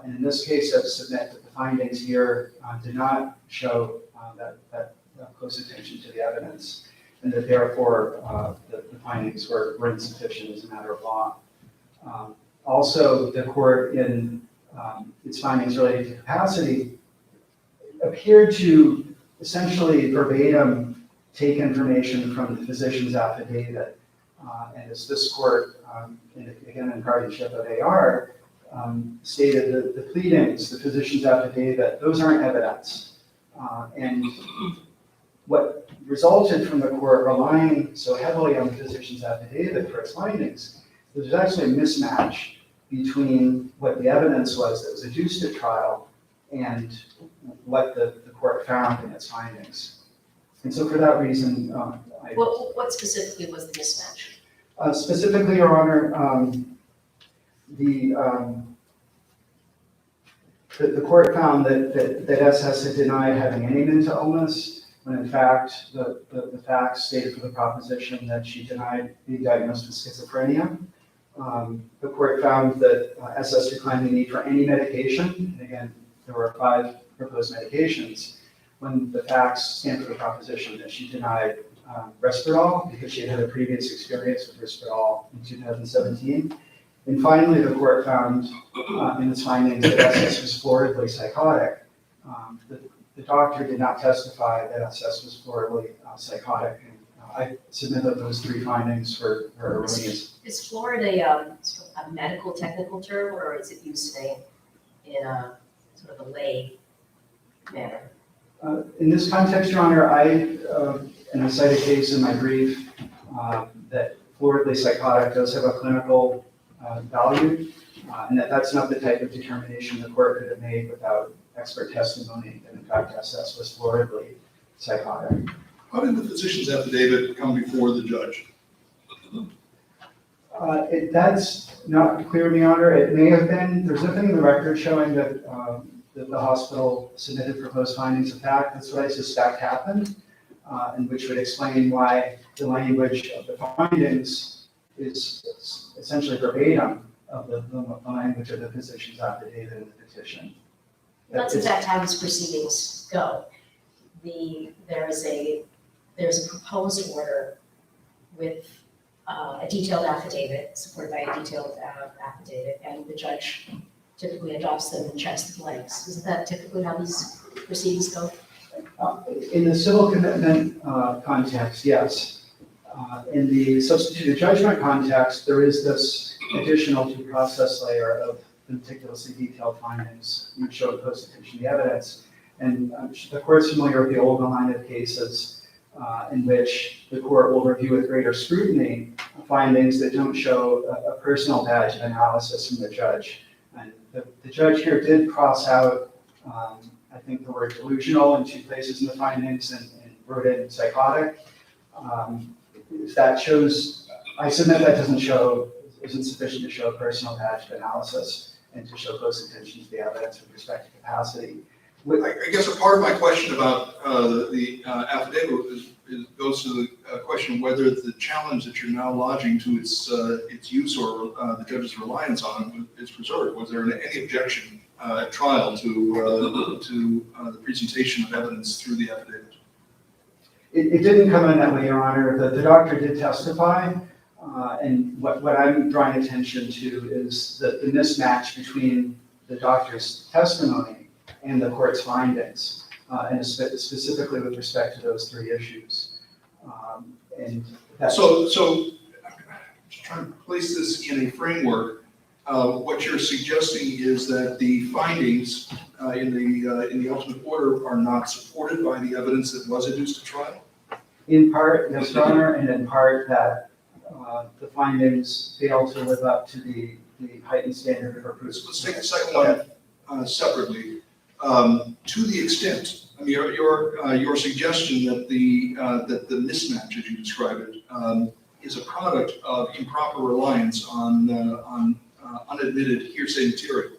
And in this case, I submit that the findings here did not show that close attention to the evidence, and that therefore the findings were insufficient as a matter of law. Also, the court in its findings related to capacity appeared to essentially verbatim take information from the physician's affidavit. And as this court, again in Guardianship of AR, stated that the pleadings, the physician's affidavit, those aren't evidence. And what resulted from the court relying so heavily on the physician's affidavit for its findings, there's actually a mismatch between what the evidence was that was adduced at trial and what the court found in its findings. And so for that reason, What specifically was the mismatch? Specifically, Your Honor, the court found that SS had denied having any mental illness, when in fact the facts stated for the proposition that she denied being diagnosed with schizophrenia. The court found that SS declined the need for any medication, and again, there were 5 proposed medications, when the facts stand for the proposition that she denied Risperdal because she had had a previous experience with Risperdal in 2017. And finally, the court found in its findings that SS was floridly psychotic. The doctor did not testify that SS was floridly psychotic. And I submit that those 3 findings were erroneous. Is florid a medical technical term, or is it used in a sort of a lay manner? In this context, Your Honor, and I cite a case in my brief that floridly psychotic does have a clinical value, and that's not the type of determination the court could have made without expert testimony that in fact SS was floridly psychotic. How did the physician's affidavit come before the judge? That's not clear to me, Your Honor. It may have been, there's nothing in the record showing that the hospital submitted proposed findings of fact. That's what I suspect happened, and which would explain why the language of the findings is essentially verbatim of the language of the physician's affidavit in the petition. That's in fact how these proceedings go. There's a proposed order with a detailed affidavit, supported by a detailed affidavit, and the judge typically adopts them and checks the blanks. Isn't that typically how these proceedings go? In the civil commitment context, yes. In the substituted judgment context, there is this additional due process layer of meticulously detailed findings which show post-petition evidence. And the court's familiar with the old line of cases in which the court will review with greater scrutiny findings that don't show a personal badge of analysis from the judge. And the judge here did cross out, I think, the word delusional in 2 places in the findings and wrote in psychotic. If that shows, I submit that isn't sufficient to show a personal badge of analysis and to show close attention to the evidence with respect to capacity. I guess a part of my question about the affidavit goes to the question whether the challenge that you're now lodging to its use or the judge's reliance on it is preserved. Was there any objection at trial to the presentation of evidence through the affidavit? It didn't come in that way, Your Honor. The doctor did testify, and what I'm drawing attention to is the mismatch between the doctor's testimony and the court's findings, and specifically with respect to those 3 issues. So just trying to place this in a framework, what you're suggesting is that the findings in the ultimate order are not supported by the evidence that was adduced at trial? In part, yes, Your Honor, and in part that the findings fail to live up to the heightened standard of proof. Let's take the second one separately. To the extent, I mean, your suggestion that the mismatch, as you describe it, is a product of improper reliance on unadmitted hearsay material.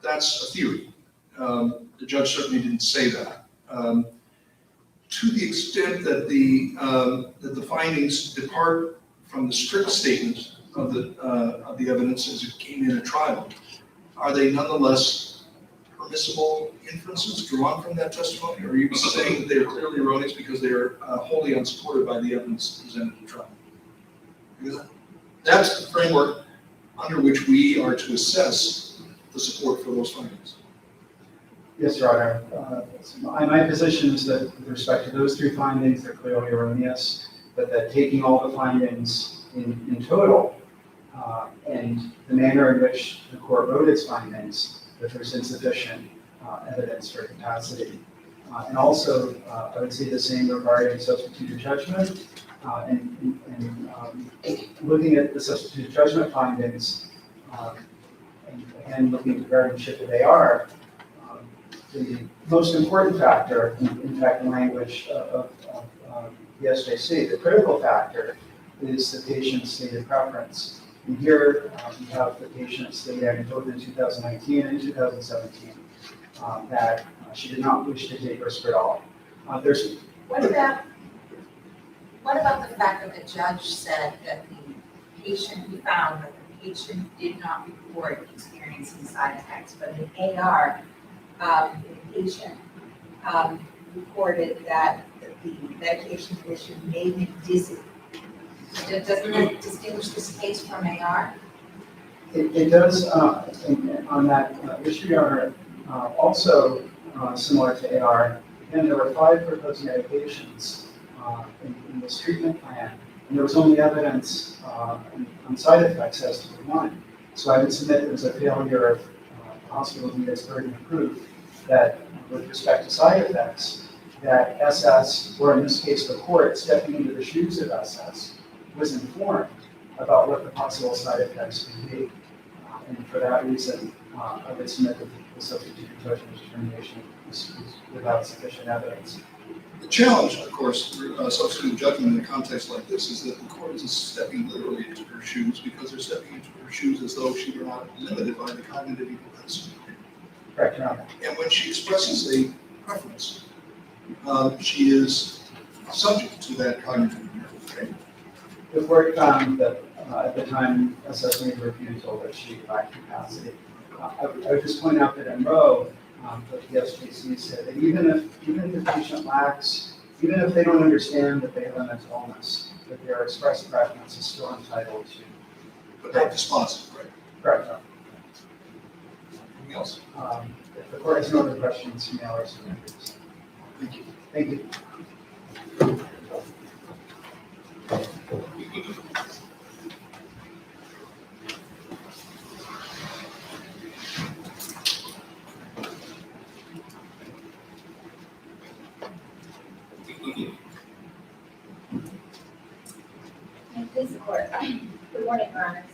That's a theory. The judge certainly didn't say that. To the extent that the findings depart from the strict statement of the evidence as it came in at trial, are they nonetheless permissible inferences drawn from that testimony? Or are you saying that they're clearly erroneous because they're wholly unsupported by the evidence presented at trial? Because that's the framework under which we are to assess the support for those findings. Yes, Your Honor. My position is that with respect to those 3 findings, they're clearly erroneous, but that taking all the findings in total and the manner in which the court wrote its findings, that there's insufficient evidence for capacity. And also, I would say the same regarding substituted judgment. And looking at the substituted judgment findings, and looking at the guardianship of AR, the most important factor, in fact, the language of the SJC, the critical factor is the patient's stated preference. And here we have the patient stating both in 2019 and 2017 that she did not wish to take Risperdal. What about the fact that the judge said that the patient, he found that the patient did not report experiencing side effects, but in AR, the patient reported that the medication condition made him dizzy. Doesn't that distinguish this case from AR? It does on that issue, Your Honor. Also similar to AR, and there were 5 proposed medications in this treatment plan, and there was only evidence on side effects as to the 1. So I would submit there was a failure of hospital meet its burden of proof that with respect to side effects, that SS, or in this case the court, stepping into the shoes of SS, was informed about what the possible side effects could be. And for that reason, I would submit that the substituted judgment determination is without sufficient evidence. The challenge, of course, for substitute judgment in a context like this is that the court is stepping literally into her shoes because they're stepping into her shoes as though she were not limited by the cognitive equivalence. Correct, Your Honor. And when she expresses a preference, she is subject to that cognitive impairment, right? The court found that at the time SS made the refusal that she lacked capacity. I would just point out that in Roe, the SJC said that even if the patient lacks, even if they don't understand that they have a mental illness, that their express preference is still entitled to. But not responsive, right? Correct. Anything else? If the court has no other questions, may I respond? Thank you. Thank you. Please support. Good morning, Your Honors.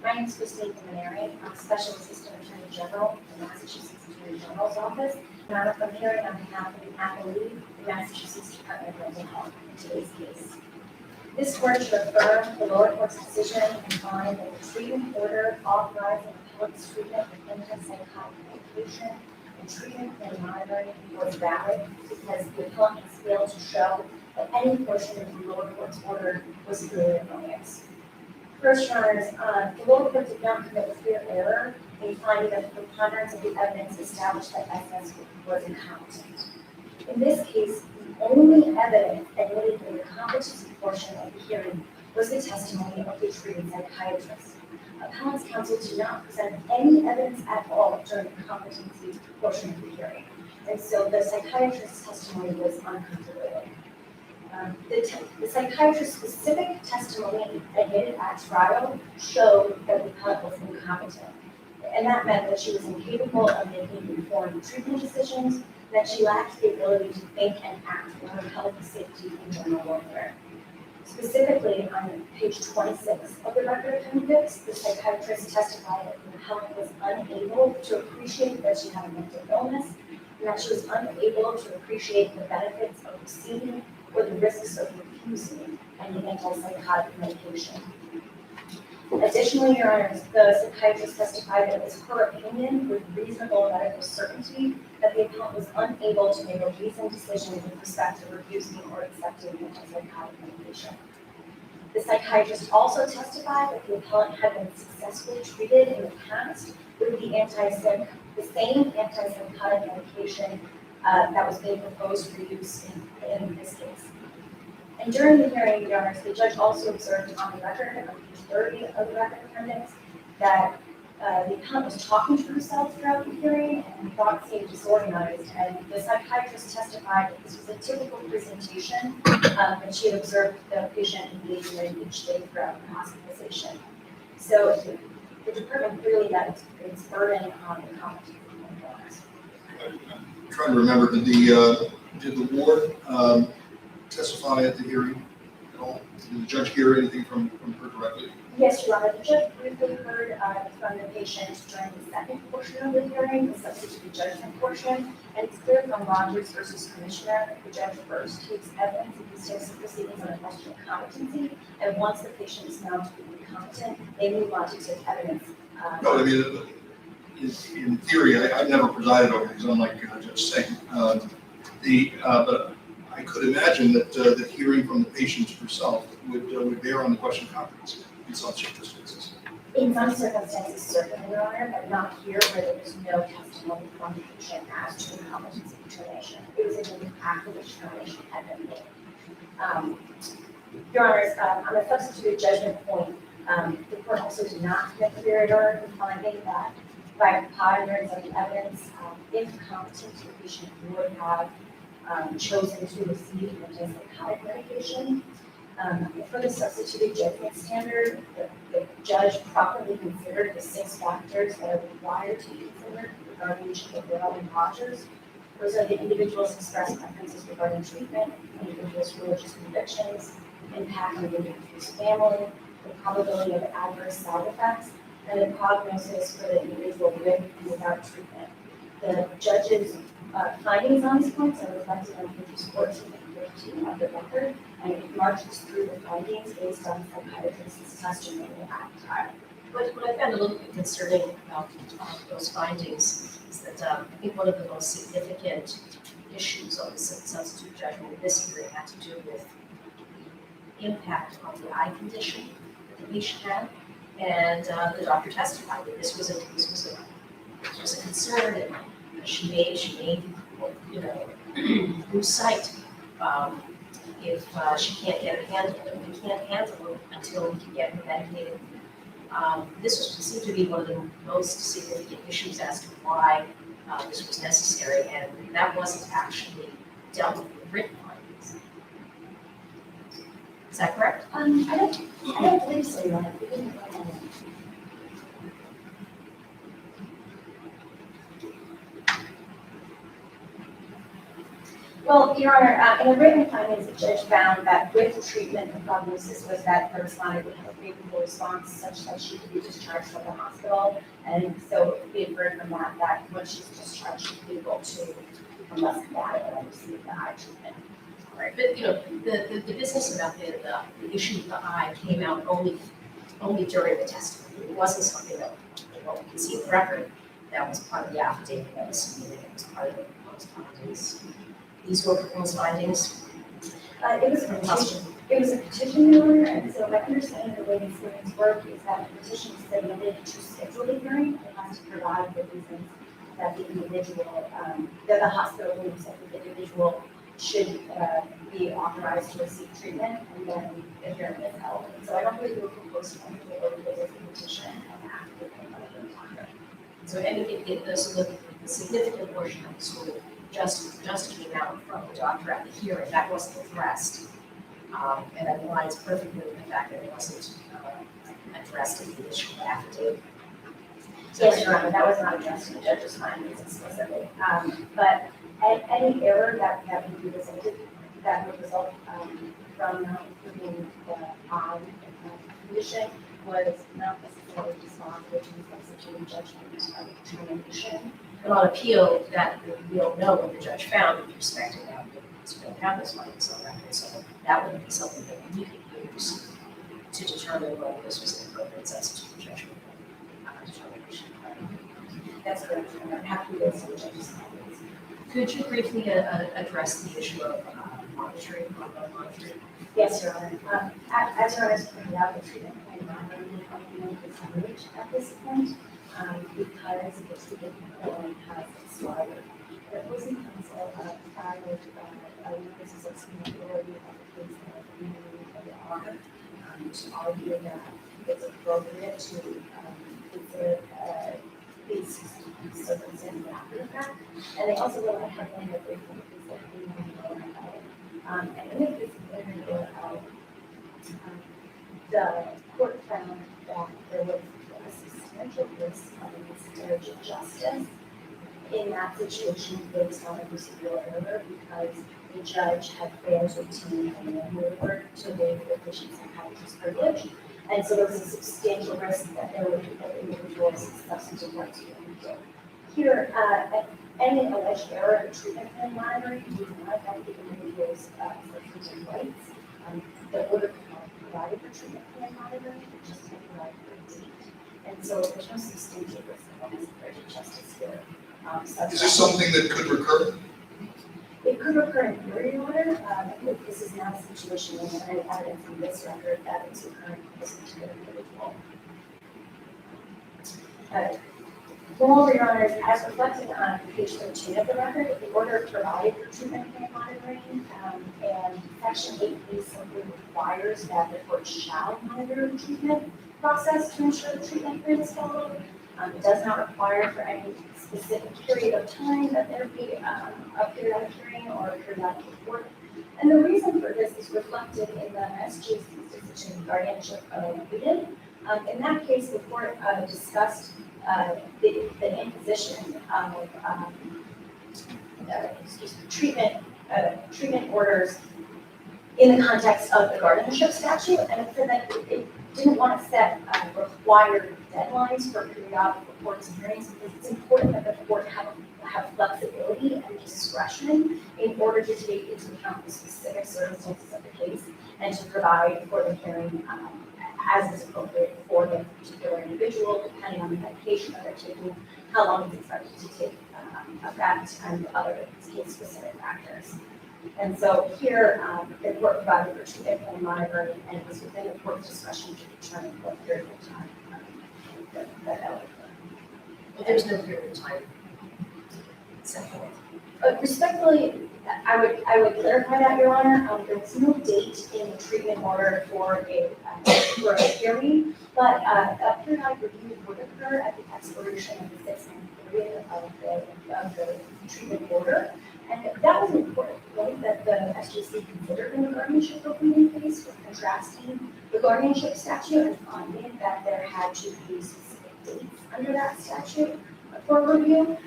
My name is Christine Camineri. I'm a Special Assistant Attorney General in the Massachusetts Attorney General's Office. And I'm appearing on behalf of the appellee, the Massachusetts Department of Mental Health, in today's case. This court should affirm the lower court's decision and find that the treatment order authorizing appellant's treatment with antipsychotic medication and treatment and monitoring was valid because the appellant has failed to show that any portion of the lower court's order was clearly erroneous. First, Your Honors, the lower court did not commit clear error in finding that the preponderance of the evidence established that SS was incompetent. In this case, the only evidence admitted in the competency portion of the hearing was the testimony of the treating psychiatrist. Appellant's counsel did not present any evidence at all during the competency portion of the hearing, and so the psychiatrist's testimony was uncontroverted. The psychiatrist's specific testimony admitted at trial showed that the appellant was incompetent, and that meant that she was incapable of making informed treatment decisions, that she lacked the ability to think and act for her health, safety, and general welfare. Specifically, on page 26 of the record appendix, the psychiatrist testified that the appellant was unable to appreciate that she had a mental illness, and that she was unable to appreciate the benefits of receiving or the risks of refusing any antipsychotic medication. Additionally, Your Honors, the psychiatrist testified that it was her opinion with reasonable medical certainty that the appellant was unable to make a reasoned decision with respect to refusing or accepting antipsychotic medication. The psychiatrist also testified that the appellant had been successfully treated in the past with the same antipsychotic medication that was being proposed for use in this case. And during the hearing, Your Honors, the judge also observed on the record, on page 30 of the record appendix, that the appellant was talking to herself throughout the hearing and thought seemed disorganized. And the psychiatrist testified that this was a typical presentation that she had observed the patient engaging in each day throughout the hospitalization. So the department clearly met its burden on the competency. I'm trying to remember, did the ward testify at the hearing at all? Did the judge hear anything from her directly? Yes, Your Honor, the judge briefly heard from the patient during the second portion of the hearing, the substituted judgment portion, and it's clear from Rogers versus Commissioner that the judge first takes evidence of these types of proceedings on a question of competency, and once the patient is found to be competent, they move on to take evidence. No, I mean, in theory, I've never presided over these, unlike Judge Singh. But I could imagine that hearing from the patient herself would bear on the question of competency in some circumstances. In some circumstances, certainly, Your Honor, but not here where there was no testimony from the patient as to the competency determination. It was in the after the determination had been made. Your Honors, on the substituted judgment point, the court also did not commit clear error in finding that by preponderance of the evidence, if competent, the patient would have chosen to receive antipsychotic medication. For the substituted judgment standard, the judge properly considered the 6 factors that are required to be considered regarding each of Will and Rogers. Those are the individual's expressed preferences regarding treatment, individual's religious convictions, impact on the individual's family, the probability of adverse side effects, and the prognosis for the individual with and without treatment. The judge's findings on these points are reflected on pages 14 and 15 of the record, and it marches through the findings based on psychiatrist's testimony at the time. What I found a little bit concerning about those findings is that I think one of the most significant issues on the substitute judgment in this hearing had to do with the impact on the eye condition that the patient had. And the doctor testified that this was a concern, and she made lose sight if she can't get it handled, and we can't handle it until we can get her medicated. This seemed to be one of the most significant issues as to why this was necessary, and that wasn't actually dealt with in written findings. Is that correct? I don't believe so, Your Honor. We didn't write on it. Well, Your Honor, in the written findings, the judge found that with treatment, the prognosis was that the respondent would have a favorable response such that she could be discharged from the hospital. And so we inferred from that, that once she's discharged, she'd be able to become less combative and receive the eye treatment. Right, but you know, the business about the issue with the eye came out only during the testimony. It wasn't something that, what we can see in the record, that was part of the affidavit that was submitted, it was part of the proposed findings. These were proposed findings. It was a petition, Your Honor, and so my understanding of the way these hearings work is that the petition is submitted to schedule the hearing. It has to provide the reasons that the individual, that the hospital believes that the individual should be authorized to receive treatment, and then the hearing is held. And so I don't believe it was proposed to anything over the petition and after the So the significant portion of the story just came out from the doctor at the hearing, that wasn't addressed. And that aligns perfectly with the fact that it wasn't addressed in the initial affidavit. Yes, Your Honor, that was not addressed in the judge's findings explicitly. But any error that would be resulted, that would result from not including the eye condition was not necessarily responsible to the substitute judgment of determination. And on appeal, that we don't know what the judge found with respect to that, because we don't have those findings on record, so that would be something that we could use to determine whether this was an appropriate substitute judgment determination. That's correct, Your Honor. Happy with the judge's findings. Could you briefly address the issue of monitoring, ongoing monitoring? Yes, Your Honor. As Your Honor has pointed out, the treatment plan monitoring company is coverage at this point because the treatment plan has expired. The opposing counsel prior to this is a seniority of the case that we are to argue that it's appropriate to consider these circumstances after the fact. And they also rely heavily on the briefing because that we know about it. And in this area, the court found that there was a substantial risk of a miscarriage of justice in that situation based on a procedural error because the judge had failed to obtain a maneuver to waive the patient's psychiatrist's privilege. And so there was a substantial risk that there would be individuals' substantive rights being invaded. Here, any alleged error in treatment plan monitoring does not affect the individual's substantive rights. The order provided for treatment plan monitoring is just provided for a date. And so there's no substantial risk of miscarriage of justice here. Is this something that could recur? It could occur in theory, Your Honor. If this is not a situation where there is evidence in this record that it's occurring for this particular individual. Moreover, Your Honor, as reflected on page 13 of the record, the order provided for treatment plan monitoring, and section 8B simply requires that the court shall monitor the treatment process to ensure the treatment plan is followed. It does not require for any specific period of time that there be a periodic hearing or a periodic report. And the reason for this is reflected in the SG's decision, Guardianship Statute. In that case, the court discussed the imposition of treatment orders in the context of the Guardianship Statute, and it said that it didn't want to set required deadlines for periodic reports and hearings because it's important that the court have flexibility and discretion in order to take into account the specific circumstances of the case and to provide for the hearing as is appropriate for the particular individual, depending on the medication that they're taking, how long it's expected to take effect, and other case-specific factors. And so here, the court provided for treatment plan monitoring, and it was within the court's discretion to determine what period of time that would occur. But there's no period of time set forth. Respectfully, I would clarify that, Your Honor. There was no date in the treatment order for a hearing, but a periodic review would occur at the expiration of the 6-month period of the treatment order. And that was an important point that the SJC considered in the guardianship opinion case for contrasting the guardianship statute and finding that there had to be specific dates under that statute for review.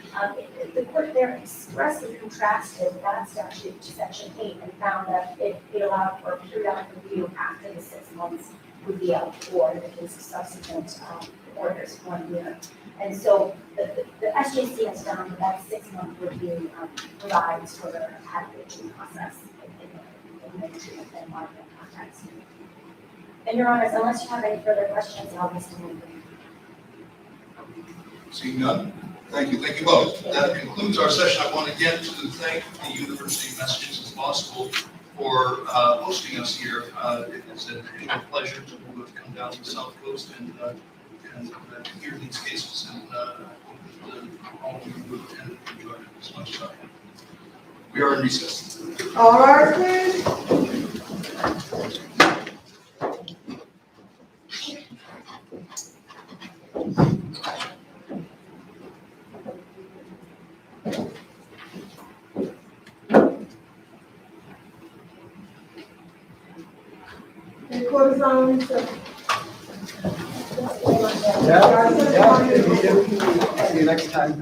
The court there expressly contrasted that statute to Section 8 and found that it allowed for a periodic review after the 6 months would be up, or in the case of subsequent orders, 1 year. And so the SJC has found that that 6-month review provides for the adequate due process in the treatment and monitoring context. And Your Honors, unless you have any further questions, I'll be still moving. Seeing none, thank you both. That concludes our session. I want again to thank the University of Massachusetts Law School for hosting us here. It's a real pleasure to have come down to the South Coast and hear these cases, and I hope that all of you who attended enjoyed it as much as I have. We are in recess. All right, please. The court is on recess. See you next time.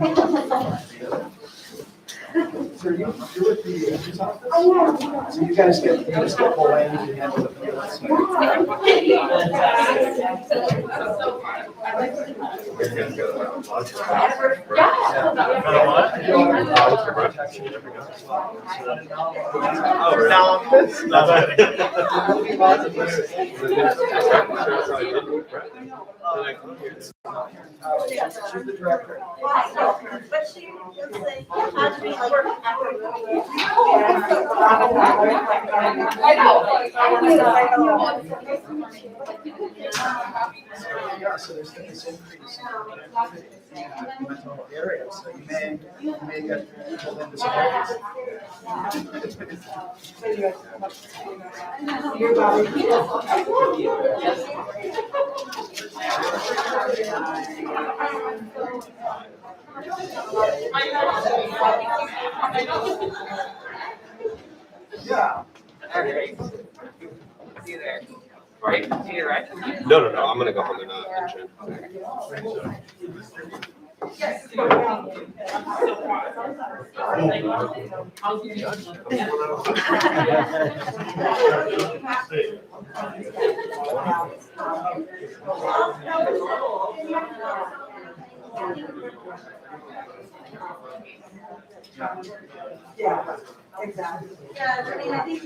So you're with the attorney's office? So you guys get full language and handle the appeals. She's the director. But she was saying, Yeah, so there's this increase in mental area, so you may get pulled into some areas. your body. Yeah. See you there. Right? See you right? No, I'm gonna go home and Yes. Yeah, exactly. Yeah, I mean, I think,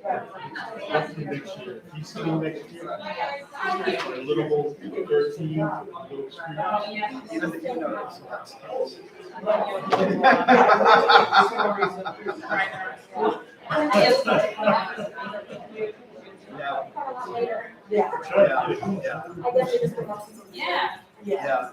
Definitely next year. He's still next year. A little more 13, a little street. Even the keynote. yeah. Yeah. I guess it just. Yeah. Yeah.